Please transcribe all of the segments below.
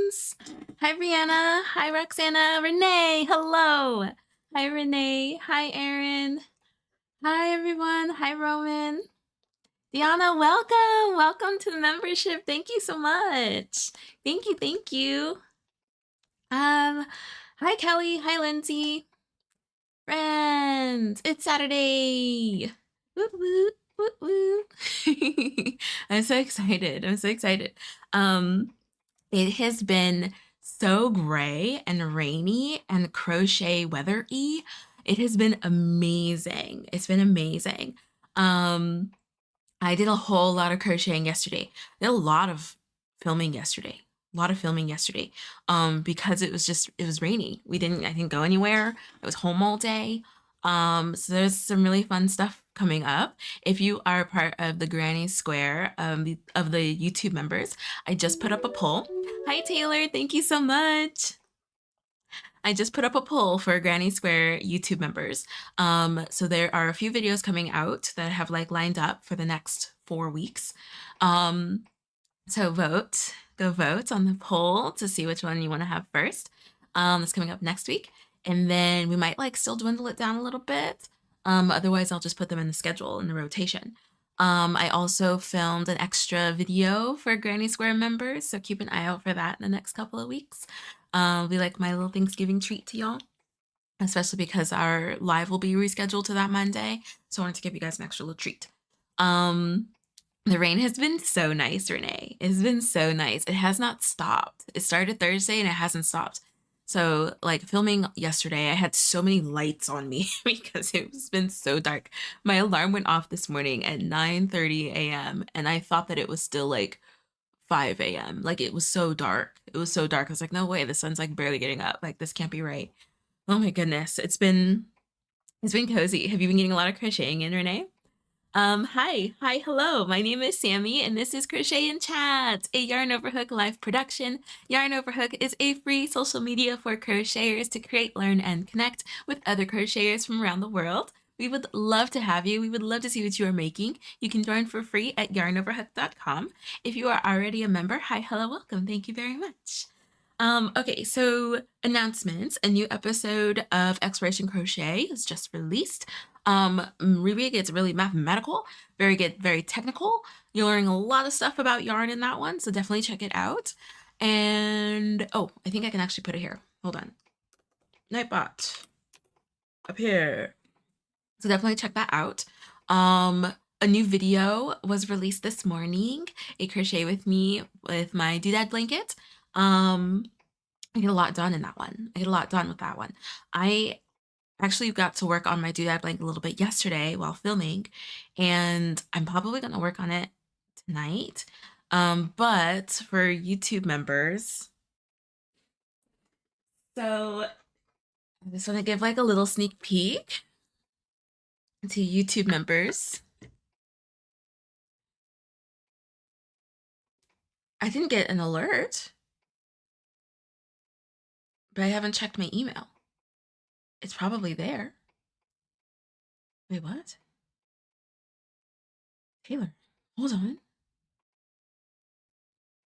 friends. Hi, Brianna. Hi, Roxana. Renee, hello. Hi, Renee. Hi, Erin. Hi, everyone. Hi, Roman. Diana, welcome. Welcome to the membership. Thank you so much. Thank you. Thank you. Hi, Kelly. Hi, Lindsay. Friends, it's Saturday. Woo woo woo woo. I'm so excited. I'm so excited. It has been so gray and rainy and crochet weather-y. It has been amazing. It's been amazing. I did a whole lot of crocheting yesterday. I did a lot of filming yesterday. A lot of filming yesterday. Because it was rainy. I didn't go anywhere. I was home all day. So there's some really fun stuff coming up. If you are part of the Granny Square of the YouTube members, I just put up a poll. Hi Taylor, thank you so much. I just put up a poll for Granny Square YouTube members. So there are a few videos coming out that I have lined up for the next 4 weeks. So go vote on the poll to see which one you want to have first. It's coming up next week. And then we might still dwindle it down a little bit. Otherwise I'll just put them in the schedule in the rotation. I also filmed an extra video for Granny Square members, so keep an eye out for that in the next couple of weeks. It'll be like my little Thanksgiving treat to y'all, especially because our live will be rescheduled to that Monday. So I wanted to give you guys an extra little treat. The rain has been so nice, Renee. It's been so nice. It has not stopped. It started Thursday and it hasn't stopped. So filming yesterday, I had so many lights on me because it's been so dark. My alarm went off this morning at 9:30 a.m. and I thought that it was still 5 a.m. It was so dark. It was so dark. I was like, no way, the sun's barely getting up. This can't be right. Oh my goodness. It's been cozy. Have you been getting a lot of crocheting in, Renee? Hi, hello. My name is Sammy, and this is Crochet and Chat, a Yarn Over Hook live production. Yarn Over Hook is a free social media for crocheters to create, learn, and connect with other crocheters from around the world. We would love to have you. We would love to see what you are making. You can join for free at yarnoverhook.com. If you are already a member, hi, hello, welcome. Thank you very much. Okay, so announcements. A new episode of Exploration Crochet is just released. Really gets really mathematical, very good, very technical. You're learning a lot of stuff about yarn in that one, so definitely check it out. And oh, I think I can actually put it here. Hold on. Nightbot up here. So definitely check that out. A new video was released this morning, a crochet with me with my doodad blanket. I get a lot done in that one. I get a lot done with that one. I actually got to work on my doodad blanket a little bit yesterday while filming, and I'm probably going to work on it tonight. But for YouTube members, so I just want to give a little sneak peek to YouTube members. I didn't get an alert, but I haven't checked my email. It's probably there. Wait, what? Taylor, hold on.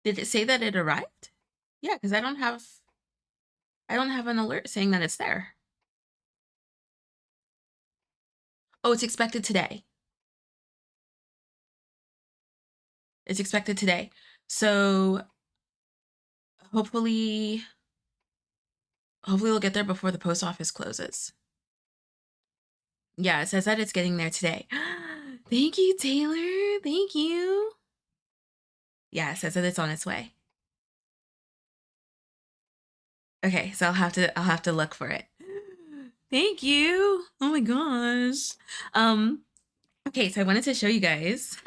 Did it say that it arrived? Yeah, because I don't have an alert saying that it's there. Oh, it's expected today. It's expected today. So hopefully it'll get there before the post office closes. Yeah, it says that it's getting there today. Thank you, Taylor. Thank you. Yeah, it says that it's on its way. Okay, so I'll have to look for it. Thank you. Oh my gosh. Okay, so I wanted to show you guys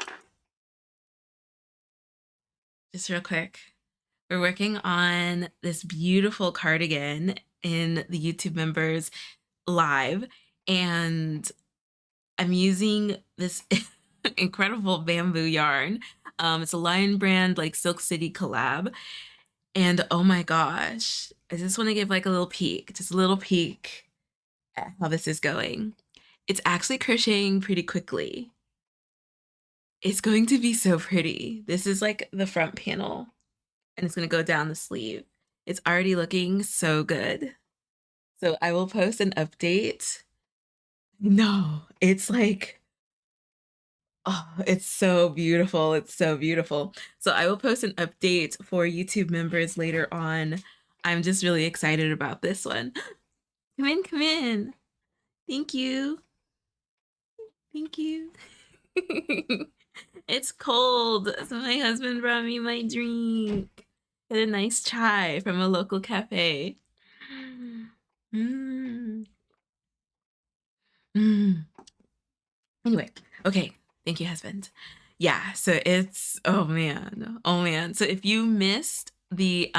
just real quick. We're working on this beautiful cardigan in the YouTube members live, and I'm using this incredible bamboo yarn. It's a Lion Brand Silk City collab, and oh my gosh, I just want to give a little peek, just a little peek at how this is going. It's actually crocheting pretty quickly. It's going to be so pretty. This is the front panel, and it's going to go down the sleeve. It's already looking so good. So I will post an update. No, it's like, oh, it's so beautiful. It's so beautiful. So I will post an update for YouTube members later on. I'm just really excited about this one. Come in, come in. Thank you. Thank you. It's cold, so my husband brought me my drink. Got a nice chai from a local cafe. Mm. Mm. Anyway, okay. Thank you, husband. Yeah, so it's oh man. Oh man. So if you missed the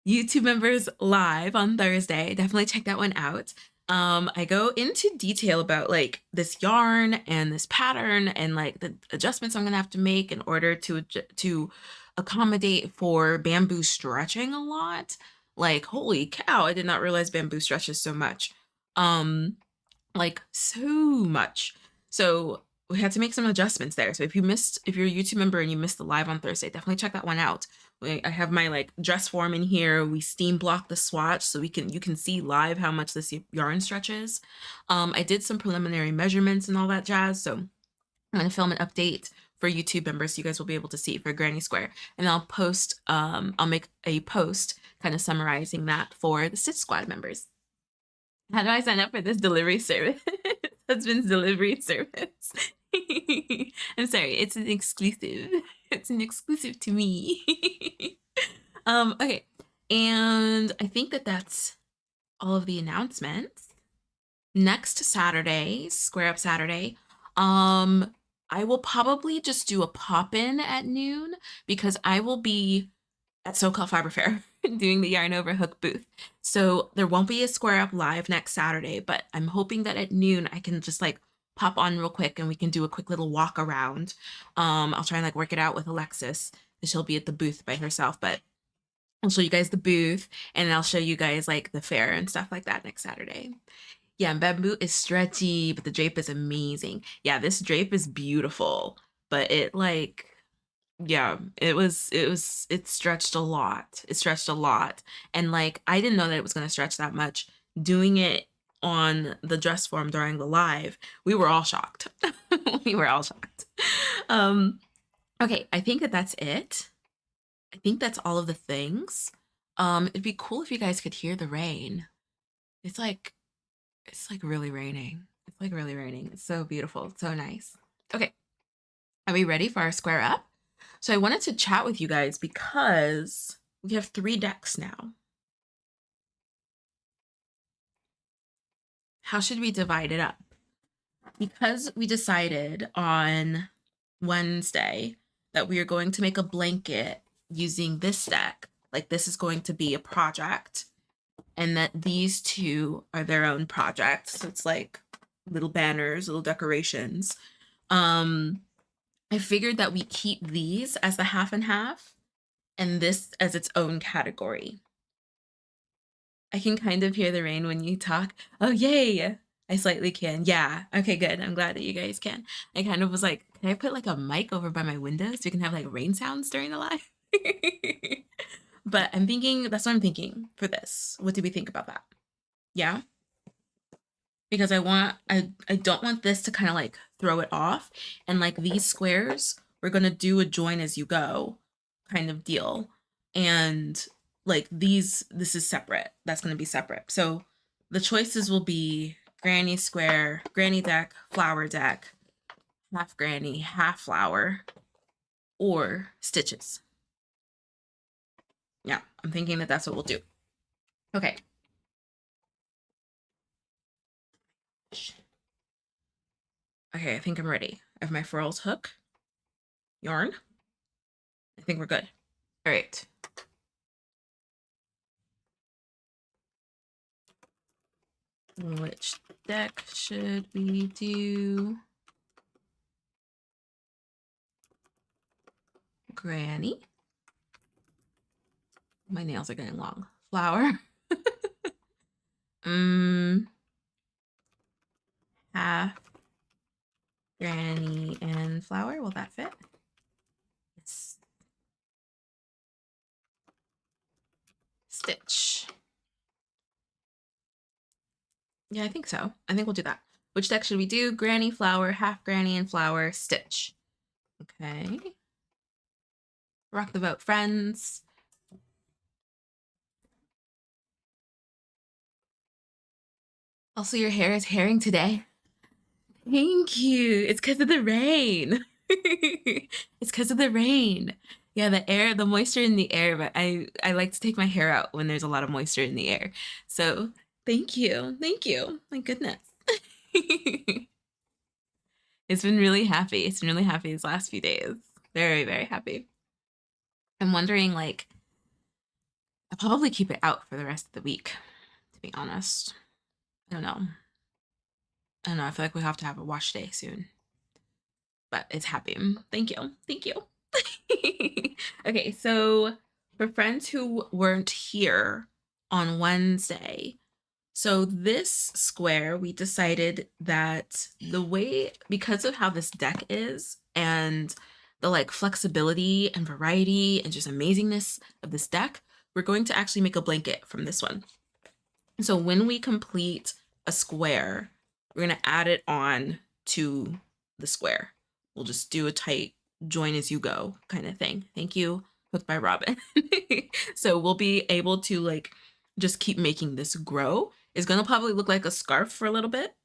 YouTube members live on Thursday, definitely check that one out. I go into detail about like this yarn and this pattern and like the adjustments I'm gonna have to make in order to accommodate for bamboo stretching a lot. Like, holy cow, I did not realize bamboo stretches so much. Like so much. So we had to make some adjustments there. So if you're a YouTube member and you missed the live on Thursday, definitely check that one out. I have my like dress form in here. We steam block the swatch so you can see live how much this yarn stretches. I did some preliminary measurements and all that jazz. So I'm gonna film an update for YouTube members so you guys will be able to see for Granny Square. And I'll make a post kind of summarizing that for the Stitch Squad members. How do I sign up for this delivery service? Husband's delivery service. I'm sorry, it's an exclusive. It's an exclusive to me. Okay. And I think that that's all of the announcements. Next Saturday, Square Up Saturday, I will probably just do a pop-in at noon because I will be at SoCal Fiber Fair doing the Yarn Over Hook booth. So there won't be a Square Up live next Saturday, but I'm hoping that at noon I can just like pop on real quick and we can do a quick little walk around. I'll try and like work it out with Alexis. She'll be at the booth by herself, but I'll show you guys the booth and I'll show you guys like the fair and stuff like that next Saturday. Yeah, and bamboo is stretchy, but the drape is amazing. Yeah, this drape is beautiful, but it like yeah, it stretched a lot. It stretched a lot. And like I didn't know that it was going to stretch that much. Doing it on the dress form during the live, we were all shocked. We were all shocked. Um okay, I think that that's it. I think that's all of the things. It'd be cool if you guys could hear the rain. It's like it's like really raining. It's like really raining. It's so beautiful. It's so nice. Okay. Are we ready for our square up? So I wanted to chat with you guys because we have 3 decks now. How should we divide it up? Because we decided on Wednesday that we are going to make a blanket using this deck, like this is going to be a project, and that these 2 are their own projects. So it's like little banners, little decorations. I figured that we keep these as the half and half and this as its own category. I can kind of hear the rain when you talk. Oh, yay. I slightly can. Yeah. Okay, good. I'm glad that you guys can. I kind of was like, can I put like a mic over by my window so we can have like rain sounds during the live? But I'm thinking, that's what I'm thinking for this. What do we think about that? Yeah. Because I don't want this to kind of like throw it off. And like these squares, we're going to do a join as you go kind of deal. And like this is separate. That's going to be separate. So the choices will be granny square, granny deck, flower deck, half granny, half flower, or stitches. Yeah, I'm thinking that that's what we'll do. Okay. Okay, I think I'm ready. I have my furls hook, yarn. I think we're good. All right. Which deck should we do? Granny. My nails are getting long. Flower. Half granny and flower. Will that fit? Yes. stitch. Yeah, I think so. I think we'll do that. Which deck should we do? Granny, flower, half granny, and flower, stitch. Okay. Rock the vote, friends. Also, your hair is hairing today. Thank you. It's because of the rain. It's because of the rain. Yeah, the air, the moisture in the air, but I like to take my hair out when there's a lot of moisture in the air. So, thank you. Thank you. My goodness. It's been really happy. It's been really happy these last few days. Very, very happy. I'm wondering, like, I'll probably keep it out for the rest of the week, to be honest. I don't know. I don't know. I feel like we have to have a wash day soon. But it's happy. Thank you. Thank you. Okay, so for friends who weren't here on Wednesday, so this square, we decided that the way, because of how this deck is and the like flexibility and variety and just amazingness of this deck, we're going to actually make a blanket from this one. So when we complete a square, we're going to add it on to the square. We'll just do a tight join as you go kind of thing. Thank you, Hooked by Robin. So we'll be able to like just keep making this grow. It's going to probably look like a scarf for a little bit,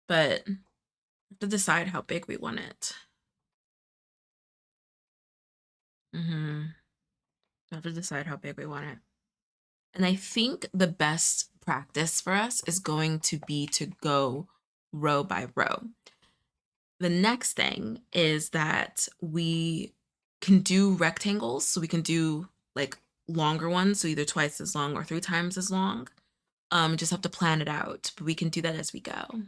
but we have to decide how big we want it. We have to decide how big we want it. And I think the best practice for us is going to be to go row by row. The next thing is that we can do rectangles. So we can do like longer ones, so either twice as long or 3 times as long. Just have to plan it out, but we can do that as we go.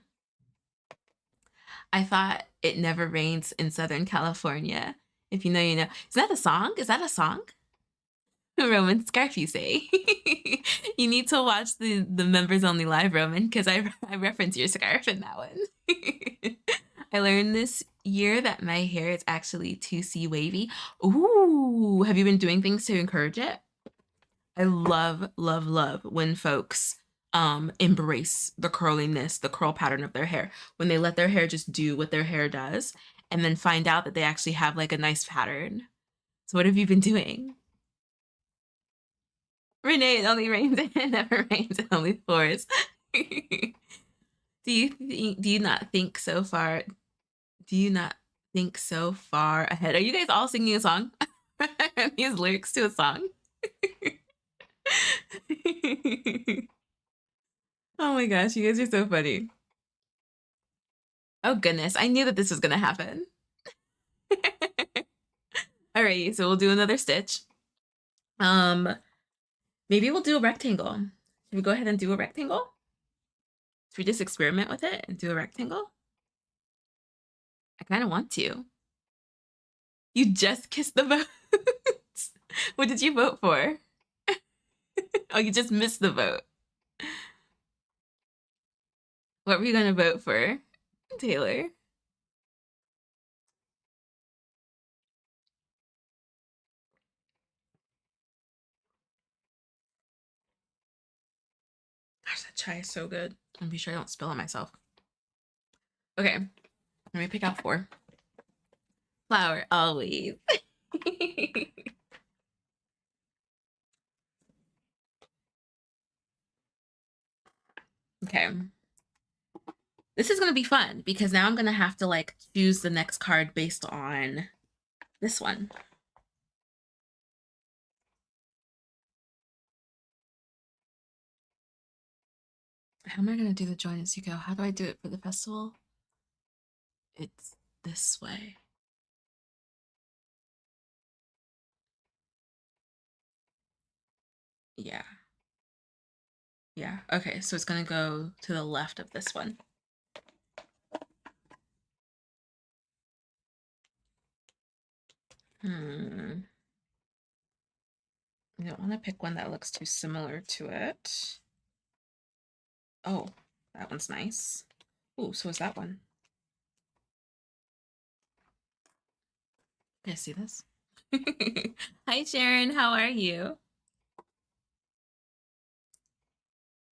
I thought It Never Rains in Southern California. If you know, you know. Is that a song? Is that a song? Roman scarf, you say? You need to watch the members only live, Roman, because I reference your scarf in that one. I learned this year that my hair is actually 2C wavy. Ooh, have you been doing things to encourage it? I love, love, love when folks embrace the curliness, the curl pattern of their hair. When they let their hair just do what their hair does and then find out that they actually have like a nice pattern. So what have you been doing? Renee, it only rains and it never rains, it only pours. Do you not think so far? Do you not think so far ahead? Are you guys all singing a song? These lyrics to a song? Oh my gosh, you guys are so funny. Oh goodness, I knew that this was gonna happen. Alrighty, so we'll do another stitch. Maybe we'll do a rectangle. Should we go ahead and do a rectangle? Should we just experiment with it and do a rectangle? I kind of want to. You just kissed the vote. What did you vote for? Oh, you just missed the vote. What were you going to vote for, Taylor? Gosh, that chai is so good. I'm be sure I don't spill it myself. Okay, let me pick out 4. Flower, always. Okay. This is going to be fun because now I'm going to have to like choose the next card based on this one. How am I going to do the join as you go? How do I do it for the festival? It's this way. Yeah. Yeah. Okay, so it's going to go to the left of this one. I don't want to pick one that looks too similar to it. Oh, that one's nice. Oh, so is that one. Can I see this? Hi, Sharon. How are you?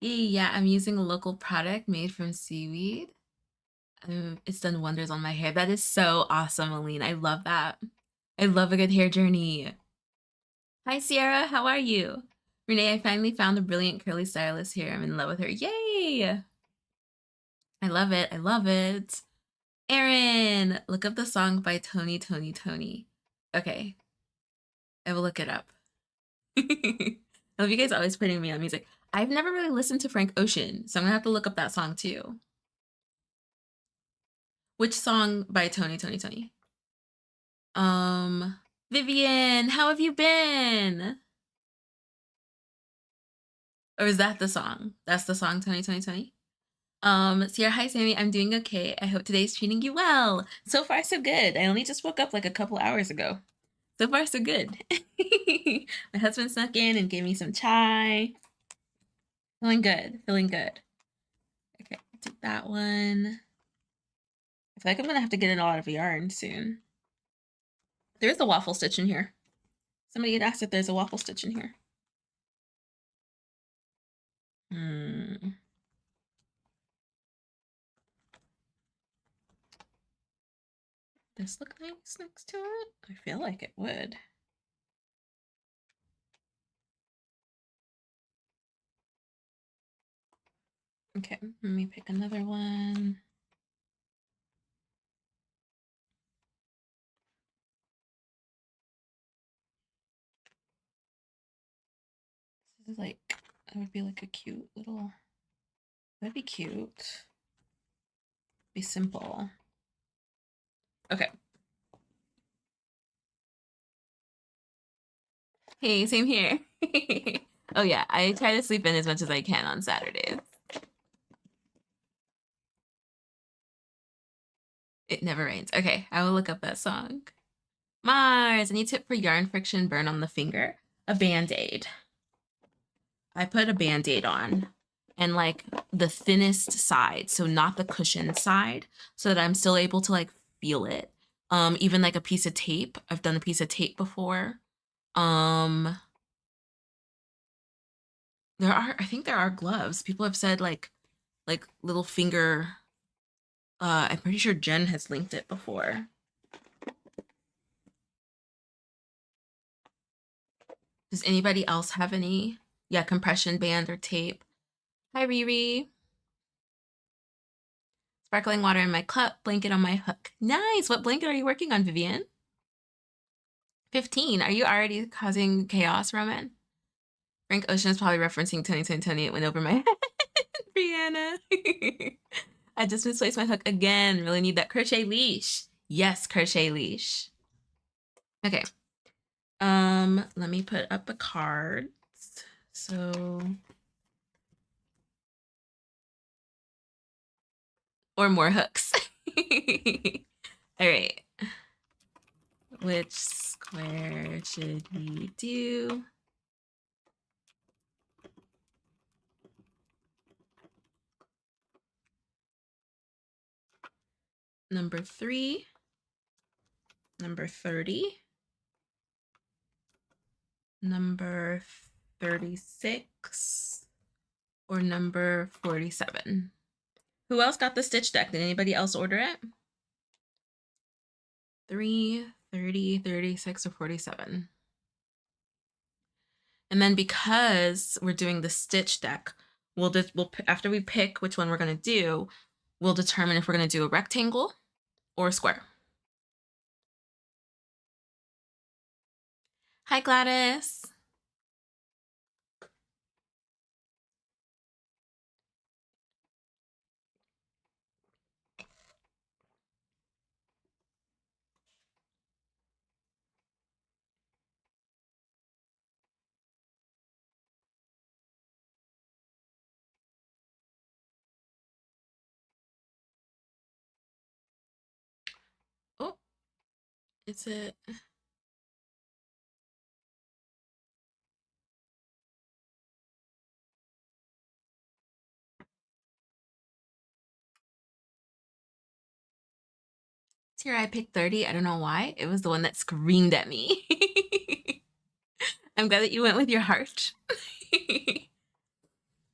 Yeah, I'm using a local product made from seaweed. It's done wonders on my hair. That is so awesome, Aline. I love that. I love a good hair journey. Hi, Sierra. How are you? Renee, I finally found the brilliant curly stylist here. I'm in love with her. Yay! I love it. I love it. Erin, look up the song by Tony. Okay, I will look it up. I love you guys always putting me on music. I've never really listened to Frank Ocean, so I'm gonna have to look up that song too. Which song by Tony? Vivian, how have you been? Or is that the song? That's the song, Tony. Sierra, hi Sammy, I'm doing okay. I hope today's treating you well. So far, so good. I only just woke up like a couple hours ago. So far, so good. My husband snuck in and gave me some chai. Feeling good, feeling good. Okay, take that one. I feel like I'm gonna have to get in a lot of yarn soon. There's a waffle stitch in here. Somebody had asked if there's a waffle stitch in here. This look nice next to it? I feel like it would. Okay, let me pick another one. This is like, that would be like a cute little, that'd be cute. Be simple. Okay. Hey, same here. Oh yeah, I try to sleep in as much as I can on Saturdays. It never rains. Okay, I will look up that song. Mars, any tip for yarn friction burn on the finger? A Band-Aid. I put a Band-Aid on and like the thinnest side, so not the cushion side, so that I'm still able to like feel it. Even like a piece of tape. I've done a piece of tape before. I think there are gloves. People have said like little finger. I'm pretty sure Jen has linked it before. Does anybody else have any? Yeah, compression band or tape. Hi, Riri. Sparkling water in my cup, blanket on my hook. Nice. What blanket are you working on, Vivian? 15. Are you already causing chaos, Roman? Frank Ocean is probably referencing Tony. It went over my head. Brianna. I just misplaced my hook again. Really need that crochet leash. Yes, crochet leash. Okay. Let me put up the cards. So, or more hooks. All right. Which square should we do? Number 3, number 30, number 36, or number 47. Who else got the stitch deck? Did anybody else order it? 3, 30, 36, or 47. And then because we're doing the stitch deck, we'll after we pick which one we're going to do, we'll determine if we're going to do a rectangle or a square. Hi, Gladys. Oh, is it? Here, I picked 30. I don't know why. It was the one that screamed at me. I'm glad that you went with your heart.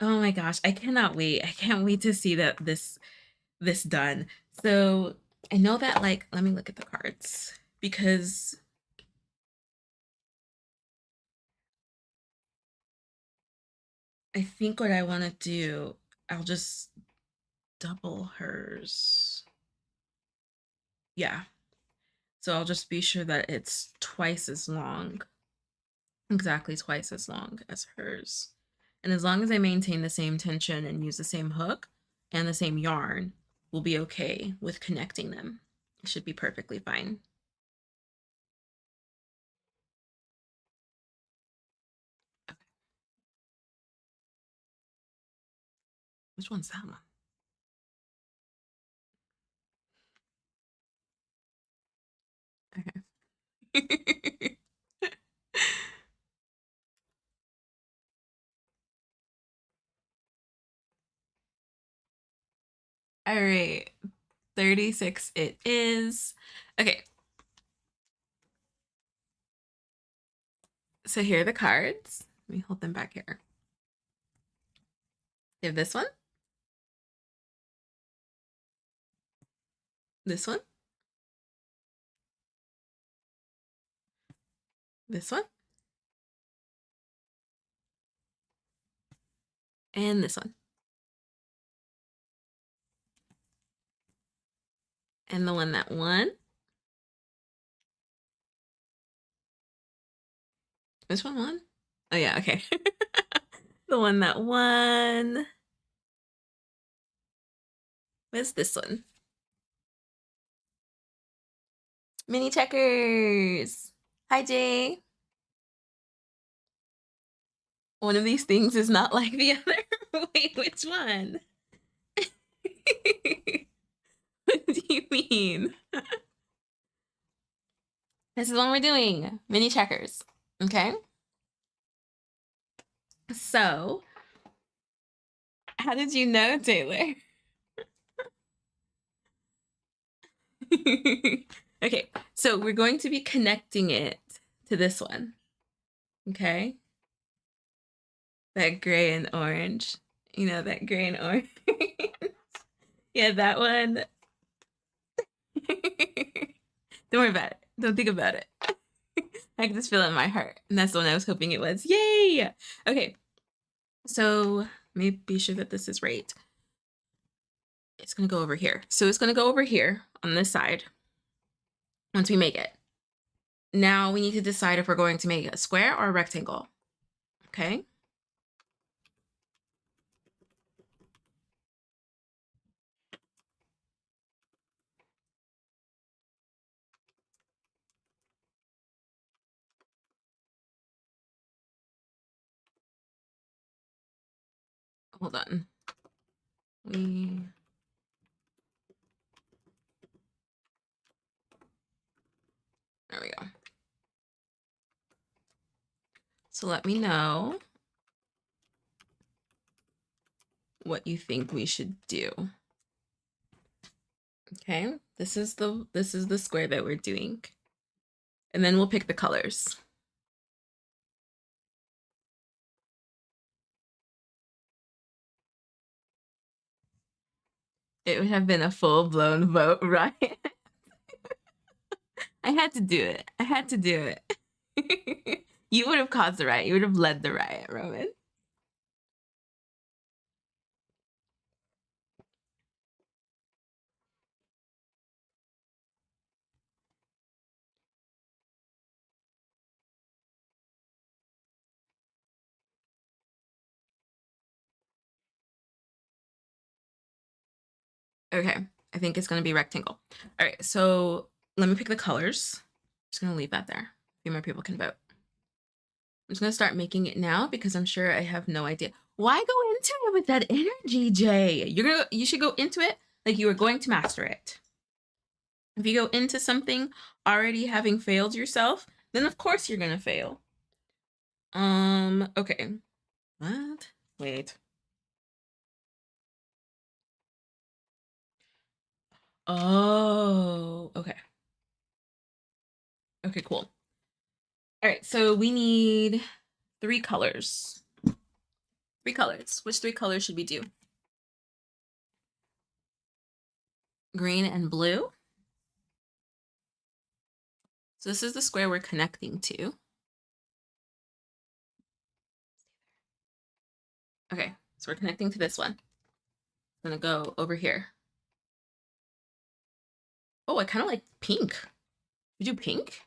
Oh my gosh, I cannot wait. I can't wait to see that this done. So I know that, like, let me look at the cards because I think what I want to do, I'll just double hers. Yeah. So I'll just be sure that it's twice as long, exactly twice as long as hers. And as long as I maintain the same tension and use the same hook and the same yarn, we'll be okay with connecting them. It should be perfectly fine. Okay. Which one's that one? Okay. All right. 36 it is. Okay. So here are the cards. Let me hold them back here. You have this one, this one, this one, and this one. And the one that won. This one won? Oh yeah, okay. The one that won was this one. Mini checkers. Hi, Jay. One of these things is not like the other. Wait, which one? What do you mean? This is what we're doing. Mini checkers. Okay. So, how did you know, Taylor? Okay, so we're going to be connecting it to this one. Okay. That gray and orange. You know, that gray and orange. Yeah, that one. Don't worry about it. Don't think about it. I can just feel it in my heart. And that's the one I was hoping it was. Yay! Okay. So let me be sure that this is right. It's going to go over here. So it's going to go over here on this side once we make it. Now we need to decide if we're going to make a square or a rectangle. Okay. Hold on. There we go. So let me know what you think we should do. Okay, this is the square that we're doing. And then we'll pick the colors. It would have been a full-blown vote riot. I had to do it. I had to do it. You would have caused the riot. You would have led the riot, Roman. Okay, I think it's gonna be rectangle. All right, so let me pick the colors. I'm just gonna leave that there. A few more people can vote. I'm just gonna start making it now because I'm sure I have no idea. Why go into it with that energy, Jay? You should go into it like you were going to master it. If you go into something already having failed yourself, then of course you're gonna fail. Okay. What? Wait. Oh, okay. Okay, cool. All right, so we need 3 colors. 3 colors. Which 3 colors should we do? Green and blue. So this is the square we're connecting to. Okay, so we're connecting to this one. I'm gonna go over here. Oh, I kind of like pink. We do pink?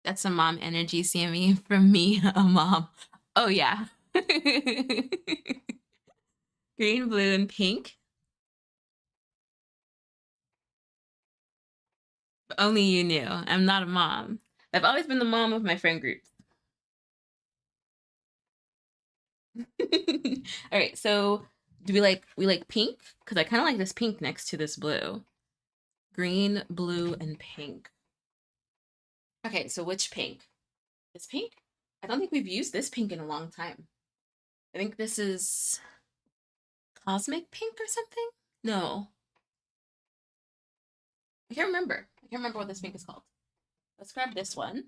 That's some mom energy, Sammy, from me, a mom. Oh yeah. Green, blue, and pink. Only you knew. I'm not a mom. I've always been the mom of my friend group. All right, so do we like pink? Because I kind of like this pink next to this blue. Green, blue, and pink. Okay, so which pink? This pink? I don't think we've used this pink in a long time. I think this is cosmic pink or something? No. I can't remember. I can't remember what this pink is called. Let's grab this one.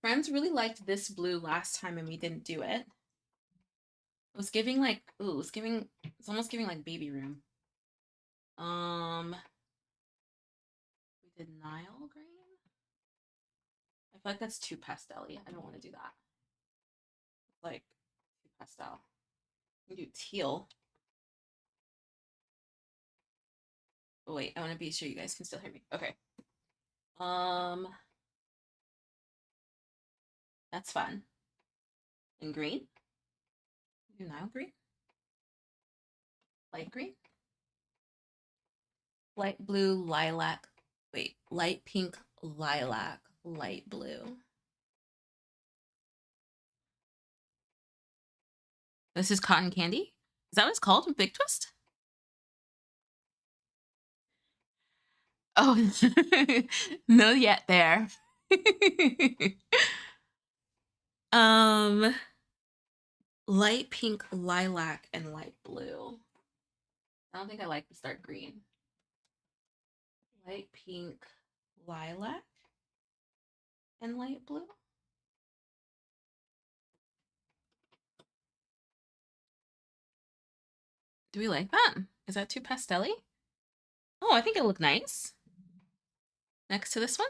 Friends really liked this blue last time and we didn't do it. It was giving like, ooh, it's almost giving like baby room. We did Nile green. I feel like that's too pastel-y. I don't want to do that. Like, too pastel. We do teal. Oh wait, I want to be sure you guys can still hear me. Okay. That's fun. And green? Do Nile green? Light green? Light blue, lilac. Wait, light pink, lilac, light blue. This is cotton candy? Is that what it's called? Big Twist? Oh, no yet there. um, Light pink, lilac, and light blue. I don't think I like this dark green. Light pink, lilac, and light blue. Do we like that? Is that too pastel-y? Oh, I think it looked nice. Next to this one.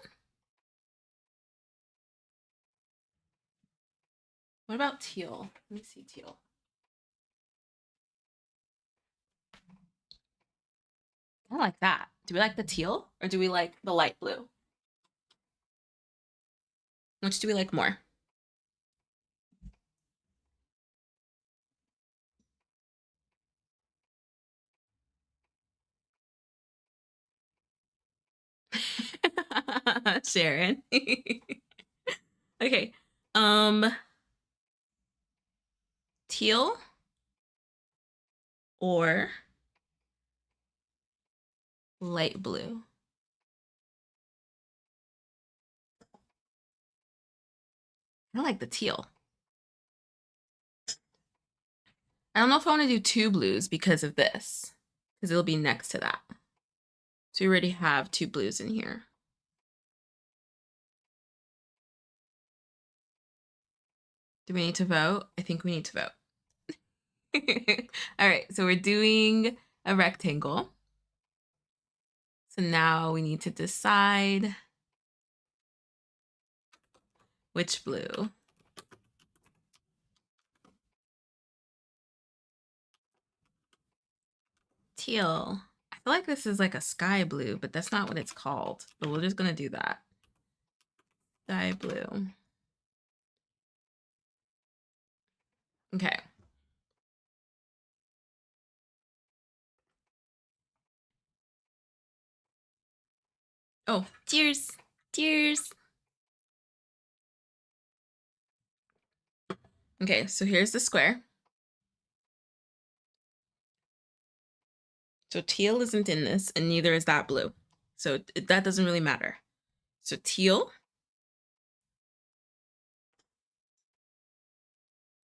What about teal? Let me see teal. I like that. Do we like the teal or do we like the light blue? Which do we like more? Sharon. Okay. Teal or light blue? I like the teal. I don't know if I want to do 2 blues because of this, because it'll be next to that. So we already have 2 blues in here. Do we need to vote? I think we need to vote. All right, so we're doing a rectangle. So now we need to decide which blue. Teal. I feel like this is like a sky blue, but that's not what it's called. But we're just gonna do that. Sky blue. Okay. Oh, cheers. Cheers. Okay, so here's the square. So teal isn't in this, and neither is that blue. So that doesn't really matter. So teal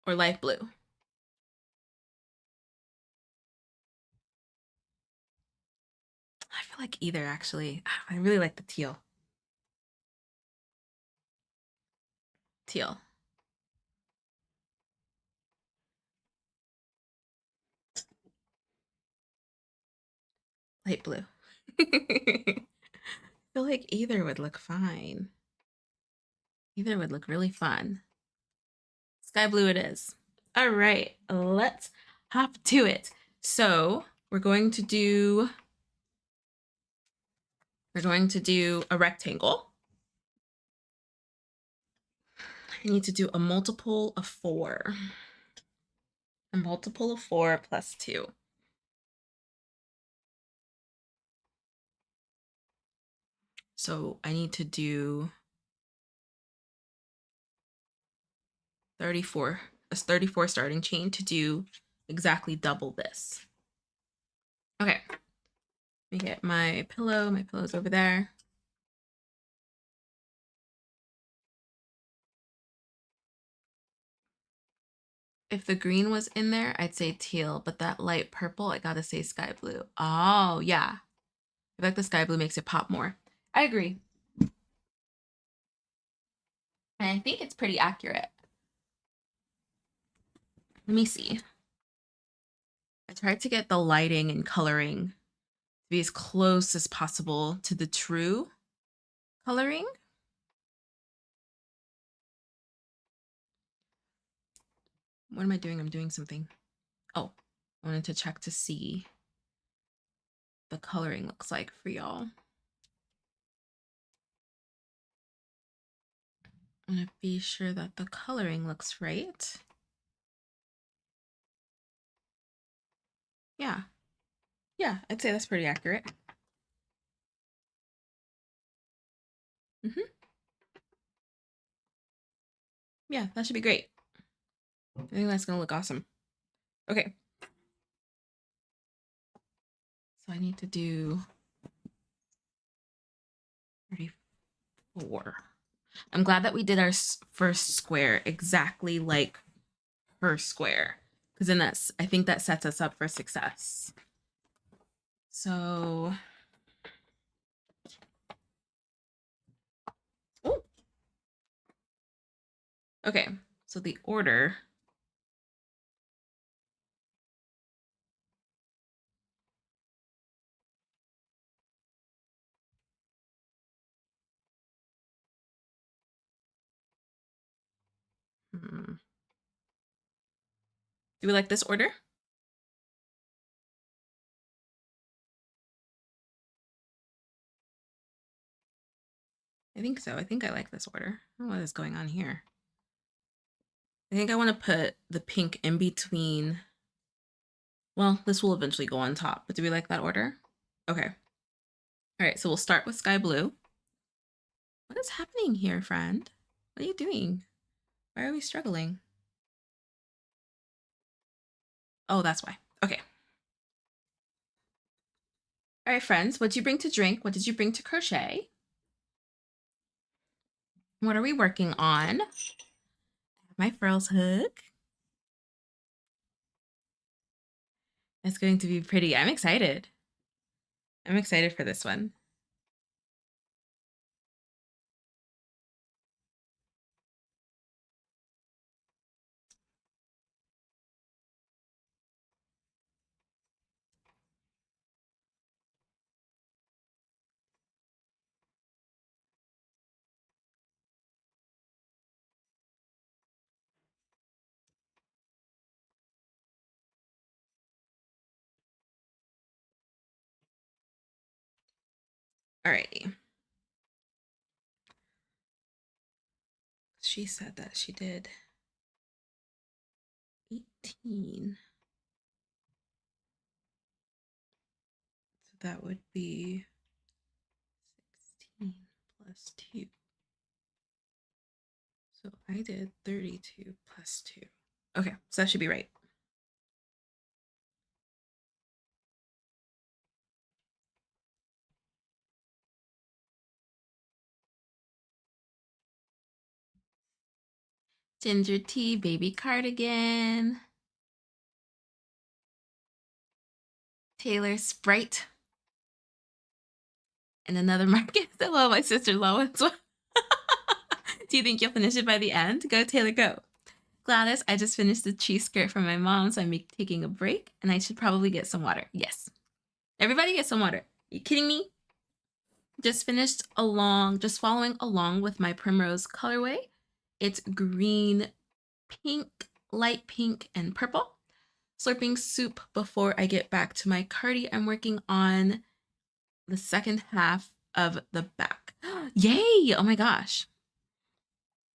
or light blue? I feel like either, actually. I really like the teal. Teal. light blue. I feel like either would look fine. Either would look really fun. Sky blue it is. All right, let's hop to it. So we're going to do a rectangle. I need to do a multiple of 4. A multiple of 4 plus 2. So I need to do 34, a 34 starting chain to do exactly double this. Okay, let me get my pillow. My pillow's over there. If the green was in there, I'd say teal, but that light purple, I gotta say sky blue. Oh, yeah. I feel like the sky blue makes it pop more. I agree. And I think it's pretty accurate. Let me see. I tried to get the lighting and coloring to be as close as possible to the true coloring. What am I doing? I'm doing something. Oh, I wanted to check to see the coloring looks like for y'all. I'm gonna be sure that the coloring looks right. Yeah. Yeah, I'd say that's pretty accurate. Yeah, that should be great. I think that's gonna look awesome. Okay. So I need to do 34. I'm glad that we did our first square exactly like her square, because then I think that sets us up for success. So, oh, okay. So the order. Do we like this order? I think so. I think I like this order. I don't know what is going on here. I think I want to put the pink in between. Well, this will eventually go on top, but do we like that order? Okay. All right, so we'll start with sky blue. What is happening here, friend? What are you doing? Why are we struggling? Oh, that's why. Okay. All right, friends, what did you bring to drink? What did you bring to crochet? What are we working on? My frills hook. It's going to be pretty. I'm excited. I'm excited for this one. All righty. She said that she did 18. So that would be 16 plus 2. So I did 32 plus 2. Okay, so that should be right. Ginger tea, baby cardigan. Taylor Sprite. And another market. I love my sister-in-law as well. Do you think you'll finish it by the end? Go, Taylor, go. Gladys, I just finished the cheese skirt from my mom, so I'm taking a break, and I should probably get some water. Yes. Everybody get some water. Are you kidding me? Just following along with my Primrose colorway. It's green, pink, light pink, and purple. Slurping soup before I get back to my cardi. I'm working on the second half of the back. Yay! Oh my gosh.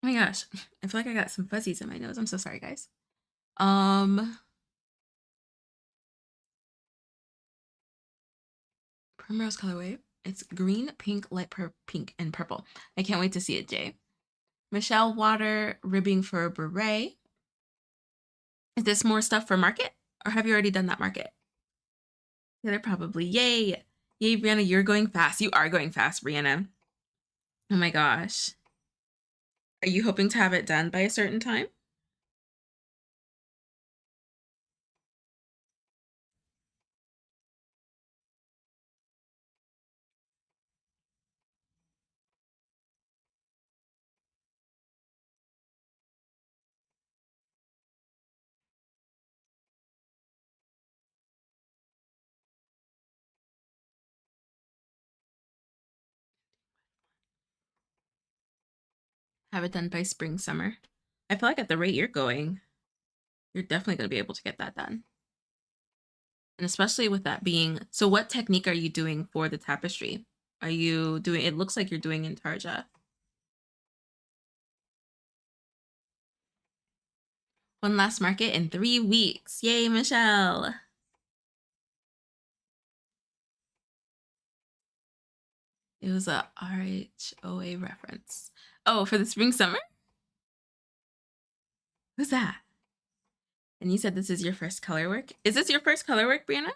Oh my gosh. I feel like I got some fuzzies in my nose. I'm so sorry, guys. Primrose colorway. It's green, pink, light pink, and purple. I can't wait to see it, Jay. Michelle Water, ribbing for a beret. Is this more stuff for market? Or have you already done that market? Yeah, they're probably. Yay! Yay, Brianna, you're going fast. You are going fast, Brianna. Oh my gosh. Are you hoping to have it done by a certain time? Have it done by spring, summer. I feel like at the rate you're going, you're definitely going to be able to get that done. And especially with that being, so what technique are you doing for the tapestry? Are you doing, it looks like you're doing intarsia. One last market in 3 weeks. Yay, Michelle. It was a RHOA reference. Oh, for the spring summer? Who's that? And you said this is your first color work? Is this your first color work, Brianna?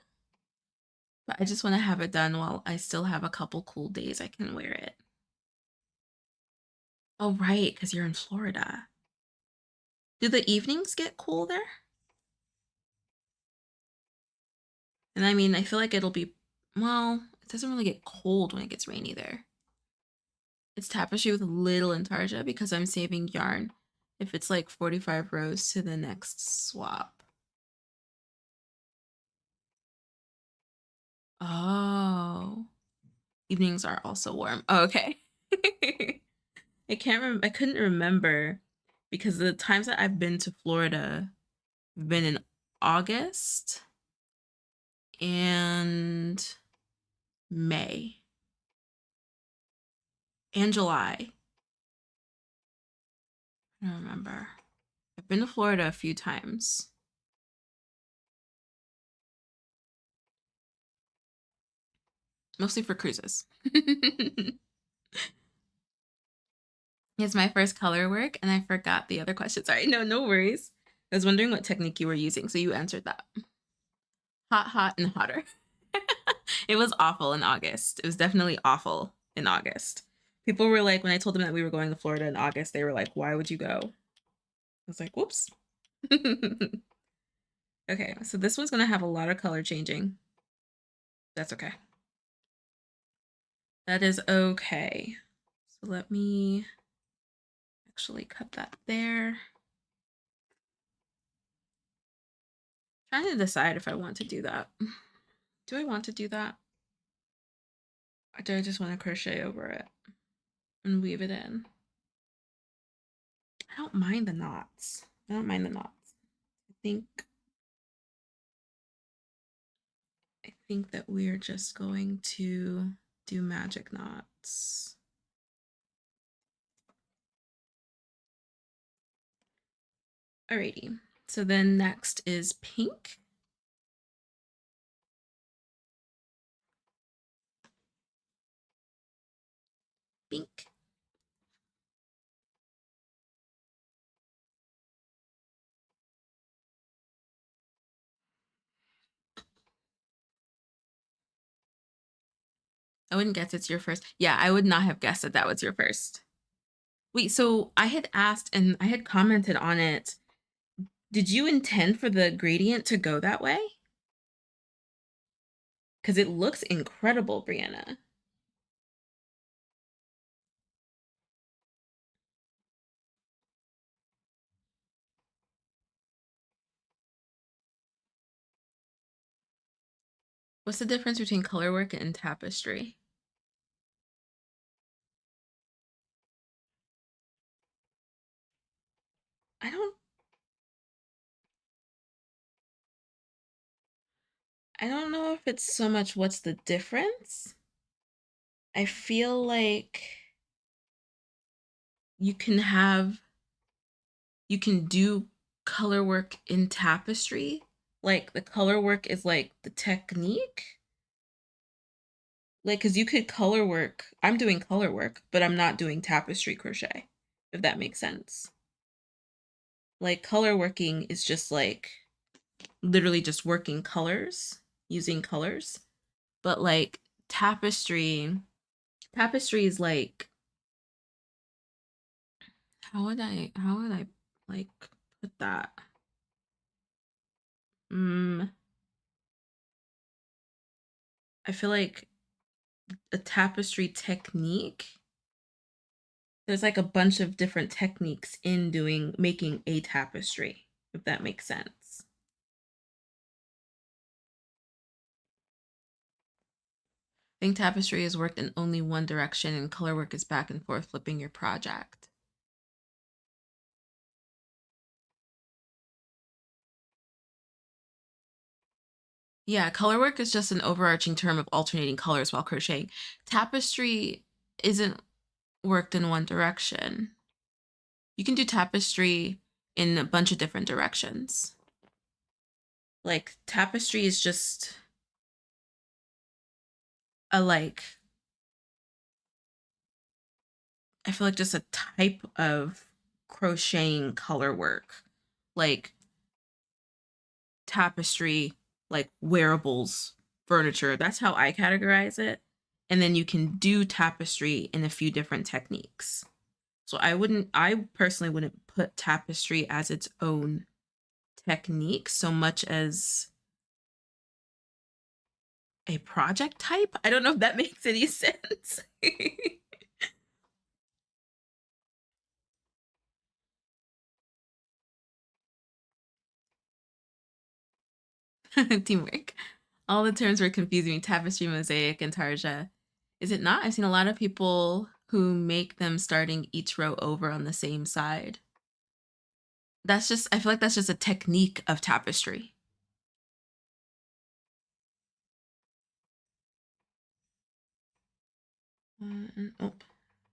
But I just want to have it done while I still have a couple cool days I can wear it. Oh, right, because you're in Florida. Do the evenings get cool there? And I mean, I feel like it'll be, well, it doesn't really get cold when it gets rainy there. It's tapestry with a little intarsia because I'm saving yarn if it's like 45 rows to the next swap. Oh, evenings are also warm. Oh, okay. I couldn't remember because the times that I've been to Florida have been in August and May and July. I don't remember. I've been to Florida a few times. Mostly for cruises. It's my first color work and I forgot the other question. Sorry, no worries. I was wondering what technique you were using, so you answered that. Hot, hot, and hotter. It was awful in August. It was definitely awful in August. People were like, when I told them that we were going to Florida in August, they were like, why would you go? I was like, whoops. Okay, so this one's gonna have a lot of color changing. That's okay. That is okay. So let me actually cut that there. Trying to decide if I want to do that. Do I want to do that? Or do I just want to crochet over it and weave it in? I don't mind the knots. I don't mind the knots. I think that we're just going to do magic knots. Alrighty, so then next is pink. Pink. I wouldn't guess it's your first. Yeah, I would not have guessed that that was your first. Wait, so I had asked and I had commented on it. Did you intend for the gradient to go that way? Because it looks incredible, Brianna. What's the difference between color work and tapestry? I don't I don't know if it's so much what's the difference. I feel like you can have you can do color work in tapestry. Like the color work is like the technique. Like cuz you could color work. I'm doing color work, but I'm not doing tapestry crochet, if that makes sense. Like color working is just like literally just working colors, using colors. But like tapestry, tapestry is like how would I like put that? Mm, I feel like a tapestry technique, there's like a bunch of different techniques in doing making a tapestry, if that makes sense. I think tapestry is worked in only one direction and color work is back and forth flipping your project. Yeah, color work is just an overarching term of alternating colors while crocheting. Tapestry isn't worked in one direction. You can do tapestry in a bunch of different directions. Like tapestry is just a like I feel like just a type of crocheting color work. Like tapestry, like wearables, furniture. That's how I categorize it. And then you can do tapestry in a few different techniques. So I personally wouldn't put tapestry as its own technique so much as a project type. I don't know if that makes any sense. Teamwork. All the terms were confusing me. Tapestry, mosaic, and tarja. Is it not? I've seen a lot of people who make them starting each row over on the same side. That's just, I feel like that's just a technique of tapestry. Nope,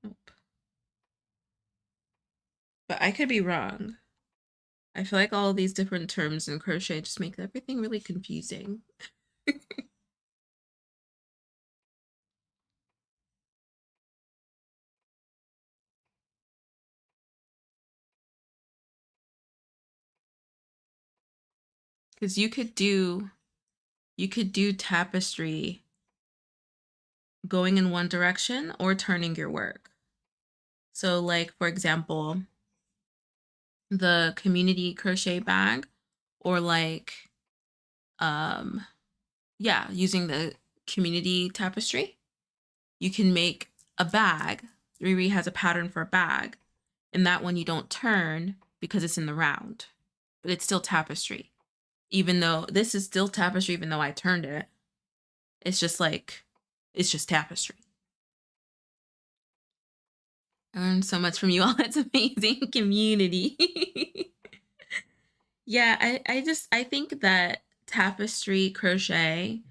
nope. But I could be wrong. I feel like all of these different terms in crochet just make everything really confusing. Because you could do tapestry going in one direction or turning your work. So like for example, the community crochet bag or like um yeah, using the community tapestry, you can make a bag. Riri has a pattern for a bag, and that one you don't turn because it's in the round, but it's still tapestry. Even though this is still tapestry, even though I turned it, it's just like, it's just tapestry. I learned so much from you all. It's amazing community. Yeah, I think that tapestry crochet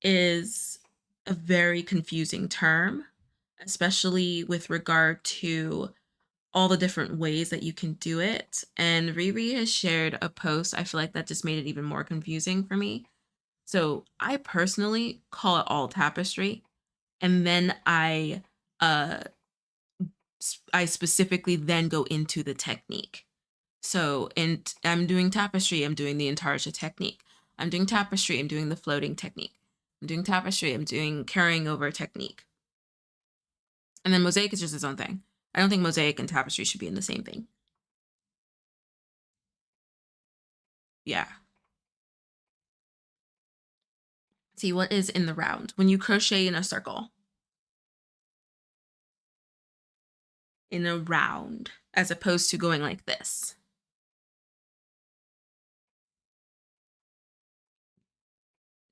is a very confusing term, especially with regard to all the different ways that you can do it. And Riri has shared a post. I feel like that just made it even more confusing for me. So I personally call it all tapestry. And then uh I specifically then go into the technique. So and I'm doing tapestry, I'm doing the intarsia technique. I'm doing tapestry, I'm doing the floating technique. I'm doing tapestry, I'm doing carrying over technique. And then mosaic is just its own thing. I don't think mosaic and tapestry should be in the same thing. Yeah. See what is in the round. When you crochet in a circle, in a round, as opposed to going like this.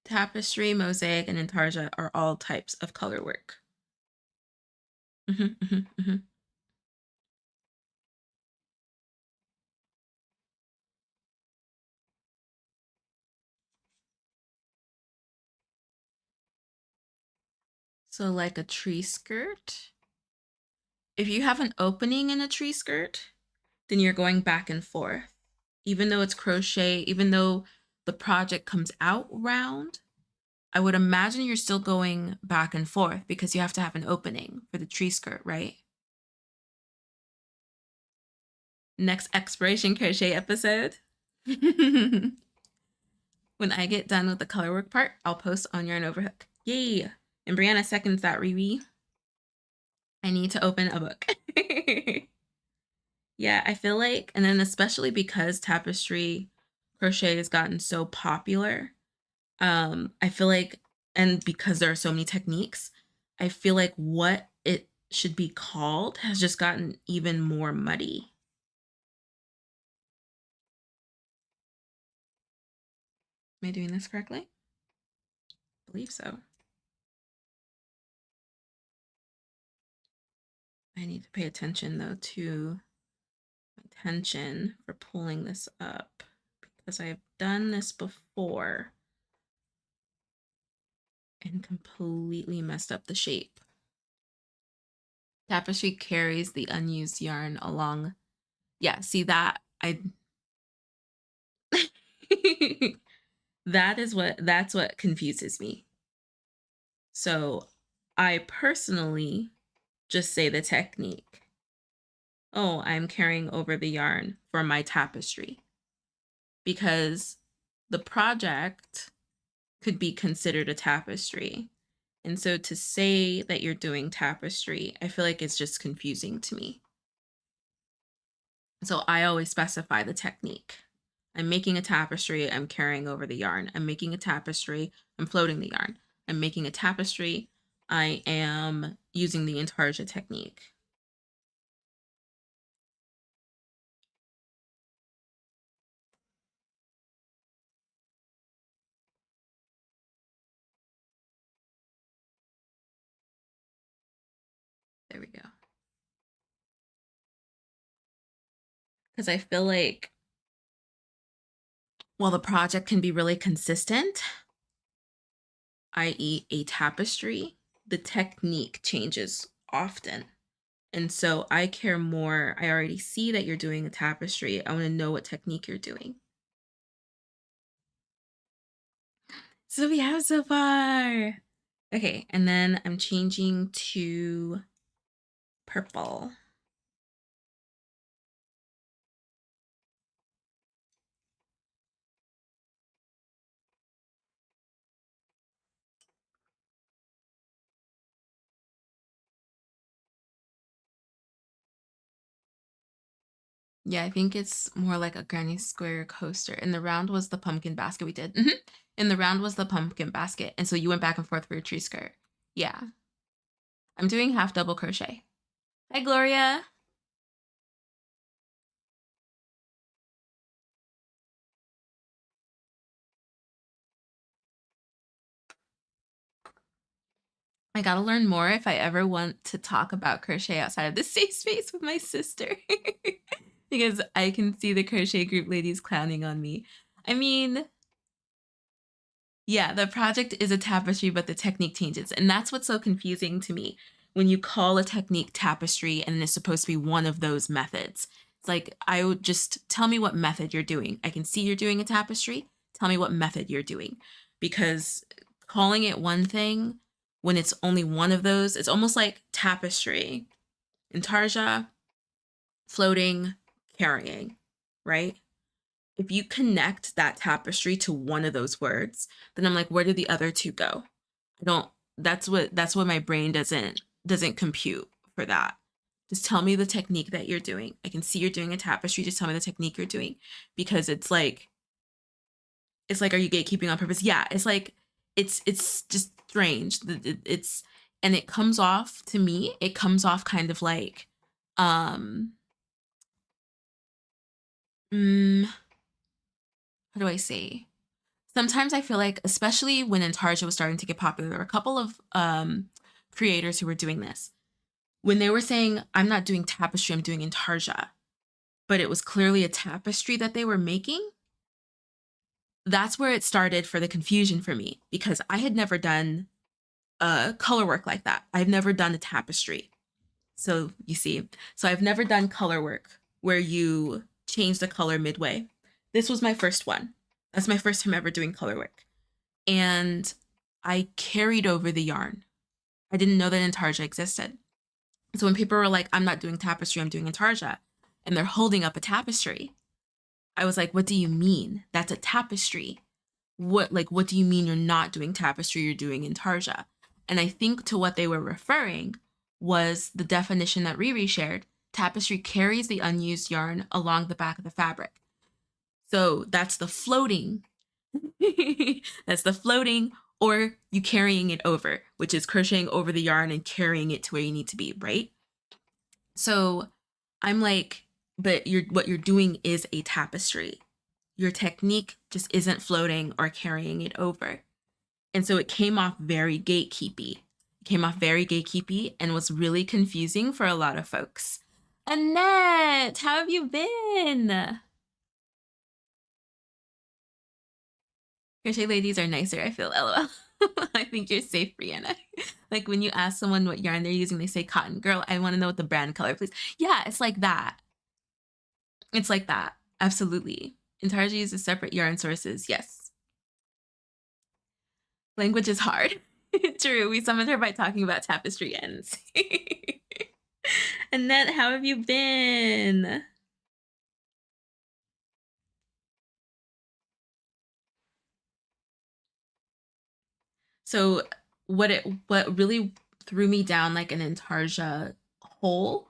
Tapestry, mosaic, and intarsia are all types of color work. Mm-hmm, mm-hmm, mm-hmm. So like a tree skirt. If you have an opening in a tree skirt, then you're going back and forth. Even though it's crochet, even though the project comes out round, I would imagine you're still going back and forth because you have to have an opening for the tree skirt, right? Next exploration crochet episode. When I get done with the color work part, I'll post on Yarn Overhook. Yay! And Brianna seconds that, Riri. I need to open a book. Yeah, I feel like, and then especially because tapestry crochet has gotten so popular, I feel like, and because there are so many techniques, I feel like what it should be called has just gotten even more muddy. Am I doing this correctly? I believe so. I need to pay attention though to tension for pulling this up because I've done this before and completely messed up the shape. Tapestry carries the unused yarn along. Yeah, see that I that's what confuses me. So I personally just say the technique. Oh, I'm carrying over the yarn for my tapestry because the project could be considered a tapestry. And so to say that you're doing tapestry, I feel like it's just confusing to me. So I always specify the technique. I'm making a tapestry, I'm carrying over the yarn. I'm making a tapestry, I'm floating the yarn. I'm making a tapestry, I am using the intarsia technique. There we go. Because I feel like while the project can be really consistent, i.e., a tapestry, the technique changes often. And so I care more. I already see that you're doing a tapestry. I want to know what technique you're doing. So we have so far. Okay, and then I'm changing to purple. Yeah, I think it's more like a granny square coaster. And the round was the pumpkin basket we did. Mm-hmm. And the round was the pumpkin basket. And so you went back and forth for your tree skirt. Yeah. I'm doing half double crochet. Hi, Gloria. I gotta learn more if I ever want to talk about crochet outside of the safe space with my sister. Because I can see the crochet group ladies clowning on me. I mean, yeah, the project is a tapestry, but the technique changes. And that's what's so confusing to me. When you call a technique tapestry and it's supposed to be one of those methods, it's like, I would just tell me what method you're doing. I can see you're doing a tapestry. Tell me what method you're doing. Because calling it one thing when it's only one of those, it's almost like tapestry, intarsia, floating, carrying, right? If you connect that tapestry to one of those words, then I'm like, where do the other two go? I don't, that's what my brain doesn't compute for that. Just tell me the technique that you're doing. I can see you're doing a tapestry. Just tell me the technique you're doing. Because it's like, are you gatekeeping on purpose? Yeah, it's like, it's just strange. It's, and it comes off, to me, it comes off kind of like, um, how do I say? sometimes I feel like, especially when Intarsia was starting to get popular, there were a couple of creators who were doing this. When they were saying, I'm not doing tapestry, I'm doing Intarsia, but it was clearly a tapestry that they were making, that's where it started for the confusion for me, because I had never done color work like that. I've never done a tapestry. So you see, so I've never done color work where you change the color midway. This was my first one. That's my first time ever doing color work. And I carried over the yarn. I didn't know that Intarsia existed. So when people were like, I'm not doing tapestry, I'm doing Intarsia, and they're holding up a tapestry, I was like, what do you mean? That's a tapestry. What do you mean you're not doing tapestry, you're doing Intarsia? And I think to what they were referring was the definition that Riri shared. Tapestry carries the unused yarn along the back of the fabric. So that's the floating. That's the floating, or you carrying it over, which is crocheting over the yarn and carrying it to where you need to be, right? So I'm like, but what you're doing is a tapestry. Your technique just isn't floating or carrying it over. And so it came off very gatekeepy. It came off very gatekeepy and was really confusing for a lot of folks. Annette, how have you been? Crochet ladies are nicer, I feel, LOL. I think you're safe, Brianna. Like when you ask someone what yarn they're using, they say cotton. Girl, I want to know what the brand color, please. Yeah, it's like that. It's like that. Absolutely. Intarsia uses separate yarn sources. Yes. Language is hard. True. We summoned her by talking about tapestry ends. Annette, how have you been? So what really threw me down like an Intarsia hole,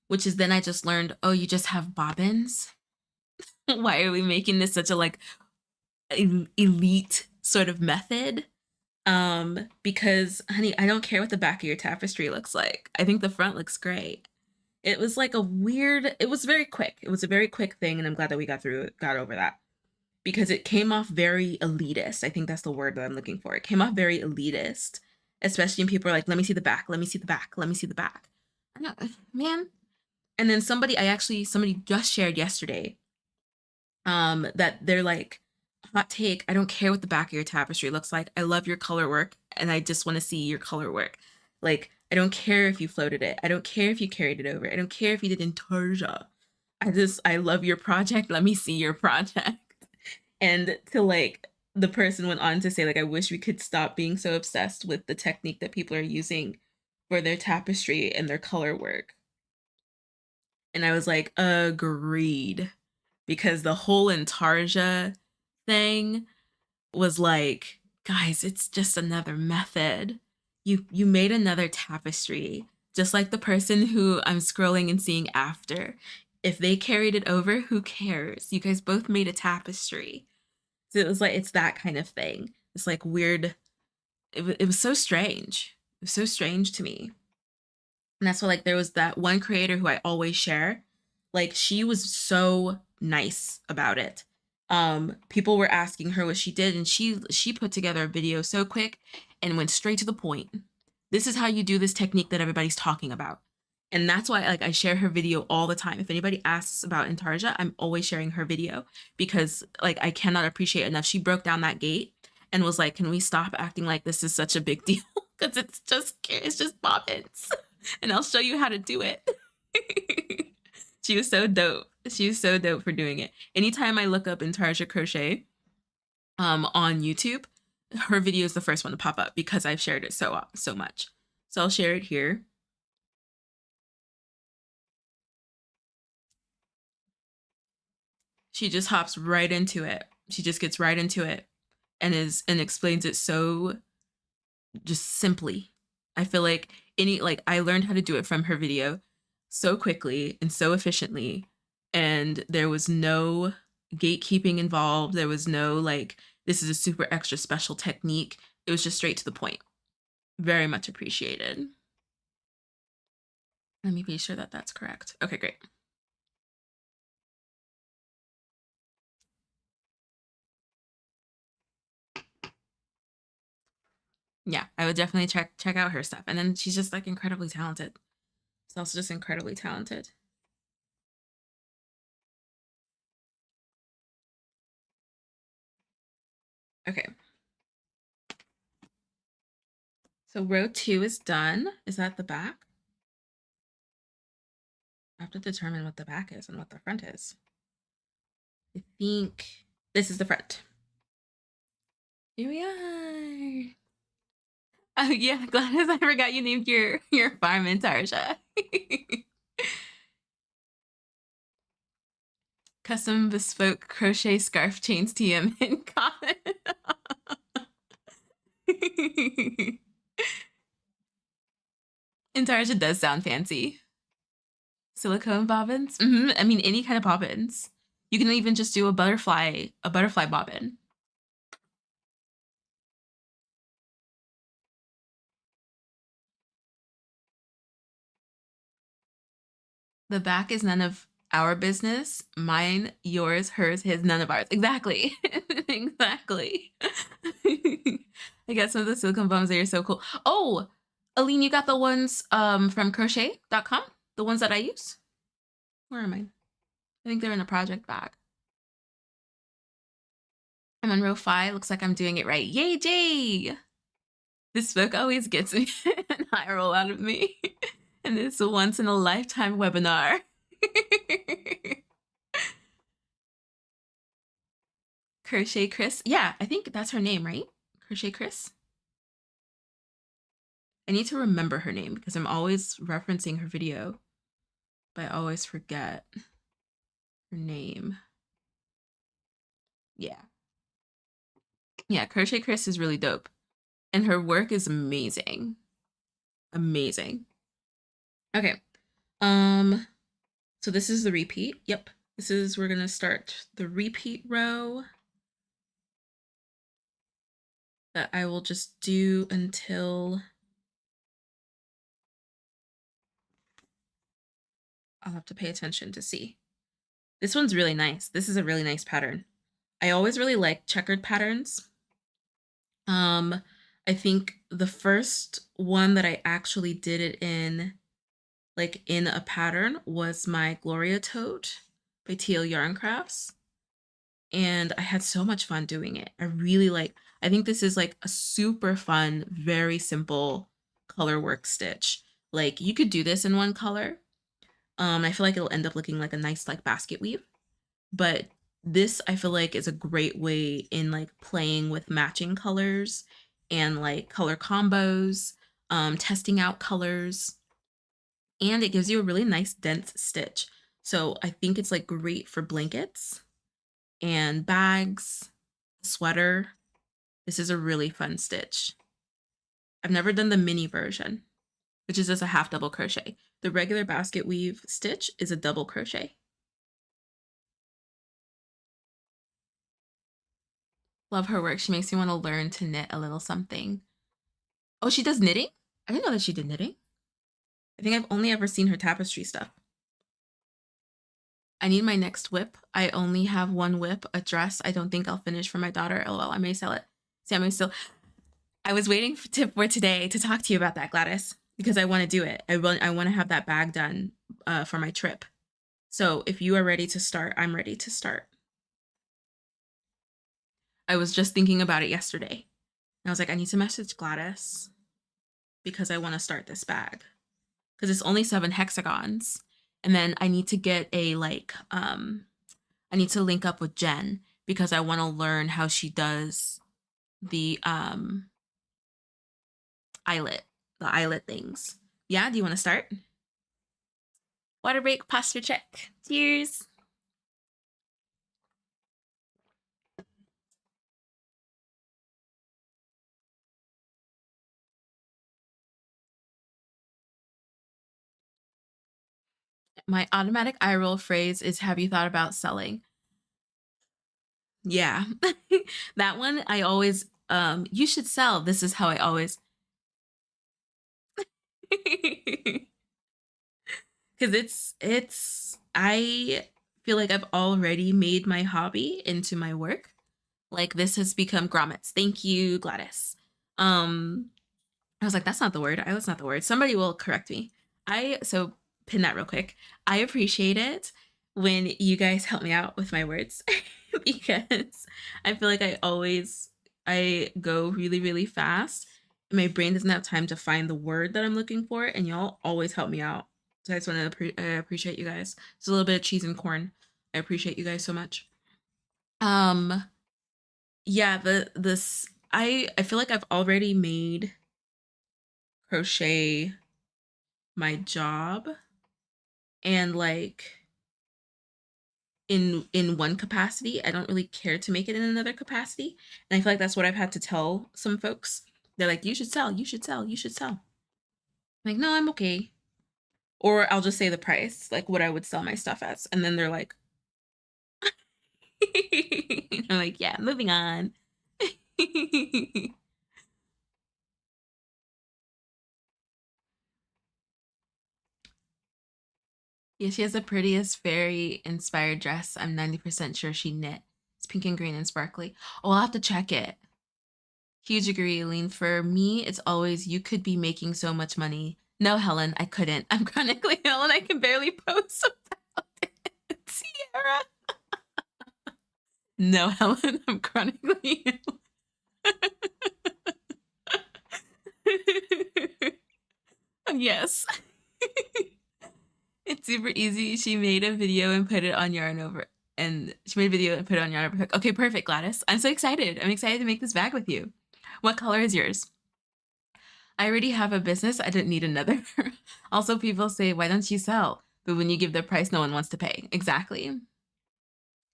which is then I just learned, oh, you just have bobbins. Why are we making this such a like elite sort of method? Because honey, I don't care what the back of your tapestry looks like. I think the front looks great. It was like it was very quick. It was a very quick thing, and I'm glad that we got over that. Because it came off very elitist. I think that's the word that I'm looking for. It came off very elitist, especially when people are like, let me see the back, let me see the back, let me see the back. I know, man. And then somebody just shared yesterday that they're like, hot take, I don't care what the back of your tapestry looks like. I love your color work and I just want to see your color work. Like, I don't care if you floated it. I don't care if you carried it over. I don't care if you did Intarsia. I love your project. Let me see your project. And to like, the person went on to say, like, I wish we could stop being so obsessed with the technique that people are using for their tapestry and their color work. And I was like, agreed. Because the whole Intarsia thing was like, guys, it's just another method. You made another tapestry, just like the person who I'm scrolling and seeing after. If they carried it over, who cares? You guys both made a tapestry. So it was like, it's that kind of thing. It's like weird. It was so strange. It was so strange to me. And that's why, like, there was that one creator who I always share. Like, she was so nice about it. People were asking her what she did, and she put together a video so quick and went straight to the point. This is how you do this technique that everybody's talking about. And that's why, like, I share her video all the time. If anybody asks about Intarsia, I'm always sharing her video because, like, I cannot appreciate enough. She broke down that gate and was like, can we stop acting like this is such a big deal? Because it's just bobbins. And I'll show you how to do it. She was so dope. She was so dope for doing it. Anytime I look up Intarsia Crochet on YouTube, her video is the first one to pop up because I've shared it so much. So I'll share it here. She just hops right into it. She just gets right into it and explains it so just simply. I feel like I learned how to do it from her video so quickly and so efficiently, and there was no gatekeeping involved. There was no like, this is a super extra special technique. It was just straight to the point. Very much appreciated. Let me be sure that that's correct. Okay, great. Yeah, I would definitely check out her stuff. And then she's just like incredibly talented. She's also just incredibly talented. Okay. So row 2 is done. Is that the back? I have to determine what the back is and what the front is. I think this is the front. Here we are. Oh yeah, Gladys, I forgot you named your farm in Tarsha. Custom bespoke crochet scarf chains TM in common. And Tarsha does sound fancy. Silicone bobbins? I mean, any kind of bobbins. You can even just do a butterfly bobbin. The back is none of our business. Mine, yours, hers, his, none of ours. Exactly. Exactly. I got some of the silicone bombs. They are so cool. Oh, Aline, you got the ones from crochet.com? The ones that I use? Where am I? I think they're in a project bag. I'm on row 5. Looks like I'm doing it right. Yay, Jay! This book always gets me an eye roll out of me. And it's a once in a lifetime webinar. Crochet Chris. Yeah, I think that's her name, right? Crochet Chris. I need to remember her name because I'm always referencing her video, but I always forget her name. Yeah. Yeah, Crochet Chris is really dope. And her work is amazing. Amazing. Okay. So this is the repeat. Yep. We're gonna start the repeat row that I will just do until I'll have to pay attention to see. This one's really nice. This is a really nice pattern. I always really like checkered patterns. I think the first one that I actually did it in, like in a pattern, was my Gloria Tote by TL Yarn Crafts. And I had so much fun doing it. I think this is like a super fun, very simple color work stitch. Like you could do this in one color. I feel like it'll end up looking like a nice like basket weave. But this I feel like is a great way in like playing with matching colors and like color combos, testing out colors. And it gives you a really nice dense stitch. So I think it's like great for blankets and bags, sweater. This is a really fun stitch. I've never done the mini version, which is just a half double crochet. The regular basket weave stitch is a double crochet. Love her work. She makes me want to learn to knit a little something. Oh, she does knitting? I didn't know that she did knitting. I think I've only ever seen her tapestry stuff. I need my next whip. I only have one whip, a dress. I don't think I'll finish for my daughter. LOL, I may sell it. I was waiting for today to talk to you about that, Gladys, because I want to do it. I want to have that bag done for my trip. So if you are ready to start, I'm ready to start. I was just thinking about it yesterday. And I was like, I need to message Gladys because I want to start this bag. Because it's only 7 hexagons. And then I need to get a I need to link up with Jen because I want to learn how she does the eyelet things. Yeah, do you want to start? Water break, posture check. Cheers. My automatic eye roll phrase is, have you thought about selling? Yeah. That one I always you should sell. This is how I always because I feel like I've already made my hobby into my work. Like this has become grommets. Thank you, Gladys. I was like, that's not the word. I was not the word. Somebody will correct me. So pin that real quick. I appreciate it when you guys help me out with my words because I feel like I go really, really fast. And my brain doesn't have time to find the word that I'm looking for, and y'all always help me out. So I just want to appreciate you guys. It's a little bit of cheese and corn. I appreciate you guys so much. Um, yeah, I feel like I've already made crochet my job, and like in one capacity. I don't really care to make it in another capacity, and I feel like that's what I've had to tell some folks. They're like, you should sell, you should sell, you should sell. I'm like, no, I'm okay. Or I'll just say the price, like what I would sell my stuff as, and then they're like I'm like, yeah, moving on. Yeah, she has the prettiest fairy inspired dress. I'm 90% sure she knit. It's pink and green and sparkly. Oh, I'll have to check it. Huge agree, Eileen. For me, it's always you could be making so much money. No, Helen, I couldn't. I'm chronically ill and I can barely post about it. Sierra. No, Helen, I'm chronically ill. Yes. It's super easy. She made a video and put it on Yarn Over. And she made a video and put it on Yarn Over. Okay, perfect, Gladys. I'm so excited. I'm excited to make this bag with you. What color is yours? I already have a business. I didn't need another. Also, people say, why don't you sell? But when you give the price, no one wants to pay. Exactly. I'm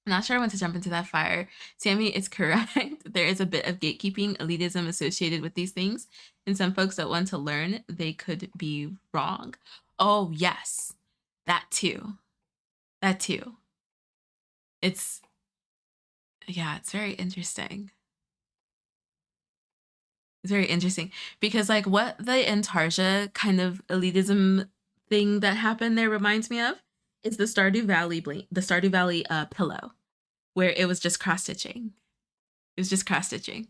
not sure I want to jump into that fire. Sammy is correct. There is a bit of gatekeeping, elitism associated with these things. And some folks that want to learn, they could be wrong. Oh, yes. That too. That too. It's, yeah, it's very interesting. It's very interesting because like what the Antarja kind of elitism thing that happened there reminds me of is the Stardew Valley the Stardew Valley pillow, where it was just cross stitching. It was just cross stitching,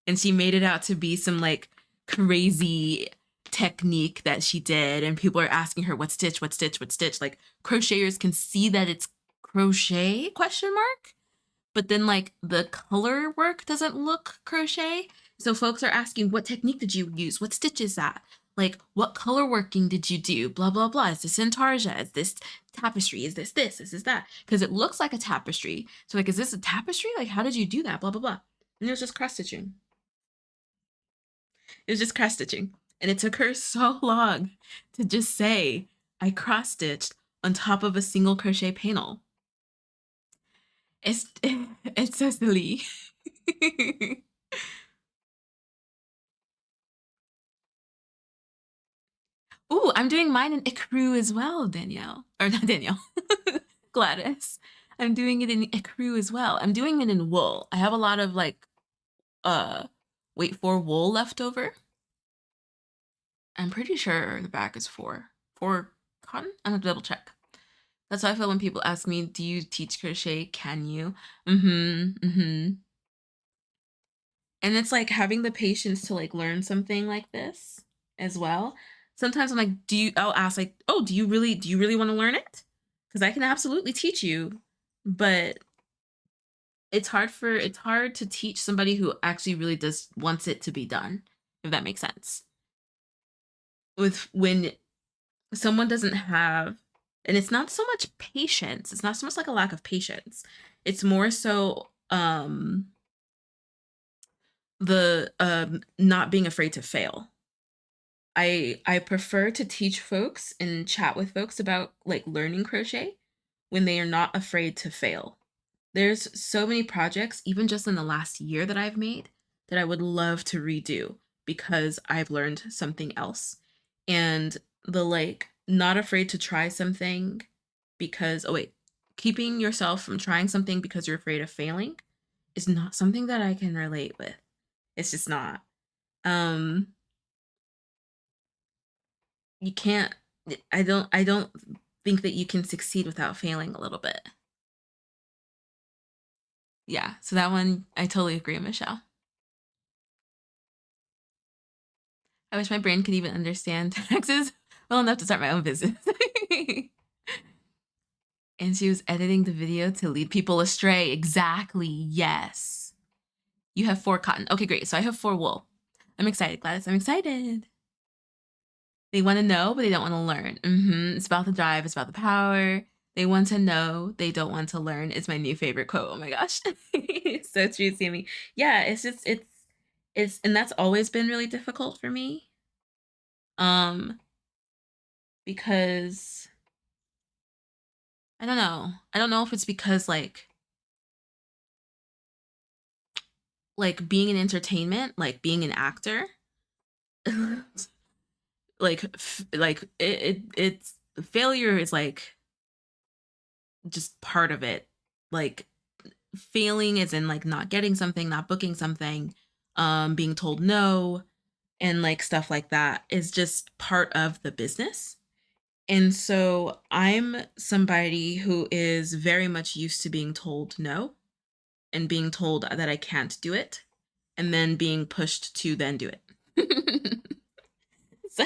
and she made it out to be some like crazy technique that she did, and people are asking her what stitch, what stitch, what stitch. Like crocheters can see that it's crochet question mark, but then like the color work doesn't look crochet. So folks are asking, what technique did you use? What stitch is that? Like, what color working did you do? Blah, blah, blah. Is this intarsia? Is this tapestry? Is this this? Is this that? Because it looks like a tapestry. So like, is this a tapestry? Like, how did you do that? Blah, blah, blah. And it was just cross stitching. It was just cross stitching. And it took her so long to just say, I cross stitched on top of a single crochet panel. It's, it's so silly. Ooh, I'm doing mine in ecru as well, Danielle. Or not Danielle. Gladys. I'm doing it in ecru as well. I'm doing it in wool. I have a lot of like uh wait for wool left over. I'm pretty sure the bag is for cotton. I'm gonna double check. That's how I feel when people ask me, do you teach crochet? Can you? Mm-hmm. Mm-hmm. And it's like having the patience to like learn something like this as well. Sometimes I'm like, I'll ask like, oh, do you really want to learn it? Because I can absolutely teach you, but it's hard to teach somebody who actually really does wants it to be done, if that makes sense. With when someone doesn't have, and it's not so much patience, it's not so much like a lack of patience. It's more so the not being afraid to fail. I prefer to teach folks and chat with folks about like learning crochet when they are not afraid to fail. There's so many projects, even just in the last year that I've made, that I would love to redo because I've learned something else. And the like not afraid to try something because, oh wait, keeping yourself from trying something because you're afraid of failing is not something that I can relate with. It's just not. Um you can't, I don't think that you can succeed without failing a little bit. Yeah, so that one I totally agree, Michelle. I wish my brain could even understand taxes well enough to start my own business. And she was editing the video to lead people astray. Exactly. Yes. You have 4 cotton. Okay, great. So I have 4 wool. I'm excited, Gladys. I'm excited. They want to know, but they don't want to learn. It's about the drive. It's about the power. They want to know. They don't want to learn. It's my new favorite quote. Oh my gosh. It's so true, Sammy. Yeah, and that's always been really difficult for me. Because I don't know. I don't know if it's because like being in entertainment, like being an actor, it's failure is like just part of it. Like failing is in like not getting something, not booking something, being told no, and like stuff like that is just part of the business. And so I'm somebody who is very much used to being told no and being told that I can't do it and then being pushed to then do it. so,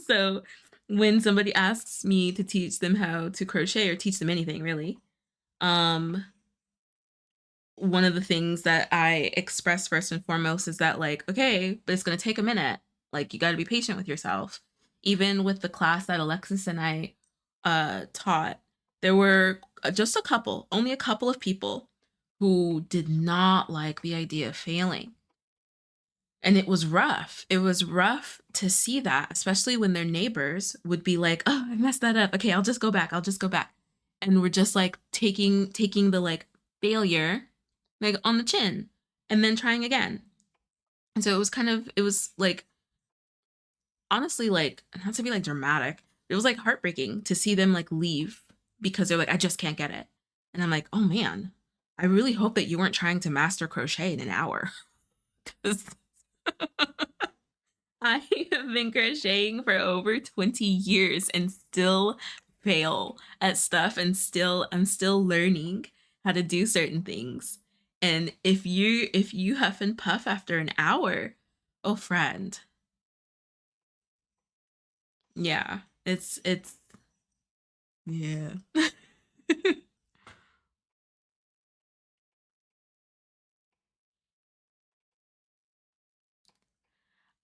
so when somebody asks me to teach them how to crochet or teach them anything really, um, one of the things that I express first and foremost is that like, okay, but it's going to take a minute. Like you got to be patient with yourself. Even with the class that Alexis and I taught, there were just only a couple of people who did not like the idea of failing. And it was rough. It was rough to see that, especially when their neighbors would be like, "Oh, I messed that up. Okay, I'll just go back. I'll just go back." And we're just like taking the like failure like on the chin and then trying again. And so it was like honestly like not to be like dramatic. It was like heartbreaking to see them like leave because they're like, "I just can't get it." And I'm like, "Oh man, I really hope that you weren't trying to master crochet in an hour." 'Cause I have been crocheting for over 20 years and still fail at stuff and I'm still learning how to do certain things. And if you huff and puff after an hour, oh friend. Yeah. It's yeah.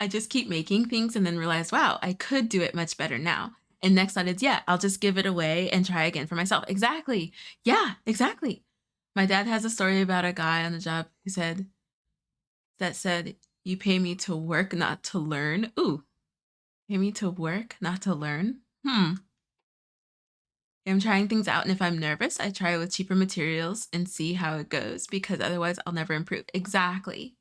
I just keep making things and then realize, wow, I could do it much better now. And next thought is, yeah, I'll just give it away and try again for myself. Exactly. Yeah, exactly. My dad has a story about a guy on the job who said, "You pay me to work, not to learn." Ooh, pay me to work, not to learn. I'm trying things out, and if I'm nervous, I try with cheaper materials and see how it goes because otherwise I'll never improve. Exactly.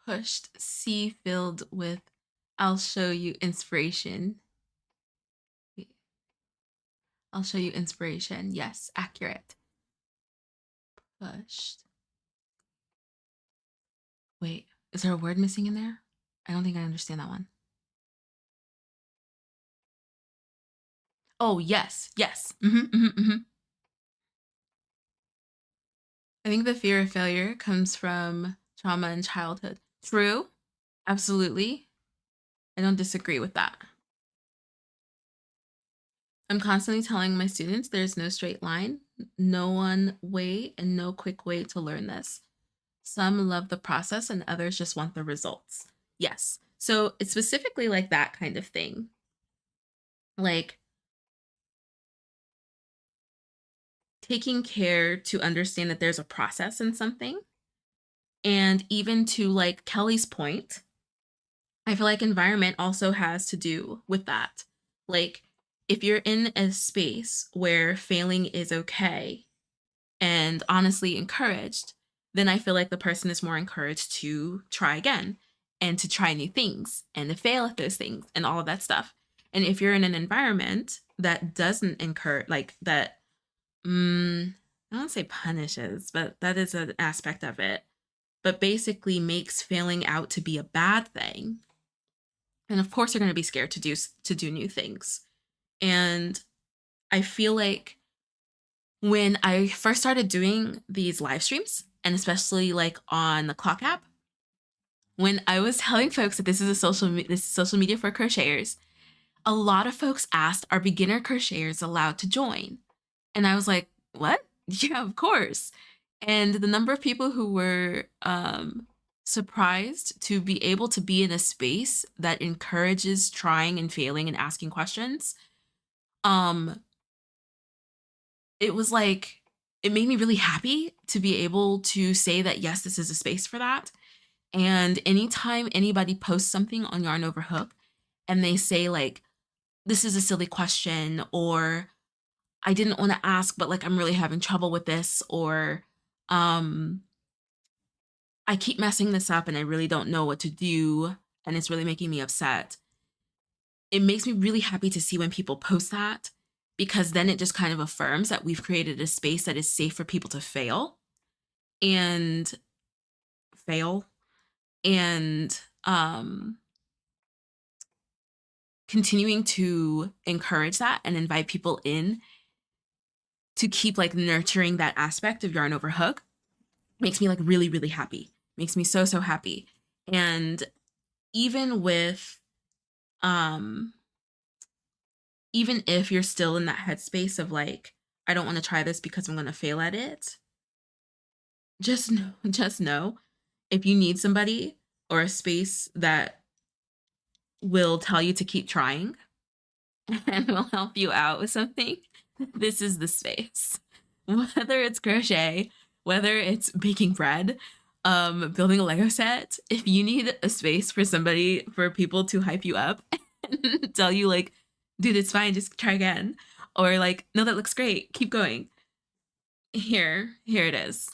Pushed, sea filled with, I'll show you inspiration. I'll show you inspiration. Yes, accurate. Pushed. Wait, is there a word missing in there? I don't think I understand that one. Oh, yes, yes. I think the fear of failure comes from trauma in childhood. True, absolutely. I don't disagree with that. I'm constantly telling my students there's no straight line, no one way, and no quick way to learn this. Some love the process and others just want the results. Yes. So it's specifically like that kind of thing. Like taking care to understand that there's a process in something. And even to like Kelly's point, I feel like environment also has to do with that. Like if you're in a space where failing is okay and honestly encouraged, then I feel like the person is more encouraged to try again and to try new things and to fail at those things and all of that stuff. And if you're in an environment that doesn't encourage, like that, I don't say punishes, but that is an aspect of it, but basically makes failing out to be a bad thing. And of course, you're going to be scared to do new things. And I feel like when I first started doing these live streams and especially like on the clock app. When I was telling folks that this is social media for crocheters, a lot of folks asked, are beginner crocheters allowed to join? And I was like, what? Yeah, of course. And the number of people who were surprised to be able to be in a space that encourages trying and failing and asking questions, um, it was like, it made me really happy to be able to say that, yes, this is a space for that. And anytime anybody posts something on Yarn Over Hook and they say, like, this is a silly question, or I didn't want to ask, but like I'm really having trouble with this, or um, I keep messing this up and I really don't know what to do, and it's really making me upset. It makes me really happy to see when people post that, because then it just kind of affirms that we've created a space that is safe for people to and fail and continuing to encourage that and invite people in to keep like nurturing that aspect of Yarn Over Hook makes me like really, really happy. Makes me so, so happy. And even with, even if you're still in that headspace of like, I don't want to try this because I'm going to fail at it, just know if you need somebody or a space that will tell you to keep trying and will help you out with something, this is the space. Whether it's crochet, whether it's baking bread, building a Lego set, if you need a space for somebody, for people to hype you up and tell you like, dude, it's fine, just try again. Or like, no, that looks great, keep going. Here it is.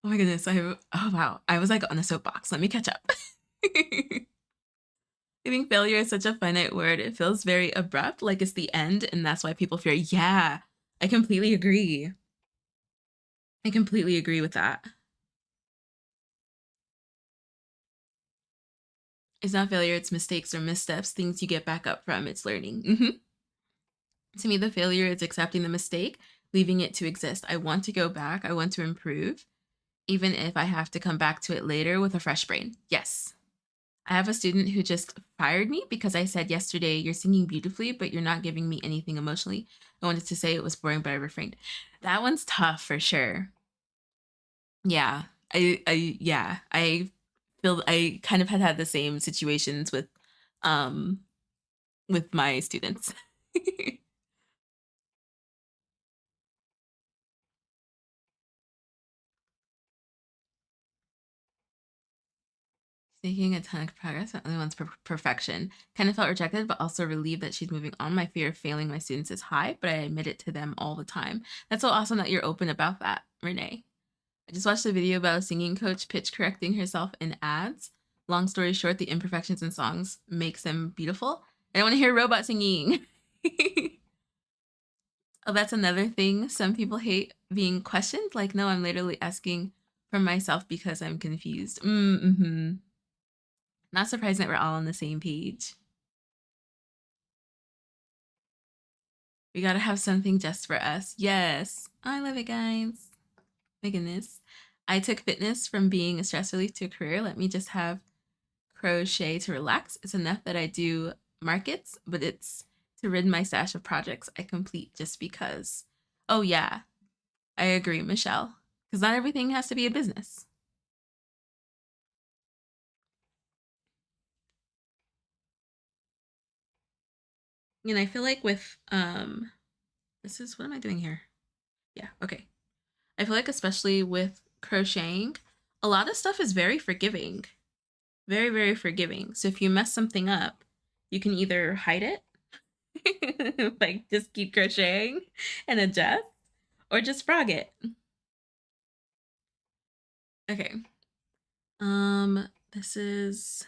Oh my goodness, oh wow, I was like on a soapbox. Let me catch up. I think failure is such a finite word. It feels very abrupt, like it's the end, and that's why people fear. Yeah, I completely agree. I completely agree with that. It's not failure, it's mistakes or missteps, things you get back up from. It's learning. To me, the failure is accepting the mistake, leaving it to exist. I want to go back, I want to improve, even if I have to come back to it later with a fresh brain. Yes. I have a student who just fired me because I said yesterday, you're singing beautifully, but you're not giving me anything emotionally. I wanted to say it was boring, but I refrained. That one's tough for sure. Yeah. Yeah, I feel I kind of had the same situations um with my students. Making a ton of progress, the only one's perfection. Kind of felt rejected, but also relieved that she's moving on. My fear of failing my students is high, but I admit it to them all the time. That's so awesome that you're open about that, Renee. I just watched a video about a singing coach pitch correcting herself in ads. Long story short, the imperfections in songs makes them beautiful. I don't want to hear robot singing. Oh, that's another thing. Some people hate being questioned. Like, no, I'm literally asking for myself because I'm confused. Mm-hmm. Not surprising that we're all on the same page. We gotta have something just for us. Yes. I love it, guys. My goodness. I took fitness from being a stress relief to a career. Let me just have crochet to relax. It's enough that I do markets, but it's to rid my stash of projects I complete just because. Oh, yeah. I agree, Michelle. Because not everything has to be a business. And I feel like with this is what am I doing here? Yeah, okay. I feel like especially with crocheting, a lot of stuff is very forgiving. Very, very forgiving. So if you mess something up, you can either hide it, like just keep crocheting and adjust, or just frog it. Okay. This is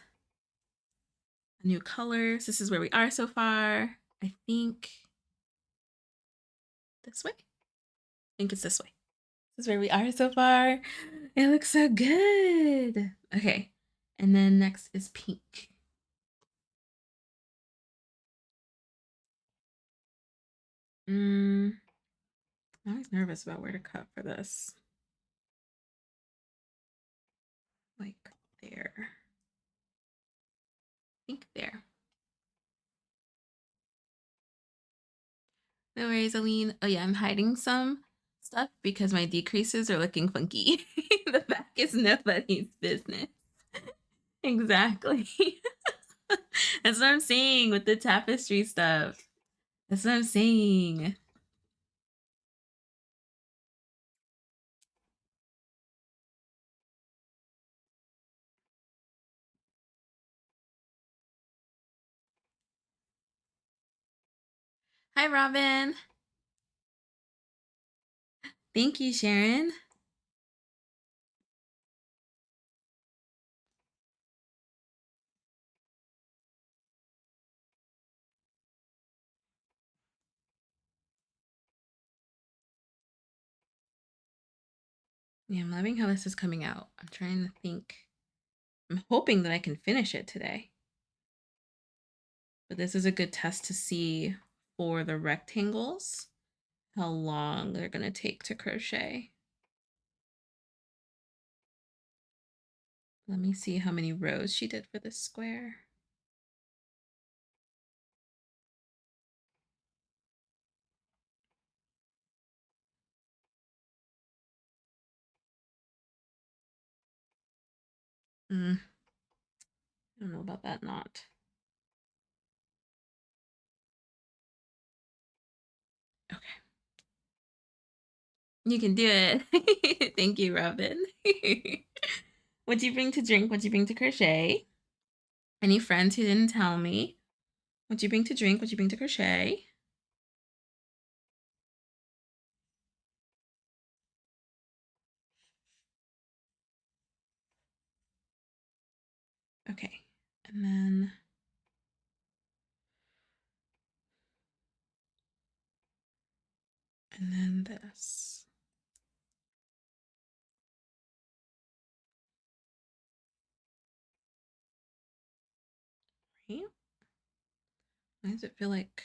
a new color. So this is where we are so far. I think this way. I think it's this way. This is where we are so far. It looks so good. Okay. And then next is pink. I'm always nervous about where to cut for this. Like there. I think there. No worries, Aline. Oh yeah, I'm hiding some stuff because my decreases are looking funky. The back is nobody's business. Exactly. That's what I'm saying with the tapestry stuff. That's what I'm saying. Hi, Robin. Thank you, Sharon. Yeah, I'm loving how this is coming out. I'm trying to think. I'm hoping that I can finish it today. But this is a good test to see for the rectangles how long they're going to take to crochet. Let me see how many rows she did for this square. I don't know about that knot. Okay. You can do it. Thank you, Robin. What'd you bring to drink? What'd you bring to crochet? Any friends who didn't tell me? What'd you bring to drink? What'd you bring to crochet? Okay. And then this. Right? Why does it feel like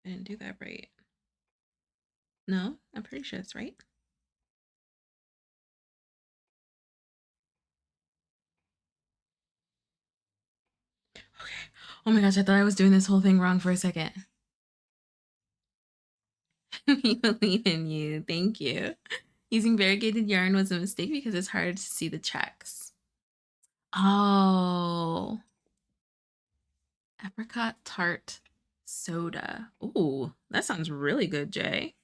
I didn't do that right? No, I'm pretty sure it's right. Okay. Oh my gosh, I thought I was doing this whole thing wrong for a second. Me believe in you. Thank you. Using variegated yarn was a mistake because it's hard to see the checks. Oh. Apricot tart soda. Ooh, that sounds really good, Jay.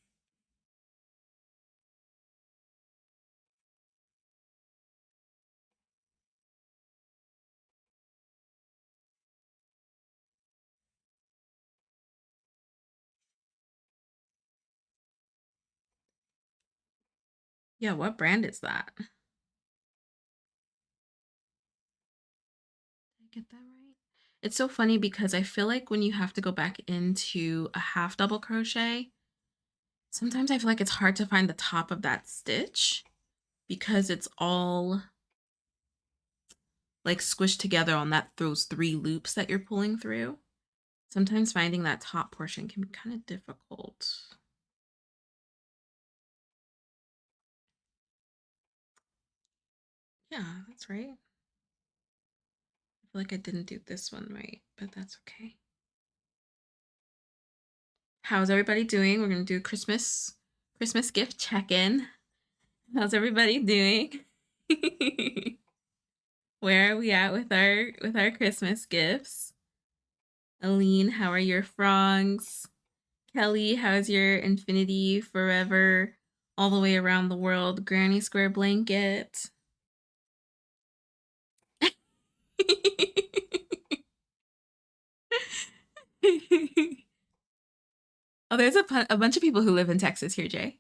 Yeah, what brand is that? Did I get that right? It's so funny because I feel like when you have to go back into a half double crochet, sometimes I feel like it's hard to find the top of that stitch because it's all like squished together on those 3 loops that you're pulling through. Sometimes finding that top portion can be kind of difficult. Yeah, that's right. I feel like I didn't do this one right, but that's okay. How's everybody doing? We're gonna do Christmas gift check-in. How's everybody doing? Where are we at with our Christmas gifts? Aline, how are your frongs? Kelly, how's your infinity forever all the way around the world granny square blanket? Oh, there's a bunch of people who live in Texas here, Jay.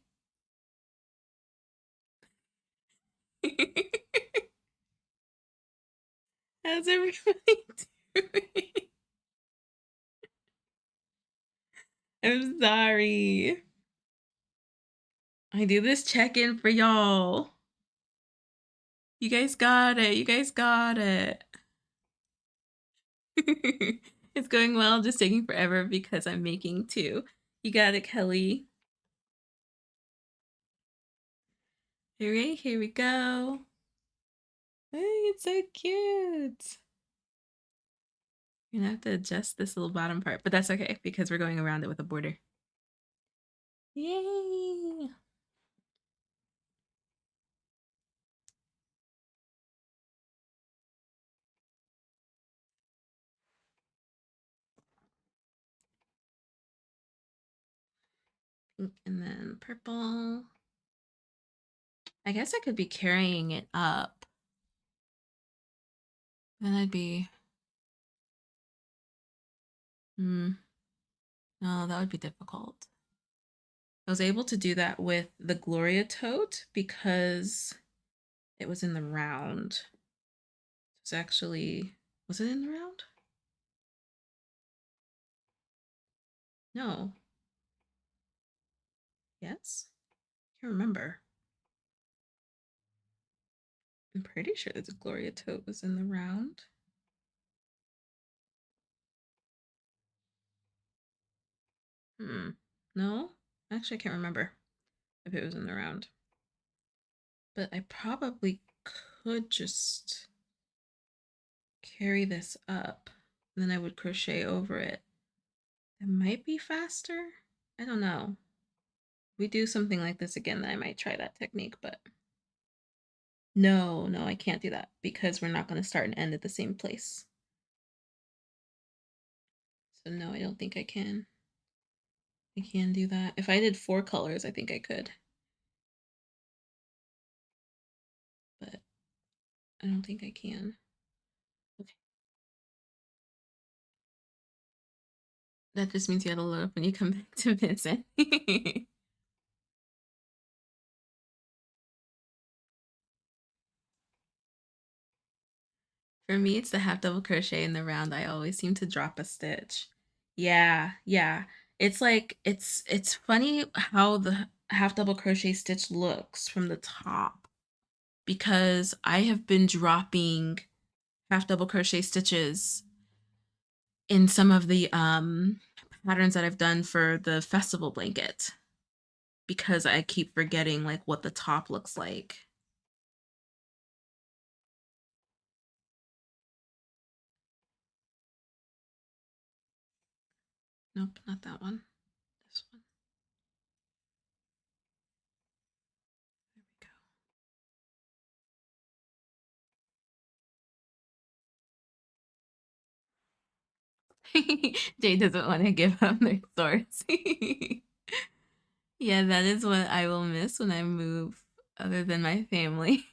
How's everybody doing? I'm sorry. I do this check-in for y'all. You guys got it. You guys got it. It's going well, just taking forever because I'm making 2. You got it, Kelly. All right, here we go. Hey, it's so cute. You're gonna have to adjust this little bottom part, but that's okay because we're going around it with a border. Yay! Pink and then purple. I guess I could be carrying it up. Then I'd be, no, that would be difficult. I was able to do that with the Gloria tote because it was in the round. It's actually, was it in the round? No. Yes? I can't remember. I'm pretty sure that the Gloria tote was in the round. No? Actually, I can't remember if it was in the round. But I probably could just carry this up. And then I would crochet over it. It might be faster. I don't know. If we do something like this again, then I might try that technique, but no, I can't do that because we're not going to start and end at the same place. So no, I don't think I can. I can do that. If I did 4 colors, I think I could. But I don't think I can. Okay. That just means you gotta load up when you come back to visit. For me, it's the half double crochet in the round. I always seem to drop a stitch. Yeah, yeah. It's like it's funny how the half double crochet stitch looks from the top because I have been dropping half double crochet stitches in some of the patterns that I've done for the festival blanket because I keep forgetting like what the top looks like. Nope, not that one. This one. There we go. Jay doesn't want to give up their source. Yeah, that is what I will miss when I move, other than my family.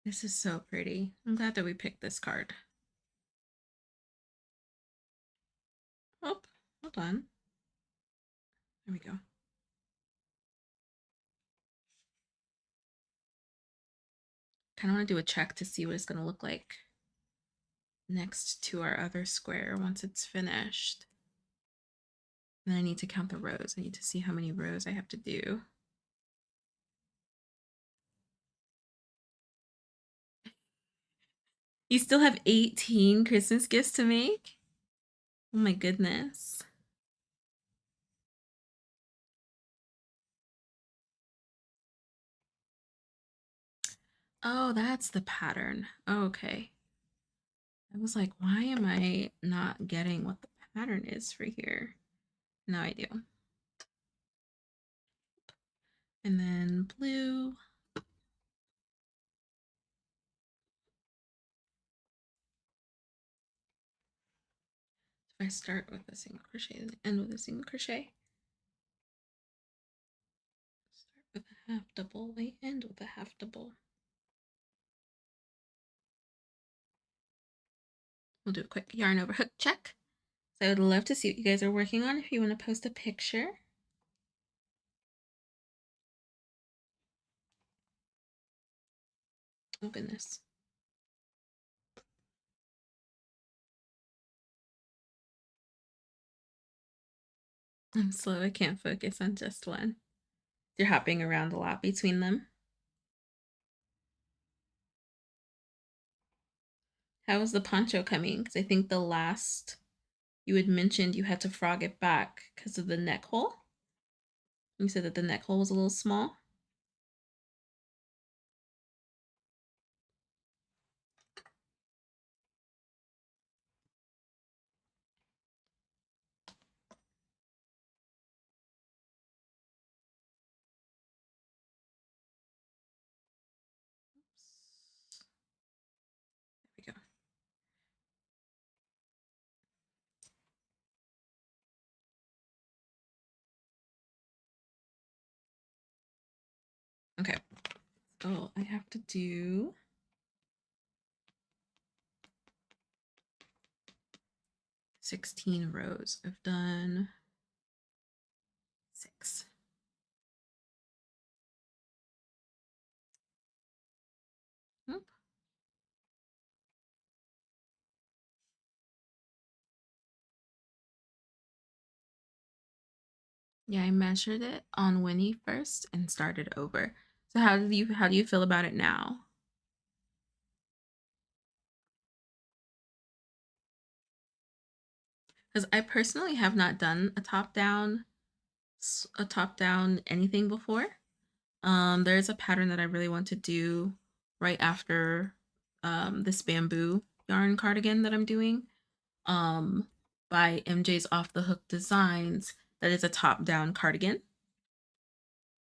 This is so pretty. I'm glad that we picked this card. Oh, hold on. There we go. Kind of want to do a check to see what it's going to look like next to our other square once it's finished. Then I need to count the rows. I need to see how many rows I have to do. You still have 18 Christmas gifts to make? Oh my goodness. Oh, that's the pattern. Oh, okay. I was like, why am I not getting what the pattern is for here? Now I do. And then blue. If I start with a single crochet and end with a single crochet. half double. I end with a half double. We'll do a quick yarn over hook check. So I would love to see what you guys are working on if you want to post a picture. Oh goodness. I'm slow, I can't focus on just one. You're hopping around a lot between them. How is the poncho coming? Because I think the last you had mentioned you had to frog it back because of the neck hole. You said that the neck hole was a little small. There we go. Okay. So I have to do 16 rows. I've done 6. Oop. Yeah, I measured it on Winnie first and started over. So how do you feel about it now? Because I personally have not done a top down anything before. There's a pattern that I really want to do right after this bamboo yarn cardigan that I'm doing um, by MJ's Off the Hook Designs. That is a top down cardigan.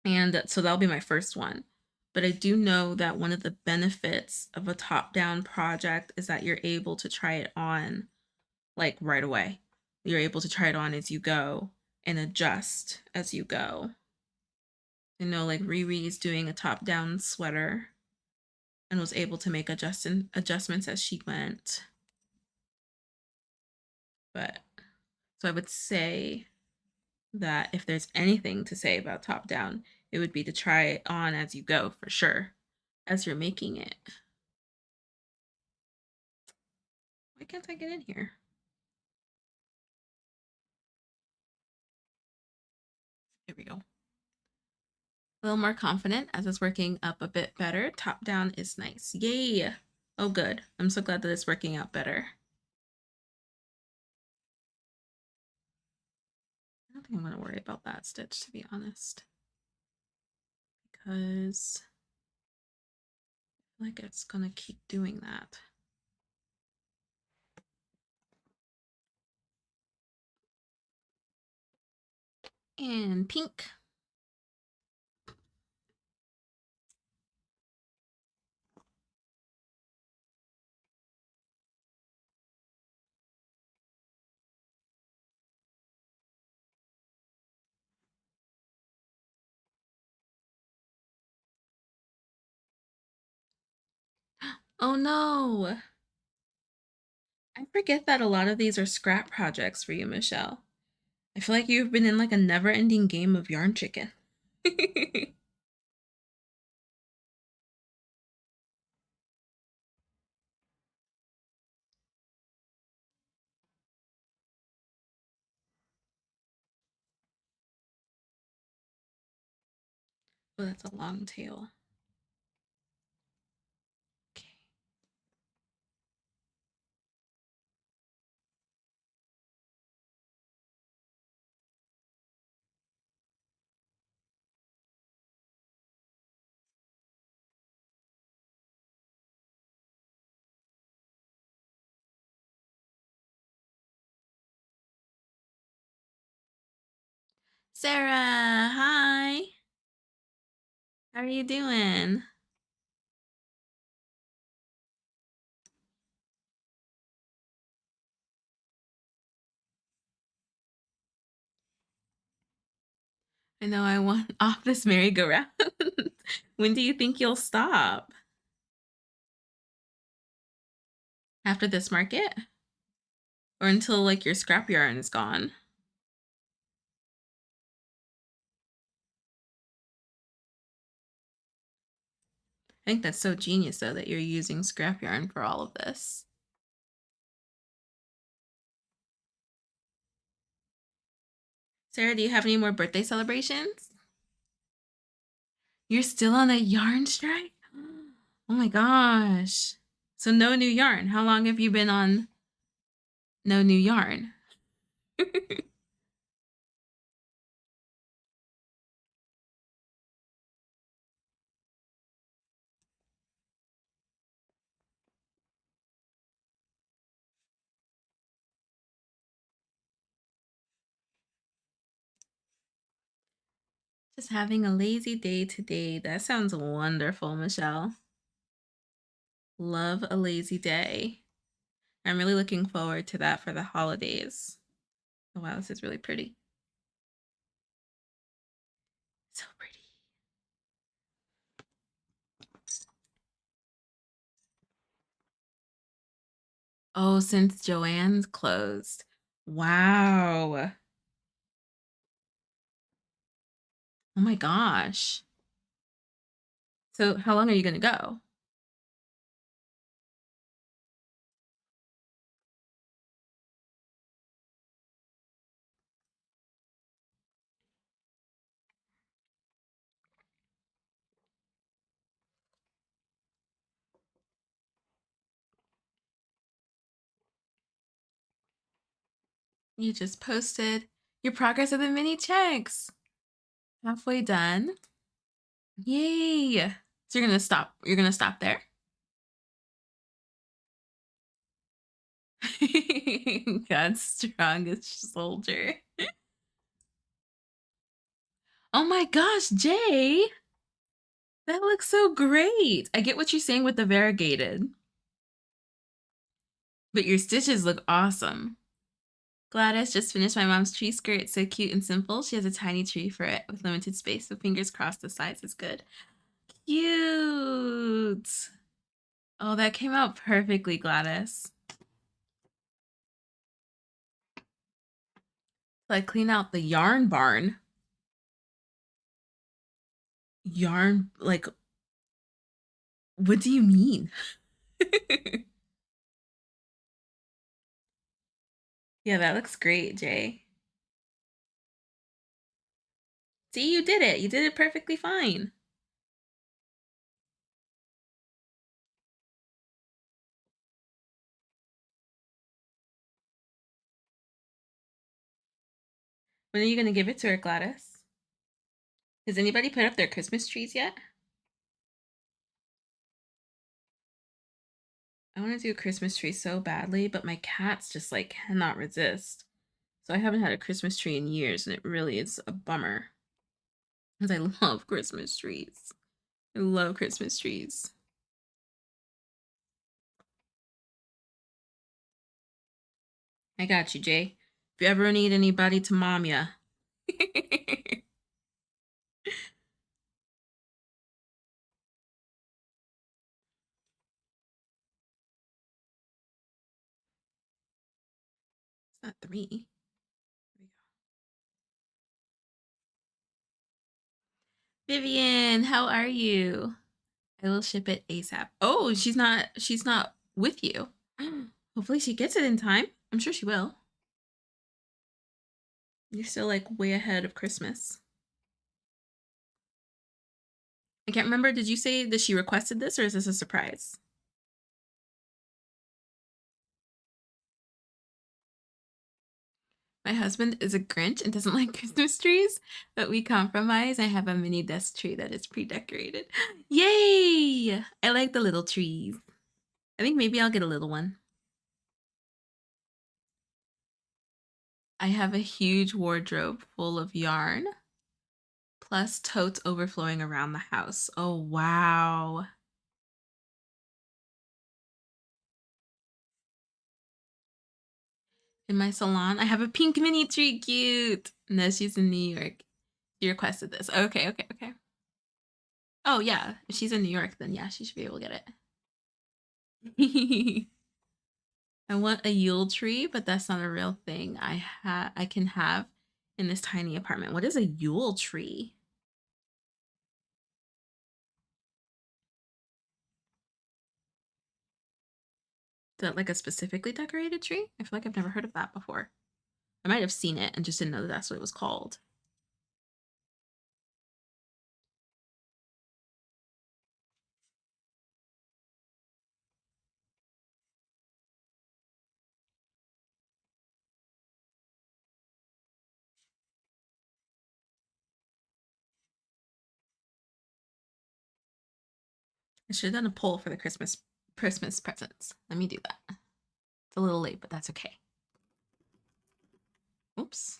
And so that'll be my first one. But I do know that one of the benefits of a top down project is that you're able to try it on like right away. You're able to try it on as you go and adjust as you go. I know like Riri is doing a top down sweater and was able to make adjustments as she went. But so I would say that if there's anything to say about top down, it would be to try it on as you go for sure, as you're making it. Why can't I get in here? Here we go. A little more confident as it's working up a bit better. Top down is nice. Yay! Oh, good. I'm so glad that it's working out better. I don't think I'm going to worry about that stitch, to be honest, because I feel like it's going to keep doing that. And pink. Oh no! I forget that a lot of these are scrap projects for you, Michelle. I feel like you've been in like a never-ending game of yarn chicken. Oh, that's a long tail. Okay. Sarah, hi. How are you doing? I know I want off this merry-go-round. When do you think you'll stop? After this market? Or until like your scrap yarn is gone? I think that's so genius though that you're using scrap yarn for all of this. Sarah, do you have any more birthday celebrations? You're still on a yarn strike? Oh my gosh. So no new yarn. How long have you been on no new yarn? Just having a lazy day today. That sounds wonderful, Michelle. Love a lazy day. I'm really looking forward to that for the holidays. Oh wow, this is really pretty. So pretty. Oh, since Joanne's closed. Wow. Oh my gosh. So how long are you gonna go? You just posted your progress of the mini checks. Halfway done. Yay. So you're gonna stop. You're gonna stop there. God's strongest soldier. Oh my gosh, Jay. That looks so great. I get what you're saying with the variegated, but your stitches look awesome. Gladys just finished my mom's tree skirt. It's so cute and simple. She has a tiny tree for it with limited space, so fingers crossed the size is good. Cute. Oh, that came out perfectly, Gladys. Like clean out the yarn barn. Yarn, like, what do you mean? Yeah, that looks great, Jay. See, you did it. You did it perfectly fine. When are you going to give it to her, Gladys? Has anybody put up their Christmas trees yet? I want to do a Christmas tree so badly, but my cats just like cannot resist. So I haven't had a Christmas tree in years, and it really is a bummer. Because I love Christmas trees. I love Christmas trees. I got you, Jay. If you ever need anybody to mom ya. It's not three. Vivian, how are you? I will ship it ASAP. Oh, she's not with you. Hopefully she gets it in time. I'm sure she will. You're still like way ahead of Christmas. I can't remember. Did you say that she requested this or is this a surprise? My husband is a Grinch and doesn't like Christmas trees, but we compromise. I have a mini desk tree that is pre-decorated. Yay! I like the little trees. I think maybe I'll get a little one. I have a huge wardrobe full of yarn, plus totes overflowing around the house. Oh, wow. In my salon, I have a pink mini tree. Cute. No, she's in New York. You requested this. Okay, okay, okay. Oh yeah, if she's in New York, then yeah, she should be able to get it. I want a Yule tree, but that's not a real thing. I can have in this tiny apartment. What is a Yule tree? Is that like a specifically decorated tree? I feel like I've never heard of that before. I might have seen it and just didn't know that that's what it was called. I should have done a poll for the Christmas presents. Let me do that. It's a little late, but that's okay. Oops.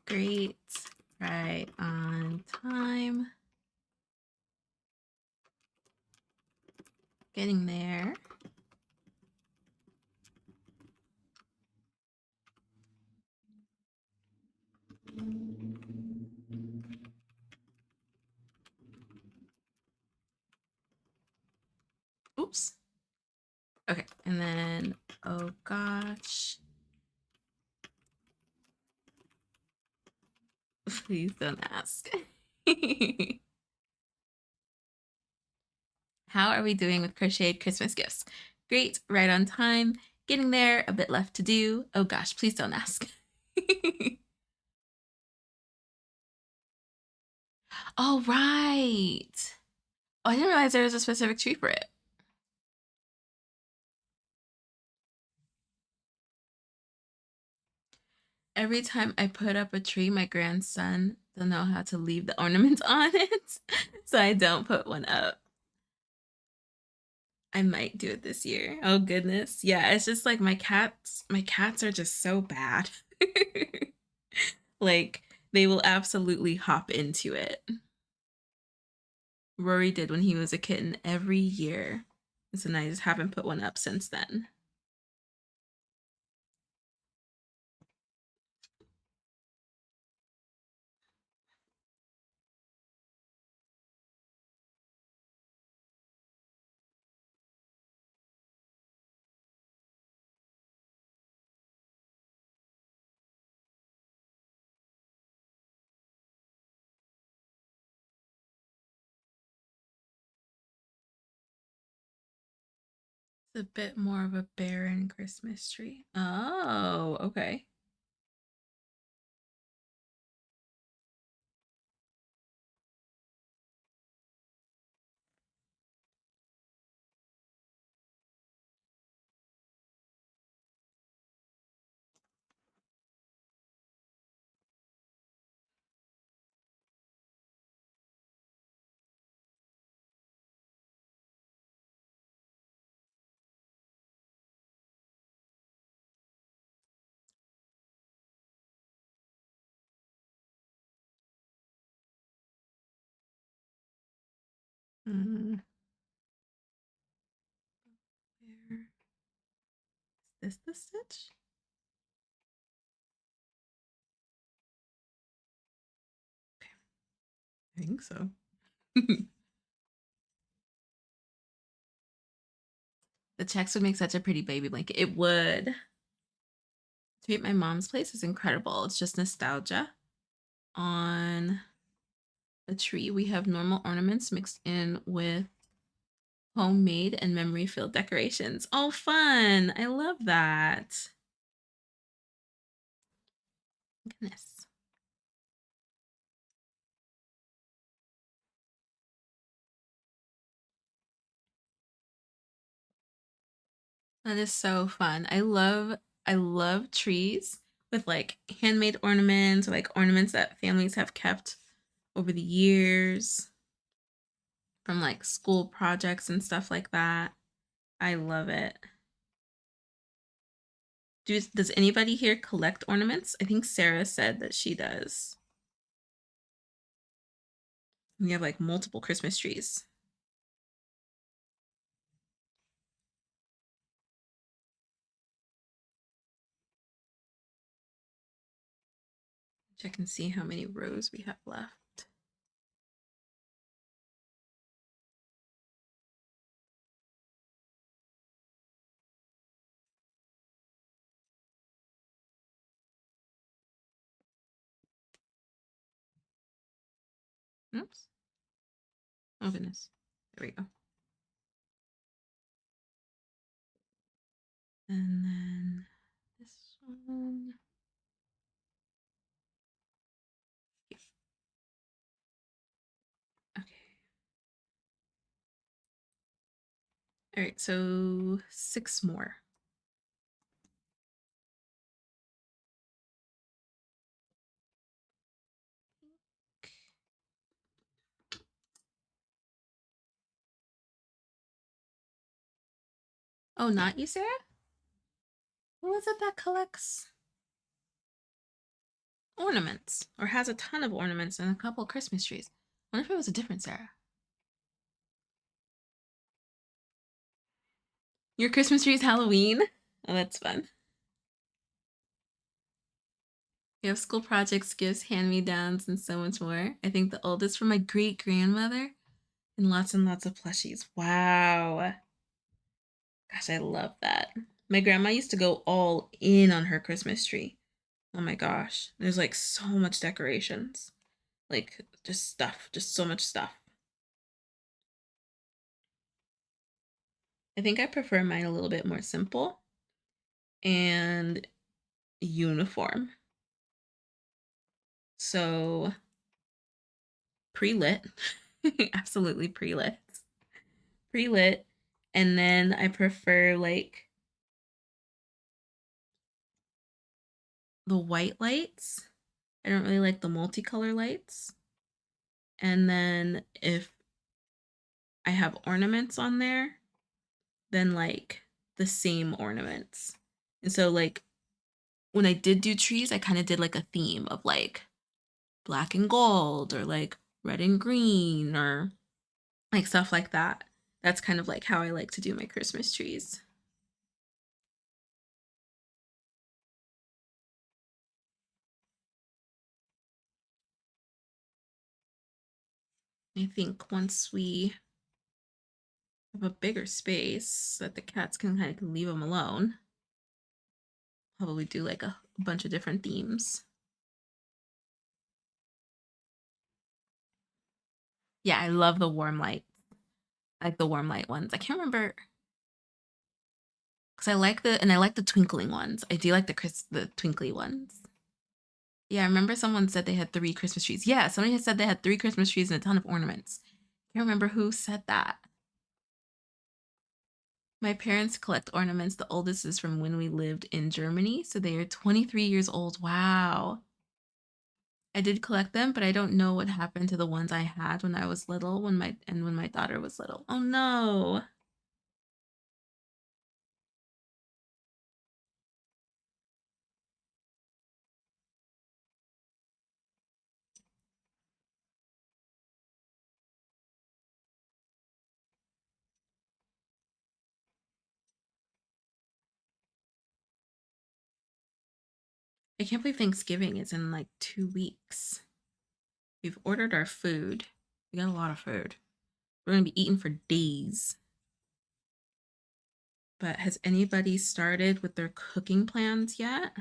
Great. Right on time. Getting there. Oops. Okay, and then, oh gosh. Please don't ask. How are we doing with crocheted Christmas gifts? Great, right on time. Getting there, a bit left to do. Oh gosh, please don't ask. Oh, right. Oh, I didn't realize there was a specific tree for it. Every time I put up a tree, my grandson doesn't know how to leave the ornaments on it, so I don't put one up. I might do it this year. Oh goodness. Yeah, it's just like my cats are just so bad. Like they will absolutely hop into it. Rory did when he was a kitten every year. So I just haven't put one up since then. It's a bit more of a barren Christmas tree. Oh, okay. Mm, where is this the stitch? I think so. The checks would make such a pretty baby blanket. It would. To be at my mom's place is incredible. It's just nostalgia. On the tree, we have normal ornaments mixed in with homemade and memory filled decorations. Oh, fun! I love that. Goodness. That is so fun. I love trees with like handmade ornaments or like ornaments that families have kept over the years from like school projects and stuff like that. I love it. Does anybody here collect ornaments? I think Sarah said that she does. We have like multiple Christmas trees. Check and see how many rows we have left. Oops. Oh goodness. There we go. And then this one. Here. Okay. All right, so 6 more. Oh, not you, Sarah? Who is it that collects ornaments or has a ton of ornaments and a couple Christmas trees? I wonder if it was a different Sarah. Your Christmas tree is Halloween? Oh, that's fun. We have school projects, gifts, hand-me-downs, and so much more. I think the oldest from my great-grandmother and lots of plushies. Wow. Gosh, I love that. My grandma used to go all in on her Christmas tree. Oh my gosh. There's like so much decorations. Like just stuff, just so much stuff. I think I prefer mine a little bit more simple and uniform. So pre-lit, absolutely pre-lit, pre-lit. And then I prefer like the white lights. I don't really like the multicolor lights. And then if I have ornaments on there, then like the same ornaments. And so like when I did do trees, I kind of did like a theme of like black and gold or like red and green or like stuff like that. That's kind of like how I like to do my Christmas trees. I think once we have a bigger space so that the cats can kind of leave them alone, probably do like a bunch of different themes. Yeah, I love the warm light. I like the warm light ones. I can't remember because I like the twinkling ones. I do like the twinkly ones. Yeah, I remember someone said they had 3 Christmas trees. Yeah, somebody had said they had 3 Christmas trees and a ton of ornaments. I can't remember who said that. My parents collect ornaments. The oldest is from when we lived in Germany, so they are 23 years old. Wow. I did collect them, but I don't know what happened to the ones I had when I was little, when my daughter was little. Oh no. I can't believe Thanksgiving is in like 2 weeks. We've ordered our food. We got a lot of food. We're gonna be eating for days. But has anybody started with their cooking plans yet?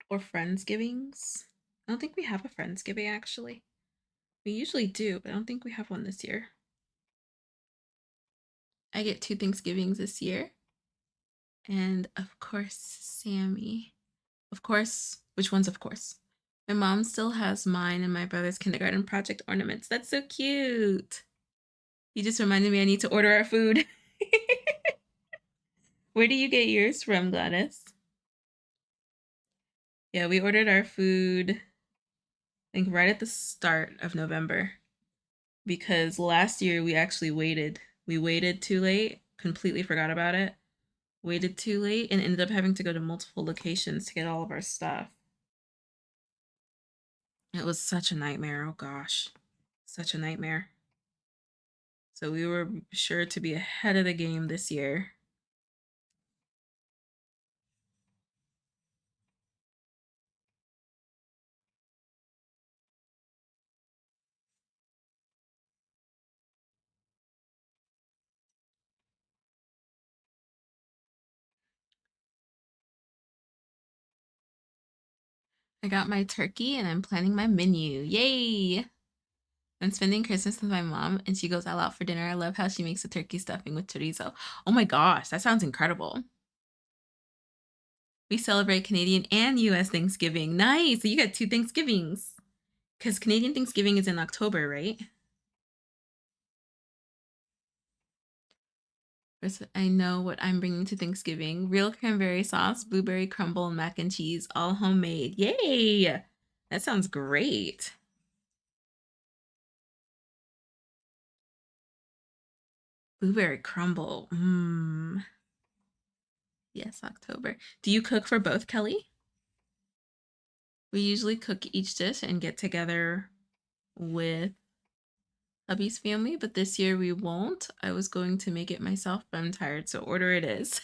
Or Friendsgivings? I don't think we have a Friendsgiving actually. We usually do, but I don't think we have one this year. I get 2 Thanksgivings this year. And of course, Sammy. Of course, which one's of course? My mom still has mine and my brother's kindergarten project ornaments. That's so cute. You just reminded me I need to order our food. Where do you get yours from, Gladys? Yeah, we ordered our food, I think, right at the start of November because last year we actually waited. We waited too late, completely forgot about it, waited too late, and ended up having to go to multiple locations to get all of our stuff. It was such a nightmare. Oh gosh, such a nightmare. So we were sure to be ahead of the game this year. I got my turkey and I'm planning my menu. Yay! I'm spending Christmas with my mom and she goes all out for dinner. I love how she makes a turkey stuffing with chorizo. Oh my gosh, that sounds incredible. We celebrate Canadian and US Thanksgiving. Nice. So you got two Thanksgivings. Because Canadian Thanksgiving is in October, right? I know what I'm bringing to Thanksgiving. Real cranberry sauce, blueberry crumble, and mac and cheese, all homemade. Yay! That sounds great. Blueberry crumble. Mmm. Yes, October. Do you cook for both, Kelly? We usually cook each dish and get together with hubby's family, but this year we won't. I was going to make it myself, but I'm tired, so order it is.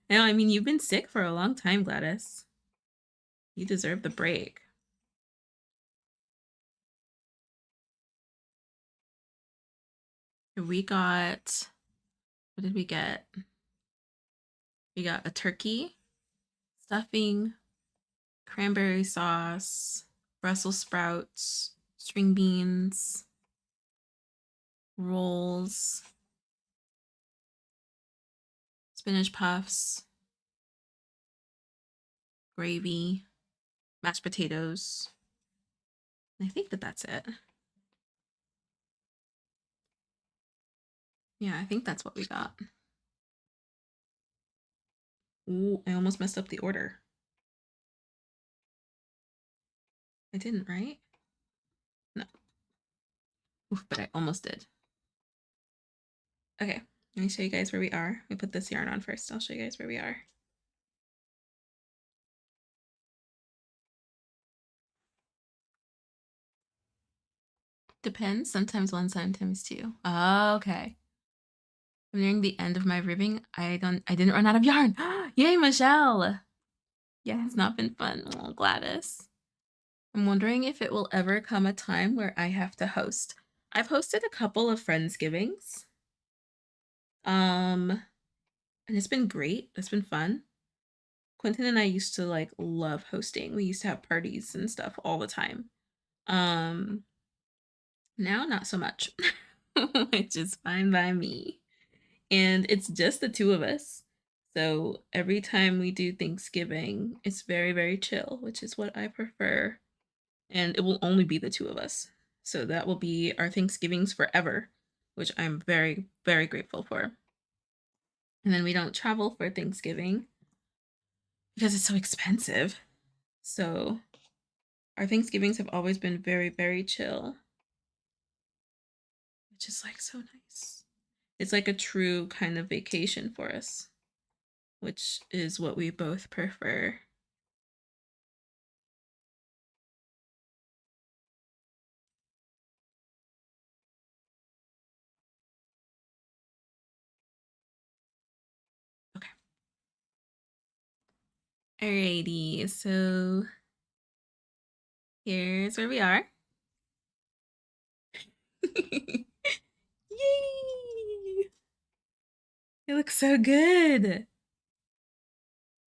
No, I mean, you've been sick for a long time, Gladys. You deserve the break. We got, what did we get? We got a turkey, stuffing, cranberry sauce, Brussels sprouts, string beans, rolls, spinach puffs, gravy, mashed potatoes. I think that's it. Yeah, I think that's what we got. Ooh, I almost messed up the order. I didn't, right? No. Oof, but I almost did. Okay, let me show you guys where we are. Let me put this yarn on first. I'll show you guys where we are. Depends. Sometimes one, sometimes two. Oh, okay. I'm nearing the end of my ribbing. I didn't run out of yarn. Yay, Michelle! Yeah, it's not been fun. Oh, Gladys. I'm wondering if it will ever come a time where I have to host. I've hosted a couple of Friendsgivings. And it's been great. It's been fun. Quentin and I used to like love hosting. We used to have parties and stuff all the time. Um, Now not so much, which is fine by me. And it's just the two of us. So every time we do Thanksgiving, it's very, very chill, which is what I prefer. And it will only be the two of us. So that will be our Thanksgivings forever, which I'm very, very grateful for. And then we don't travel for Thanksgiving because it's so expensive. So our Thanksgivings have always been very, very chill, which is like so nice. It's like a true kind of vacation for us, which is what we both prefer. Okay. Alrighty, so here's where we are. Yay! It looks so good.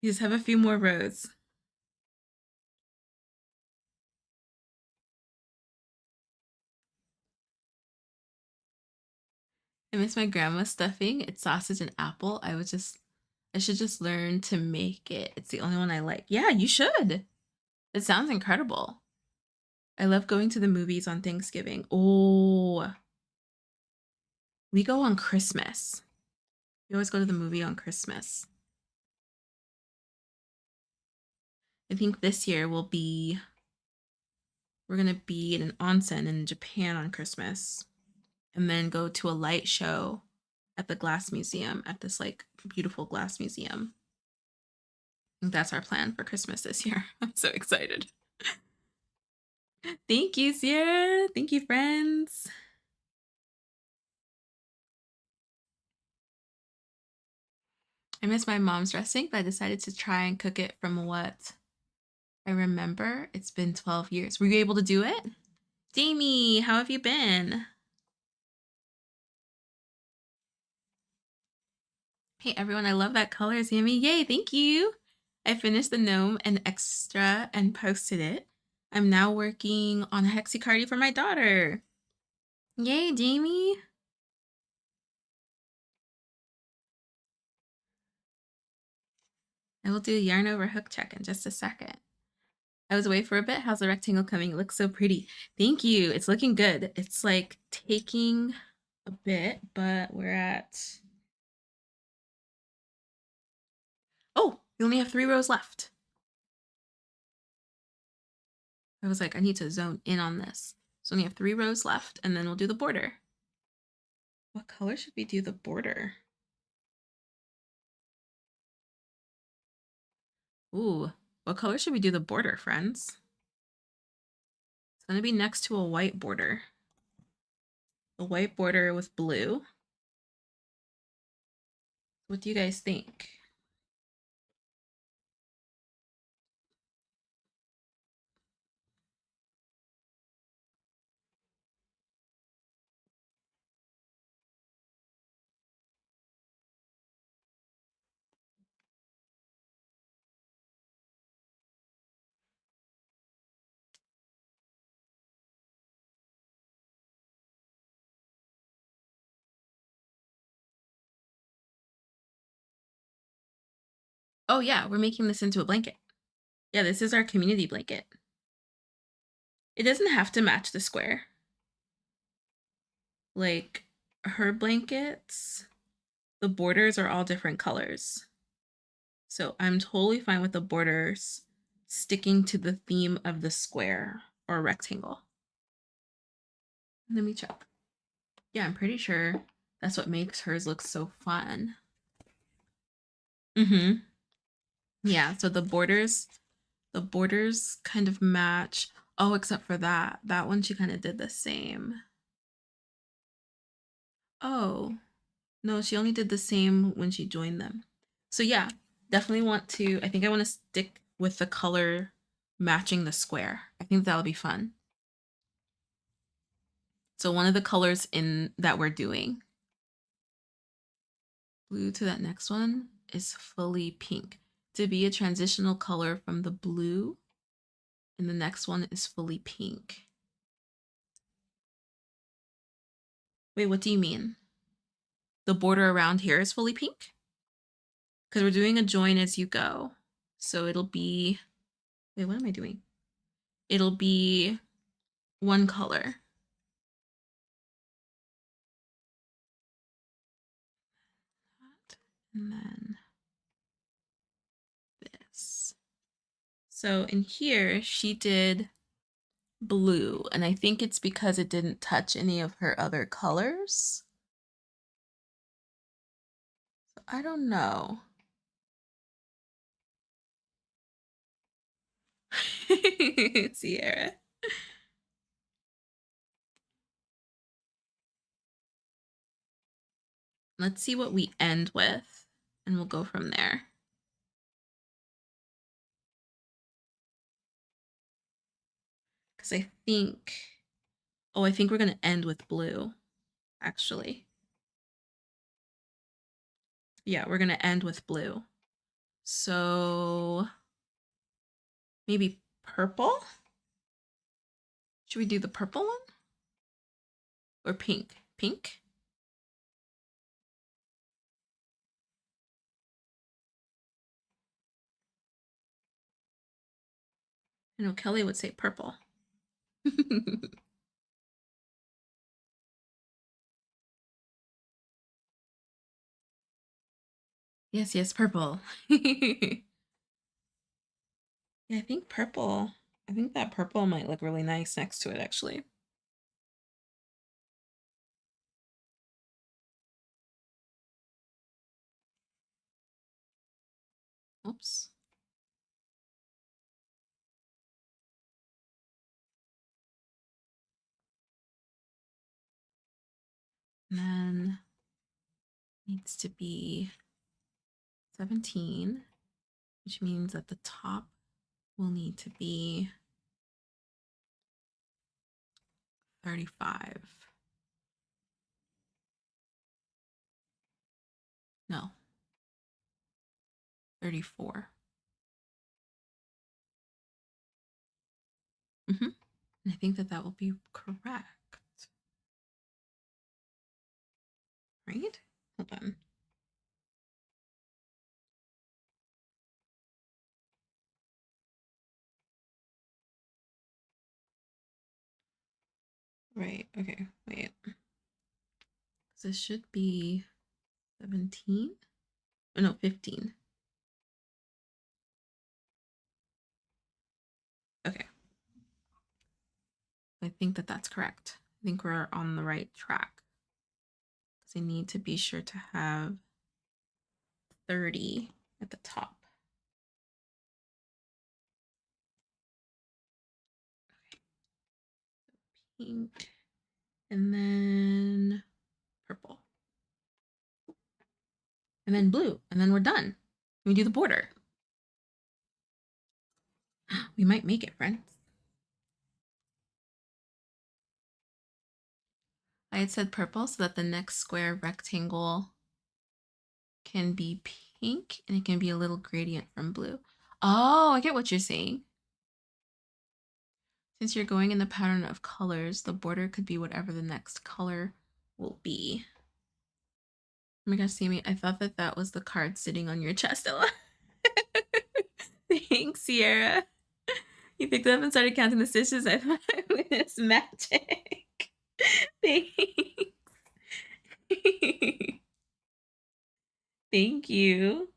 You just have a few more rows. I miss my grandma's stuffing. It's sausage and apple. I should just learn to make it. It's the only one I like. Yeah, you should. It sounds incredible. I love going to the movies on Thanksgiving. Oh, we go on Christmas. We always go to the movie on Christmas. I think this year we're gonna be in an onsen in Japan on Christmas and then go to a light show at the glass museum, at this like beautiful glass museum. I think that's our plan for Christmas this year. I'm so excited. Thank you, Sierra. Thank you, friends. I miss my mom's dressing, but I decided to try and cook it from what I remember. It's been 12 years. Were you able to do it? Jamie, how have you been? Hey everyone, I love that color, Sammy. Yay, thank you. I finished the gnome and extra and posted it. I'm now working on a hexacardy for my daughter. Yay, Jamie. I will do a yarn over hook check in just a second. I was away for a bit. How's the rectangle coming? It looks so pretty. Thank you. It's looking good. It's like taking a bit, but we're at... Oh, we only have 3 rows left. I was like, I need to zone in on this. So we have 3 rows left, and then we'll do the border. What color should we do the border? Ooh, what color should we do the border, friends? It's gonna be next to a white border. A white border with blue. What do you guys think? Oh yeah, we're making this into a blanket. Yeah, this is our community blanket. It doesn't have to match the square. Like her blankets, the borders are all different colors. So I'm totally fine with the borders sticking to the theme of the square or rectangle. Let me check. Yeah, I'm pretty sure that's what makes hers look so fun. Mm-hmm. Yeah, so the borders kind of match. Oh, except for that. That one she kind of did the same. Oh, no, she only did the same when she joined them. So yeah, definitely want to, I think I want to stick with the color matching the square. I think that'll be fun. So one of the colors in that we're doing, blue to that next one, is fully pink. To be a transitional color from the blue, and the next one is fully pink. Wait, what do you mean? The border around here is fully pink? Because we're doing a join as you go. So it'll be, wait, what am I doing? It'll be one color. And then this. So in here, she did blue, and I think it's because it didn't touch any of her other colors. So I don't know. Sierra. Let's see what we end with, and we'll go from there. Because I think, oh, I think we're going to end with blue, actually. Yeah, we're going to end with blue. So maybe purple? Should we do the purple one? Or pink? Pink? I know Kelly would say purple. Yes, yes, purple. Yeah, I think purple. I think that purple might look really nice next to it, actually. Oops. And then needs to be 17, which means that the top will need to be 35. No, 34. And I think that that will be correct. Right? Hold on. Right. Okay. Wait. This should be 17. Oh, no, 15. Okay. I think that that's correct. I think we're on the right track. Because I need to be sure to have 30 at the top. Okay. Pink. And then purple. And then blue. And then we're done. We do the border. We might make it, friends. I had said purple so that the next square rectangle can be pink and it can be a little gradient from blue. Oh, I get what you're saying. Since you're going in the pattern of colors, the border could be whatever the next color will be. Oh my gosh, Sammy, I thought that that was the card sitting on your chest. Thanks, Sierra. You picked it up and started counting the stitches. I thought I witnessed magic. Thanks. Thank you.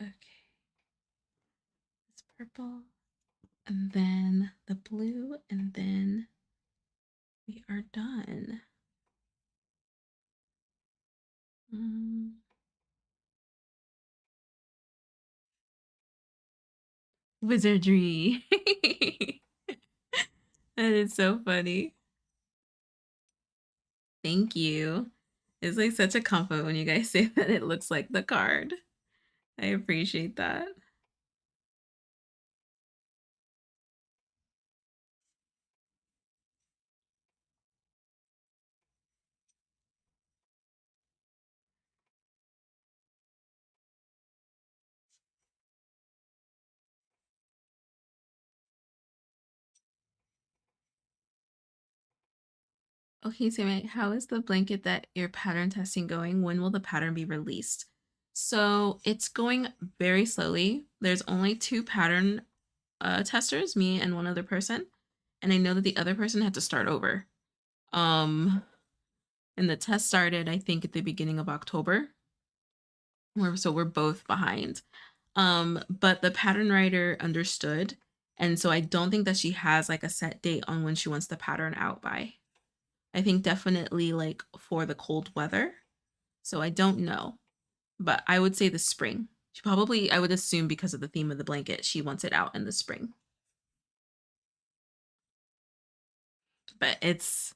Okay. It's purple. And then the blue, and then we are done. Wizardry. That is so funny. Thank you. It's like such a compliment when you guys say that it looks like the card. I appreciate that. Okay, Sammy, how is the blanket that you're pattern testing going? When will the pattern be released? So it's going very slowly. There's only two pattern testers, me and one other person. And I know that the other person had to start over. Um, and the test started, I think, at the beginning of October. So we're both behind. But the pattern writer understood. And so I don't think that she has like a set date on when she wants the pattern out by. I think definitely like for the cold weather. So I don't know, but I would say the spring. She probably, I would assume because of the theme of the blanket, she wants it out in the spring. But it's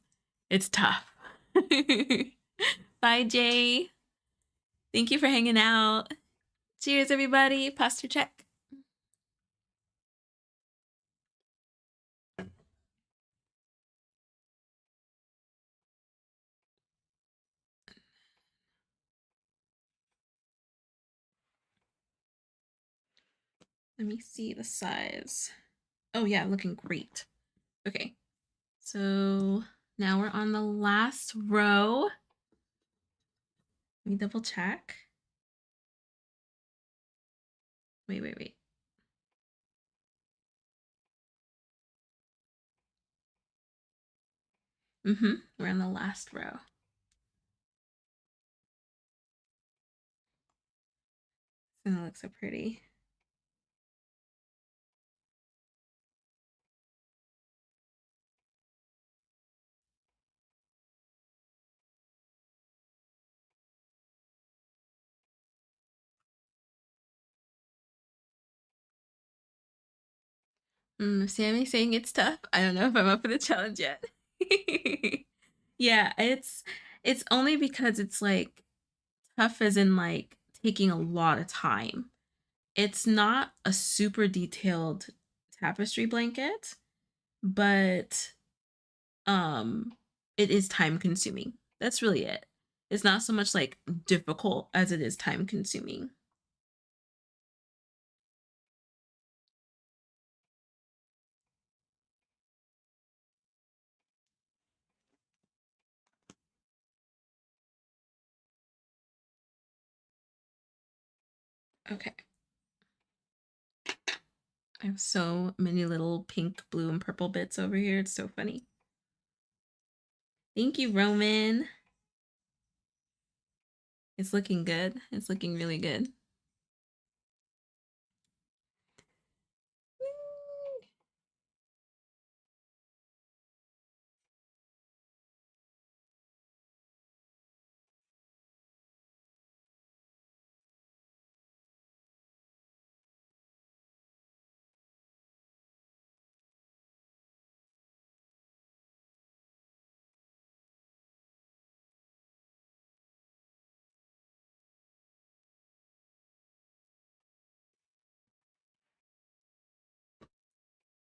tough. Bye, Jay. Thank you for hanging out. Cheers, everybody. Posture check. Let me see the size. Oh yeah, looking great. Okay, so now we're on the last row. Let me double check. Wait. We're on the last row. It's gonna look so pretty. Sammy saying it's tough. I don't know if I'm up for the challenge yet. Yeah, it's only because it's like tough as in like taking a lot of time. It's not a super detailed tapestry blanket, but um it is time consuming. That's really it. It's not so much like difficult as it is time consuming. Okay. I have so many little pink, blue, and purple bits over here. It's so funny. Thank you, Roman. It's looking good. It's looking really good.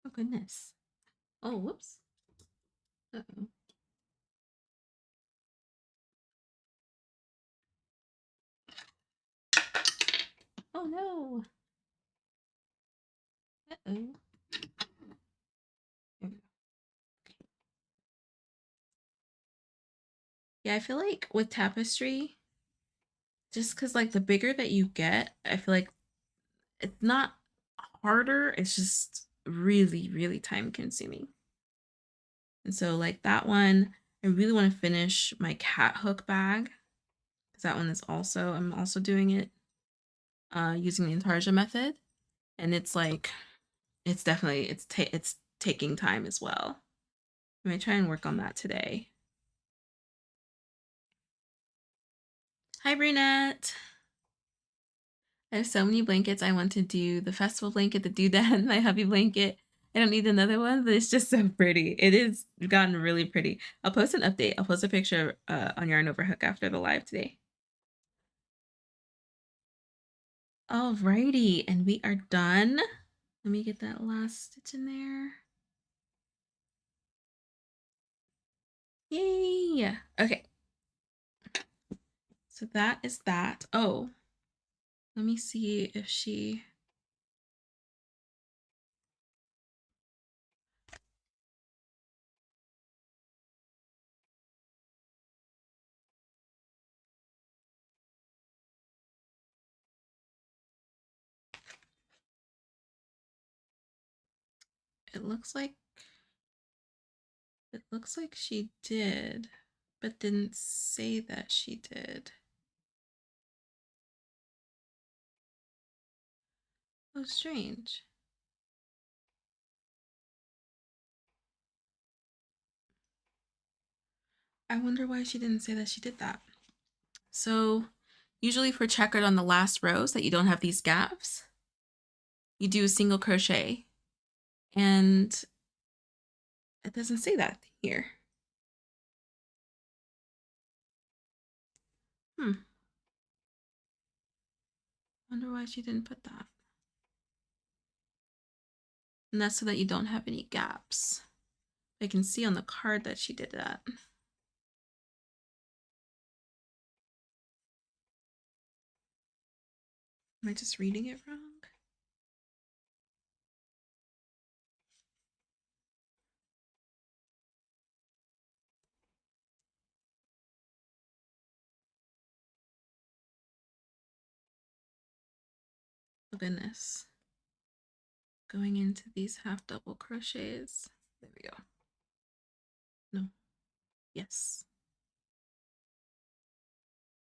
Oh, goodness. Oh, whoops. Uh-oh. Oh, no. Uh-oh. Yeah, I feel like with tapestry, just because like the bigger that you get, I feel like it's not harder, it's just really, really time consuming. And so like that one, I really want to finish my cat hook bag because that one is also, I'm also doing it using the intarsia method. And it's like, it's definitely, it's taking time as well. I may try and work on that today. Hi, Brunette. I have so many blankets. I want to do the festival blanket, the doodad, my hubby blanket. I don't need another one, but it's just so pretty. It is gotten really pretty. I'll post an update. I'll post a picture on Yarn Overhook after the live today. Alrighty, and we are done. Let me get that last stitch in there. Yay! Okay. So that is that. Oh, let me see if she... It looks like she did, but didn't say that she did. Oh, strange. I wonder why she didn't say that she did that. So usually for checkered on the last row so that you don't have these gaps, you do a single crochet, and it doesn't say that here. Wonder why she didn't put that. And that's so that you don't have any gaps. I can see on the card that she did that. Am I just reading it wrong? goodness. Going into these half double crochets. There we go. No. Yes.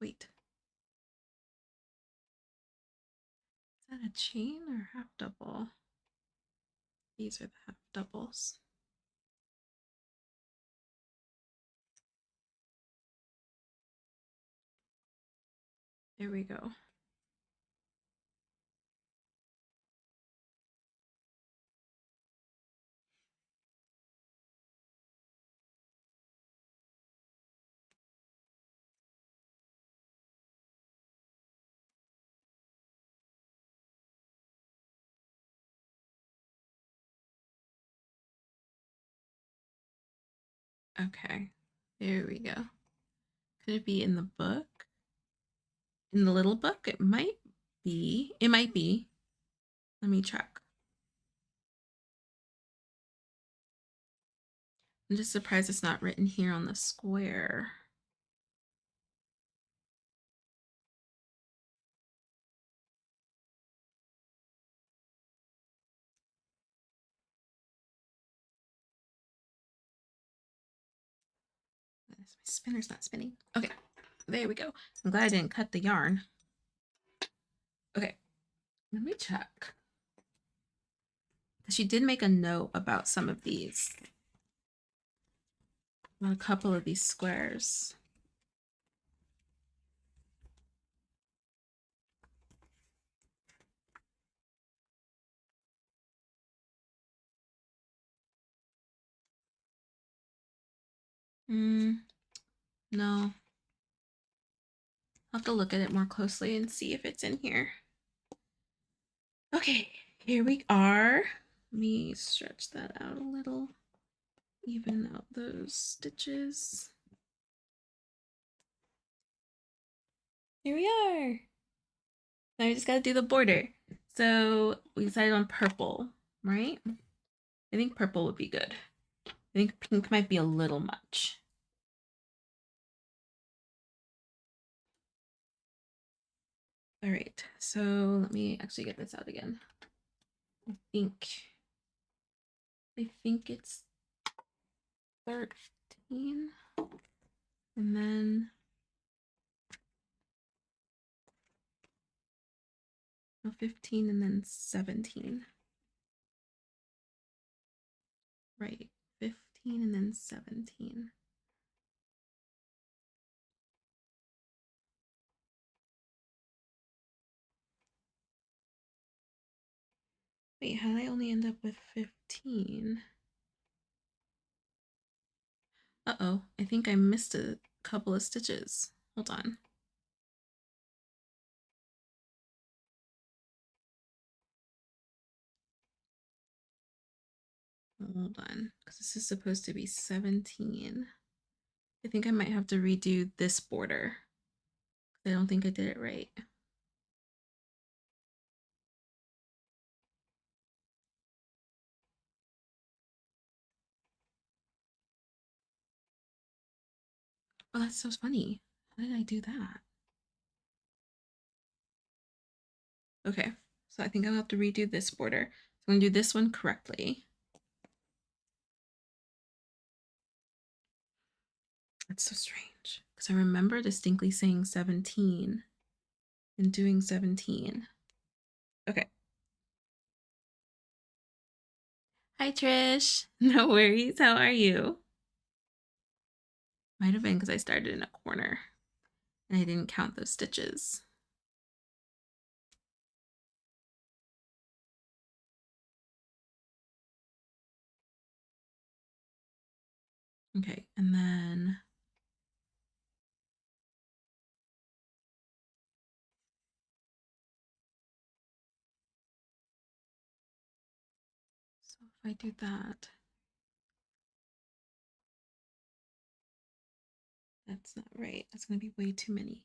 Wait. Is that a chain or half double? These are the half doubles. There we go. Okay, there we go. Could it be in the book? In the little book? It might be. It might be. Let me check. I'm just surprised it's not written here on the square. My spinner's not spinning. Okay, there we go. I'm glad I didn't cut the yarn. Okay, let me check. She did make a note about some of these. About a couple of these squares. No. I'll have to look at it more closely and see if it's in here. Okay, here we are. Let me stretch that out a little. Even out those stitches. Here we are. Now I just gotta do the border. So we decided on purple, right? I think purple would be good. I think pink might be a little much. All right, so let me actually get this out again. I think it's 13, and then no, 15, and then 17. Right, 15 and then 17. Wait, how did I only end up with 15? Uh-oh, I think I missed a couple of stitches. Hold on. Hold on, because this is supposed to be 17. I think I might have to redo this border. I don't think I did it right. Oh, that's so funny. How did I do that? Okay, so I think I'll have to redo this border. So I'm gonna do this one correctly. That's so strange because I remember distinctly saying 17 and doing 17. Okay. Hi, Trish. No worries. How are you? Might have been because I started in a corner and I didn't count those stitches. Okay, and then so if I do that, that's not right. That's going to be way too many.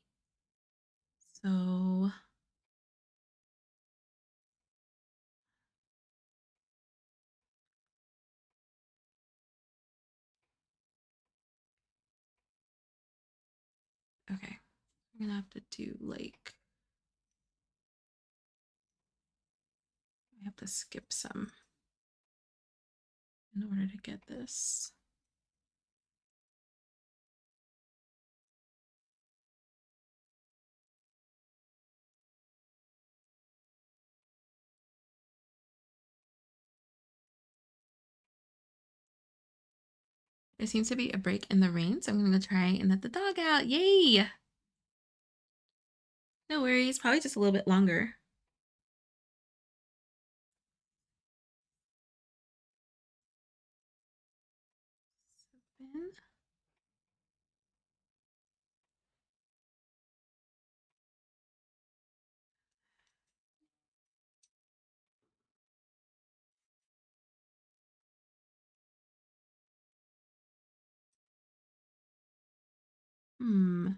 So okay, I'm going to have to do like I have to skip some in order to get this. There seems to be a break in the rain, so I'm going to try and let the dog out. Yay! No worries, probably just a little bit longer. Seven. Hmm.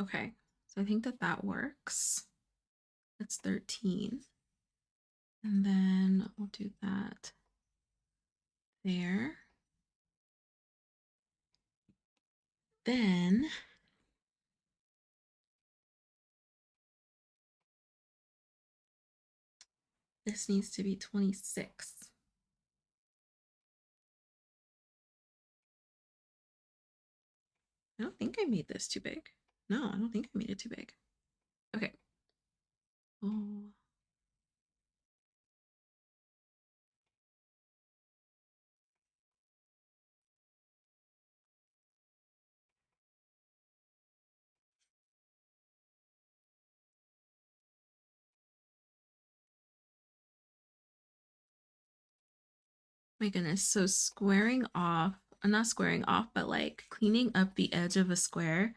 Okay, so I think that that works. That's 13. And then we'll do that there. Then this needs to be 26. I don't think I made this too big. No, I don't think I made it too big. Okay. Oh. My goodness. So squaring off, not squaring off, but like cleaning up the edge of a square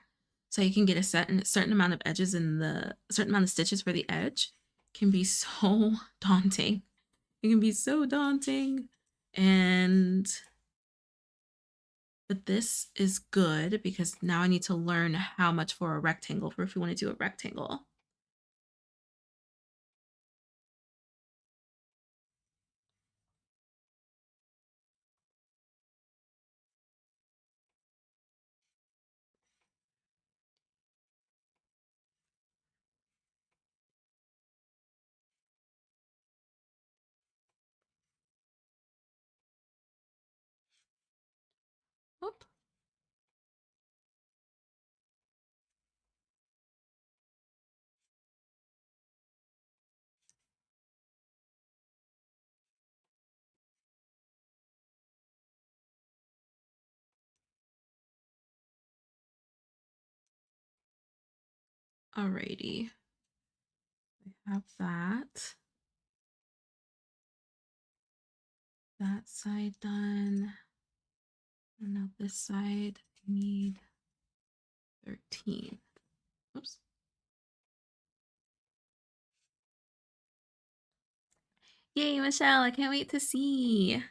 so you can get a certain amount of edges in the certain amount of stitches for the edge can be so daunting. It can be so daunting. And but this is good because now I need to learn how much for a rectangle for if we want to do a rectangle. Oop. Alrighty. I have that. That side done. And now this side, I need 13. Oops. Yay, Michelle, I can't wait to see.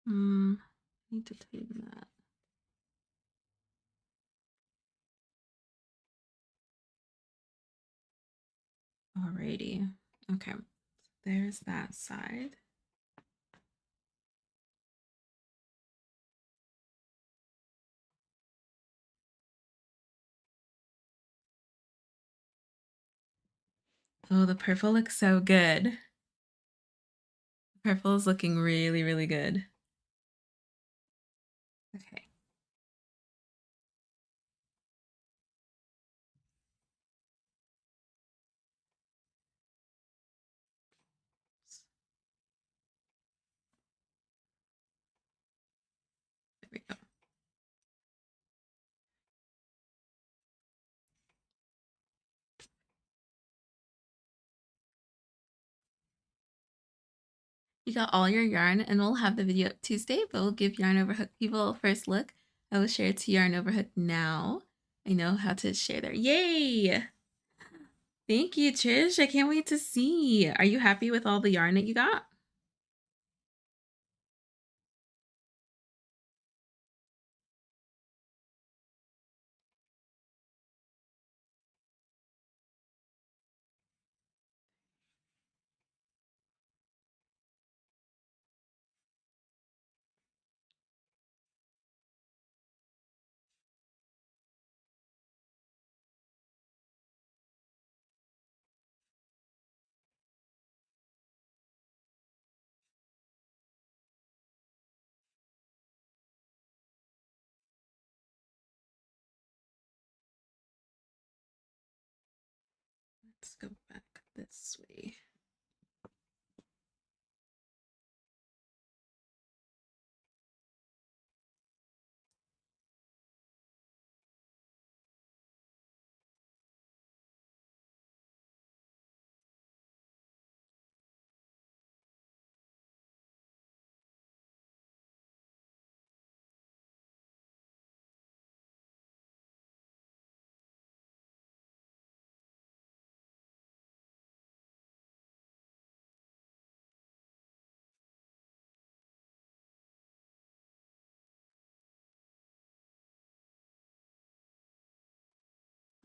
I need to tighten that. Alrighty. Okay. There's that side. Oh, the purple looks so good. Purple is looking really, really good. Okay. There we go. You got all your yarn, and we'll have the video up Tuesday, but we'll give Yarn Over Hook people a first look I will share it to Yarn Overhook now. I know how to share there. Yay! Thank you, Trish. I can't wait to see. Are you happy with all the yarn that you got? Let's go back this way.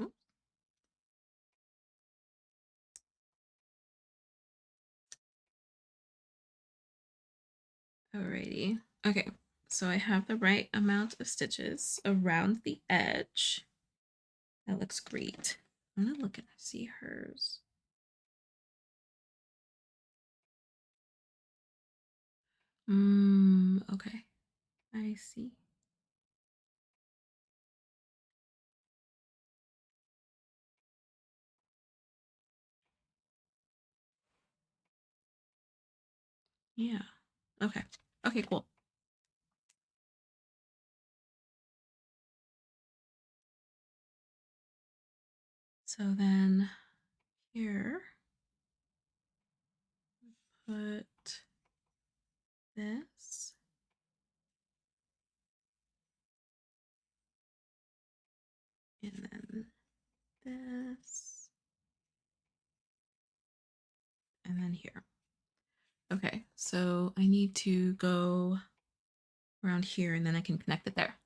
Oh, alrighty. Okay, so I have the right amount of stitches around the edge. That looks great. I'm gonna look and see hers. Okay. I see. Yeah. Okay. Okay, cool. So then here, put this. And then this. And then here. Okay, so I need to go around here and then I can connect it there.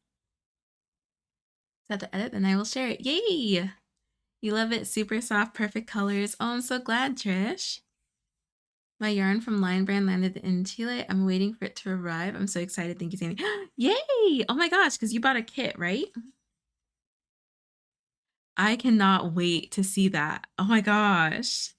Set the edit and I will share it. Yay! You love it. Super soft, perfect colors. Oh, I'm so glad, Trish. My yarn from Lion Brand landed in Chile. I'm waiting for it to arrive. I'm so excited. Thank you, Sandy. Yay! Oh my gosh, because you bought a kit, right? I cannot wait to see that. Oh my gosh.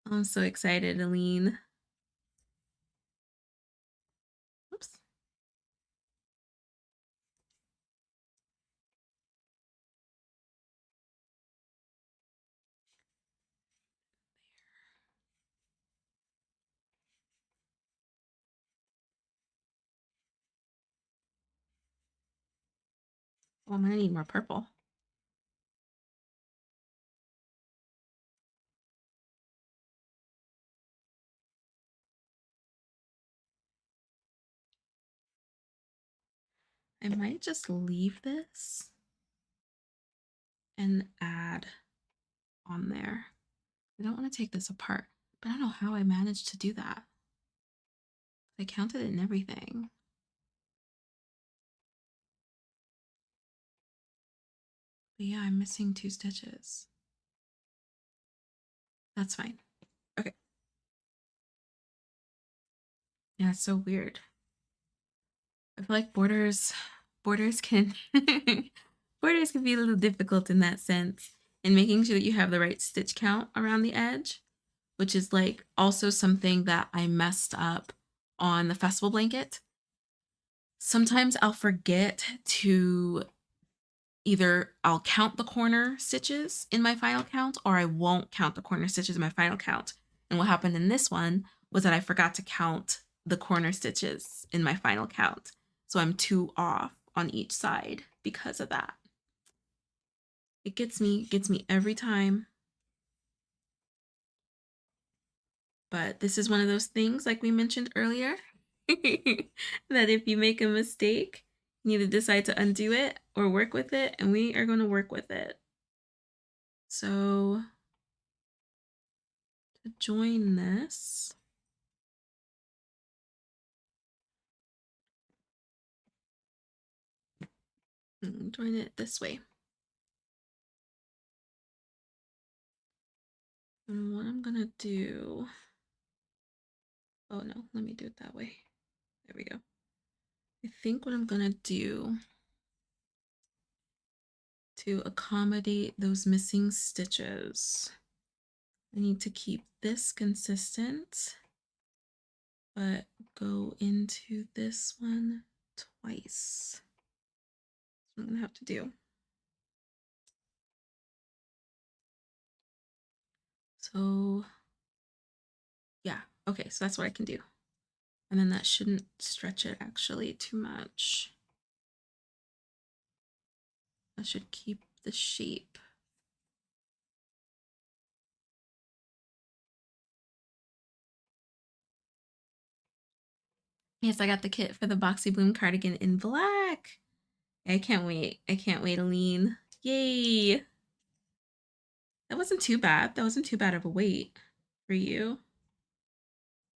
I'm so excited, Aline. Oops. Oh, I'm gonna need more purple. I might just leave this and add on there. I don't want to take this apart, but I don't know how I managed to do that. I counted it and everything. But yeah, I'm missing 2 stitches. That's fine. Okay. Yeah, it's so weird. I feel like borders can borders can be a little difficult in that sense. And making sure that you have the right stitch count around the edge, which is like also something that I messed up on the festival blanket. Sometimes I'll forget to either I'll count the corner stitches in my final count or I won't count the corner stitches in my final count. And what happened in this one was that I forgot to count the corner stitches in my final count. So I'm 2 off on each side because of that. It gets me every time. But this is one of those things, like we mentioned earlier, that if you make a mistake, you need to decide to undo it or work with it, and we are going to work with it. So to join this, join it this way. And what I'm going to do, oh no, let me do it that way. There we go. I think what I'm going to do to accommodate those missing stitches, I need to keep this consistent, but go into this one twice. That's what I'm gonna have to do. So yeah, okay, so that's what I can do. And then that shouldn't stretch it actually too much. That should keep the shape. Yes, I got the kit for the Boxy Bloom cardigan in black. I can't wait. I can't wait, Aline. Yay. That wasn't too bad. That wasn't too bad of a wait for you.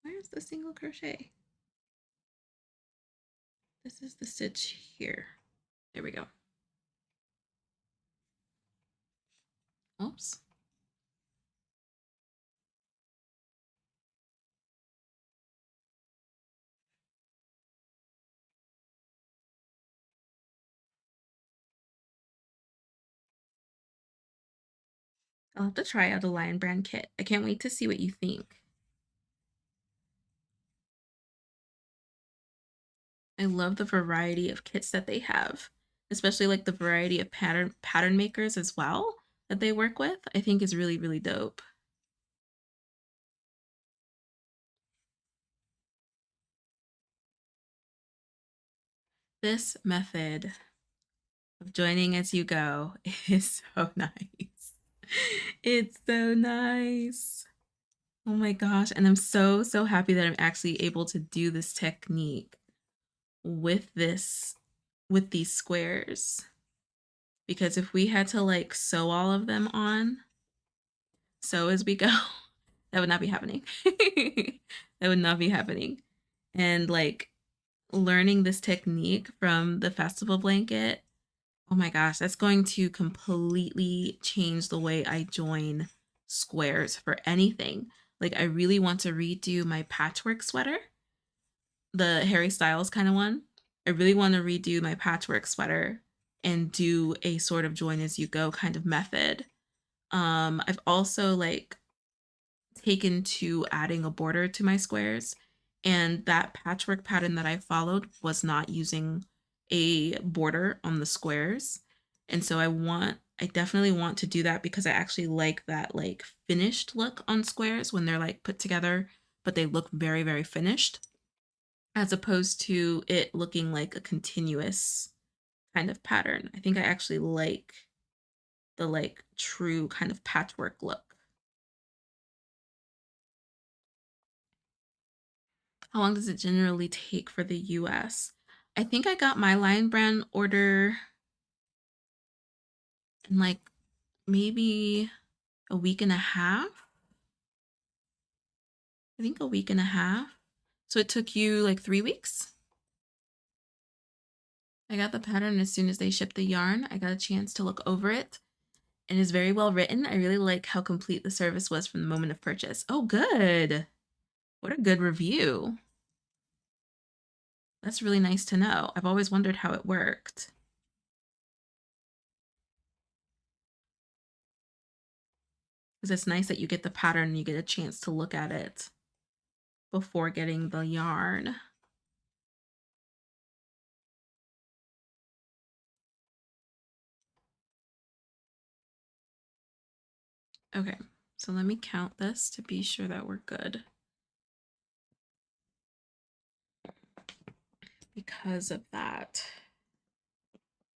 Where's the single crochet? This is the stitch here. There we go. Oops. I'll have to try out a Lion Brand kit. I can't wait to see what you think. I love the variety of kits that they have, especially like the variety of pattern makers as well that they work with. I think is really, really dope. This method of joining as you go is so nice. It's so nice. Oh my gosh. And I'm so, so happy that I'm actually able to do this technique with these squares. Because if we had to like sew all of them on, sew as we go, that would not be happening. That would not be happening. And like learning this technique from the festival blanket, oh my gosh, that's going to completely change the way I join squares for anything. Like I really want to redo my patchwork sweater, the Harry Styles kind of one. I really want to redo my patchwork sweater and do a sort of join as you go kind of method. I've also like taken to adding a border to my squares, and that patchwork pattern that I followed was not using a border on the squares. And so I definitely want to do that because I actually like that like finished look on squares when they're like put together, but they look very, very finished, as opposed to it looking like a continuous kind of pattern. I think I actually like the like true kind of patchwork look. How long does it generally take for the US? I think I got my Lion Brand order in like maybe a week and a half. I think a week and a half. So it took you like 3 weeks? I got the pattern as soon as they shipped the yarn. I got a chance to look over it. It is very well written. I really like how complete the service was from the moment of purchase. Oh, good. What a good review. That's really nice to know. I've always wondered how it worked. Because it's nice that you get the pattern and you get a chance to look at it before getting the yarn. Okay, so let me count this to be sure that we're good. Because of that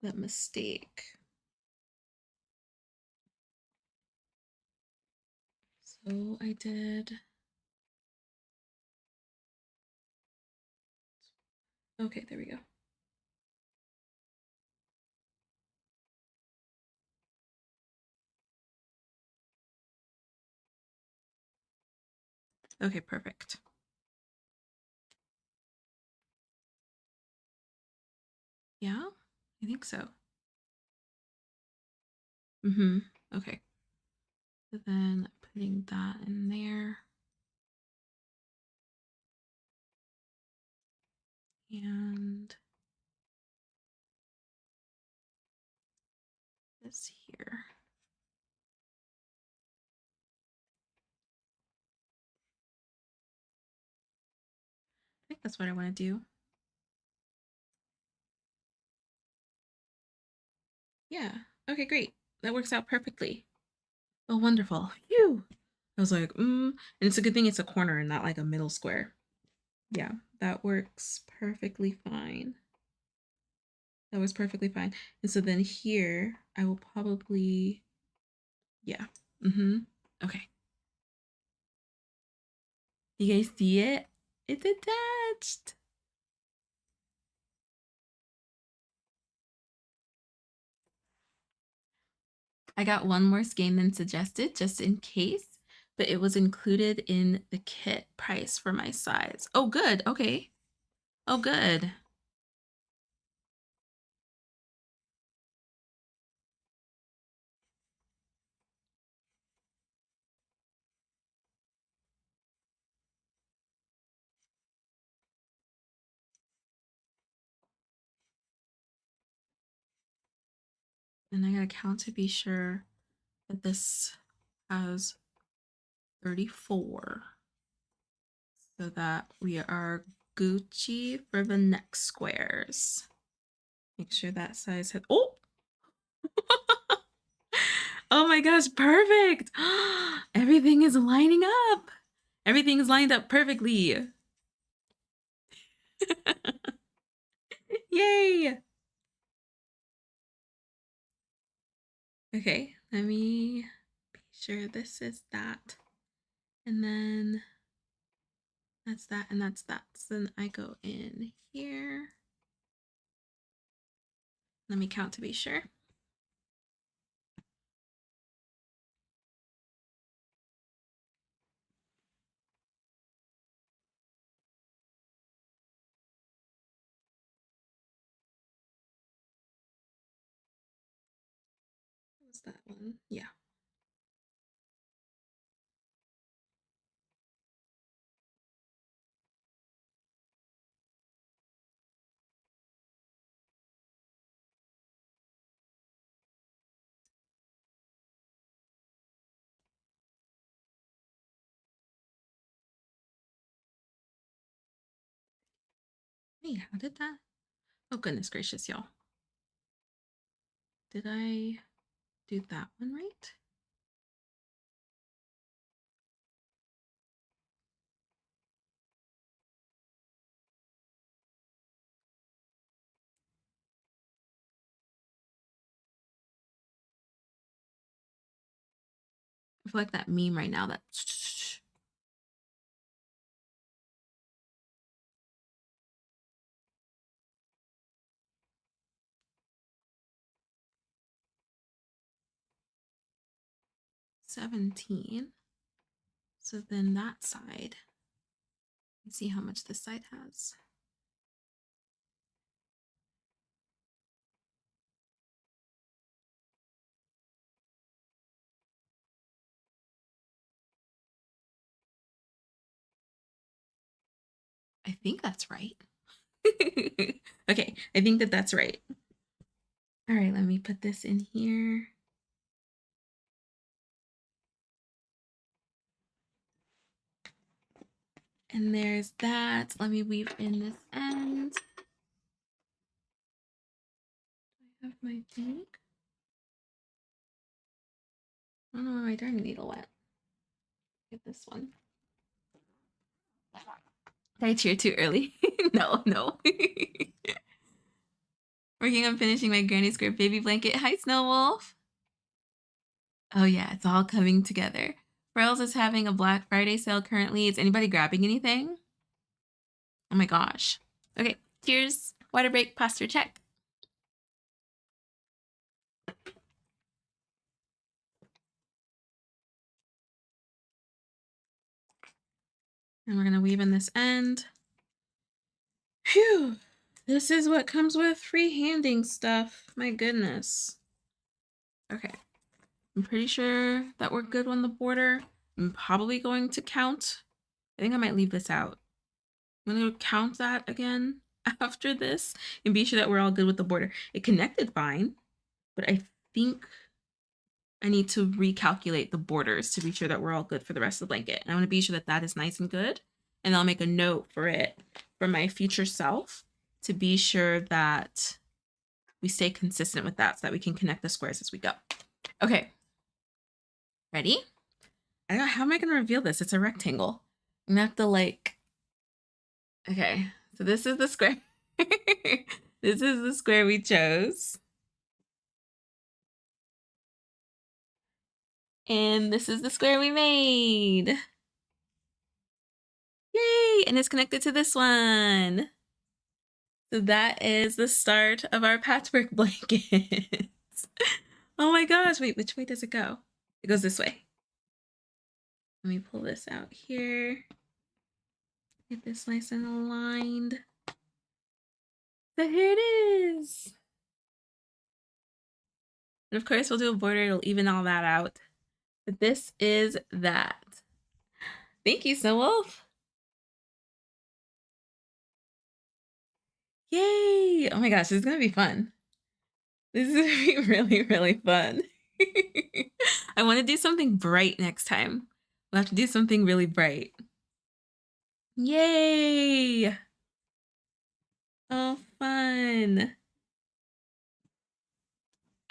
mistake. So I did Okay, there we go. Okay, perfect. Yeah, I think so. Mm-hmm. Okay. So then putting that in there. And this here. I think that's what I want to do. Yeah. Okay, great. That works out perfectly. Oh, wonderful. Phew. I was like, and it's a good thing it's a corner and not like a middle square. Yeah, that works perfectly fine. That was perfectly fine. And so then here, I will probably, yeah. Mm-hmm. Okay. You guys see it? It's attached. I got one more skein than suggested just in case, but it was included in the kit price for my size. Oh, good. Okay. Oh, good. And I gotta count to be sure that this has 34 so that we are Gucci for the next squares. Make sure that size has, oh, oh my gosh, perfect. Everything is lining up. Everything is lined up perfectly. Yay. Okay, let me be sure this is that. And then that's that and that's that. So then I go in here. Let me count to be sure. What was that one? Yeah. Wait, how did that? Oh, goodness gracious, y'all. Did I do that one right? I feel like that meme right now that 17. So then that side, let's see how much this side has. I think that's right. Okay, I think that that's right. All right, let me put this in here. And there's that. Let me weave in this end. I have my thing. I don't know where my darning needle went. Get this one. Did I cheer too early? No, no. Working on finishing my granny square baby blanket. Hi, Snow Wolf. Oh yeah, it's all coming together. Rails is having a Black Friday sale currently. Is anybody grabbing anything? Oh my gosh. Okay, Cheers. Water break, posture check. And we're going to weave in this end. Phew. This is what comes with freehanding stuff. My goodness. Okay. I'm pretty sure that we're good on the border. I'm probably going to count. I think I might leave this out. I'm going to count that again after this and be sure that we're all good with the border. It connected fine, but I think I need to recalculate the borders to be sure that we're all good for the rest of the blanket. And I want to be sure that that is nice and good. And I'll make a note for it for my future self to be sure that we stay consistent with that so that we can connect the squares as we go. Okay. Ready? I don't know, how am I going to reveal this? It's a rectangle. I'm going to have to like, okay. So this is the square. This is the square we chose. And this is the square we made. Yay! And it's connected to this one. So that is the start of our patchwork blanket. Oh my gosh, wait, which way does it go? It goes this way. Let me pull this out here. Get this nice and aligned. So here it is. And of course, we'll do a border. It'll even all that out. But this is that. Thank you, Snow Wolf. Yay! Oh my gosh, this is going to be fun. This is going to be really, really fun. I want to do something bright next time. We'll have to do something really bright. Yay! Oh, fun.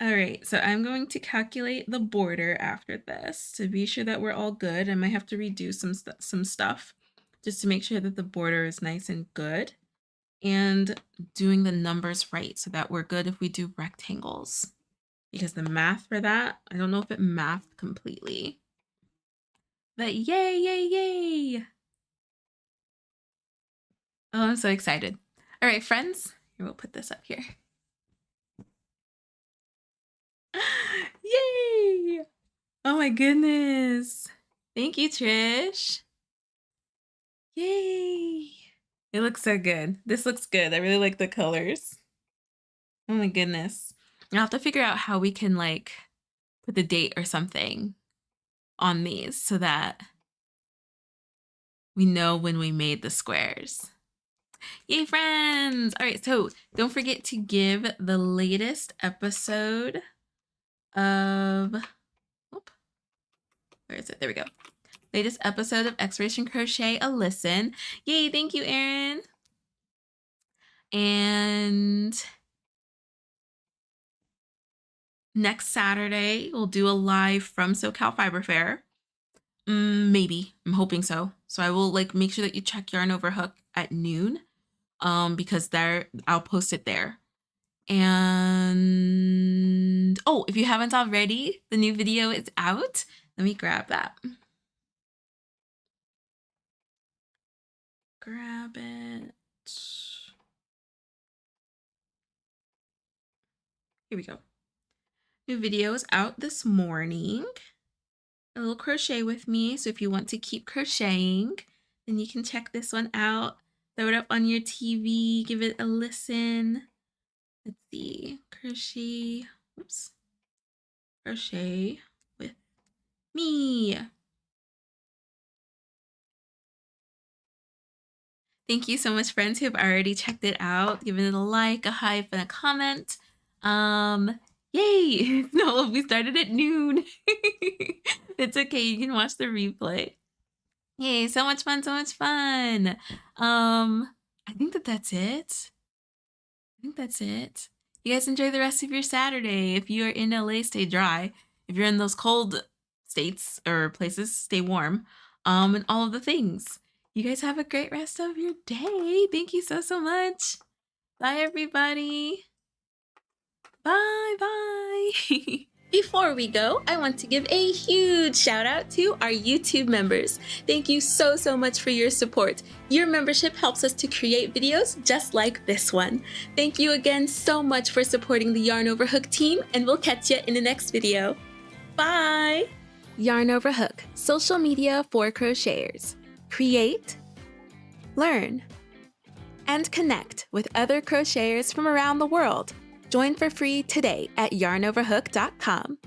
All right, so I'm going to calculate the border after this to be sure that we're all good. I might have to redo some stuff just to make sure that the border is nice and good and doing the numbers right so that we're good if we do rectangles. Because the math for that, I don't know if it mathed completely. But yay, yay, yay! Oh, I'm so excited. All right, friends, here, we'll put this up here. Yay! Oh my goodness. Thank you, Trish. Yay! It looks so good. This looks good. I really like the colors. Oh my goodness. I'll have to figure out how we can like put the date or something on these so that we know when we made the squares. Yay, friends! All right, so don't forget to give the latest episode of, where is it? There we go. Latest episode of Exploration Crochet a listen. Yay, thank you, Erin. And next Saturday, we'll do a live from SoCal Fiber Fair. Maybe, I'm hoping so. So I will like make sure that you check Yarn Over Hook at noon because there I'll post it there. And oh, if you haven't already, the new video is out. Let me grab that. Grab it. Here we go. New video is out this morning. A little crochet with me. So if you want to keep crocheting, then you can check this one out. Throw it up on your TV. Give it a listen. Let's see. Crochet. Oops. Crochet with me. Thank you so much, friends who have already checked it out, given it a like, a hype, and a comment. Yay! No, we started at noon. It's okay, you can watch the replay. Yay, so much fun, so much fun. I think that's it. You guys enjoy the rest of your Saturday. If you are in LA, stay dry. If you're in those cold states or places, stay warm. And all of the things. You guys have a great rest of your day. Thank you so much. Bye, everybody. Bye. Before we go, I want to give a huge shout out to our YouTube members. Thank you so much for your support. Your membership helps us to create videos just like this one. Thank you again so much for supporting the Yarn Over Hook team, and we'll catch you in the next video. Bye! Yarn Over Hook, social media for crocheters. Create, learn, and connect with other crocheters from around the world. Join for free today at yarnoverhook.com.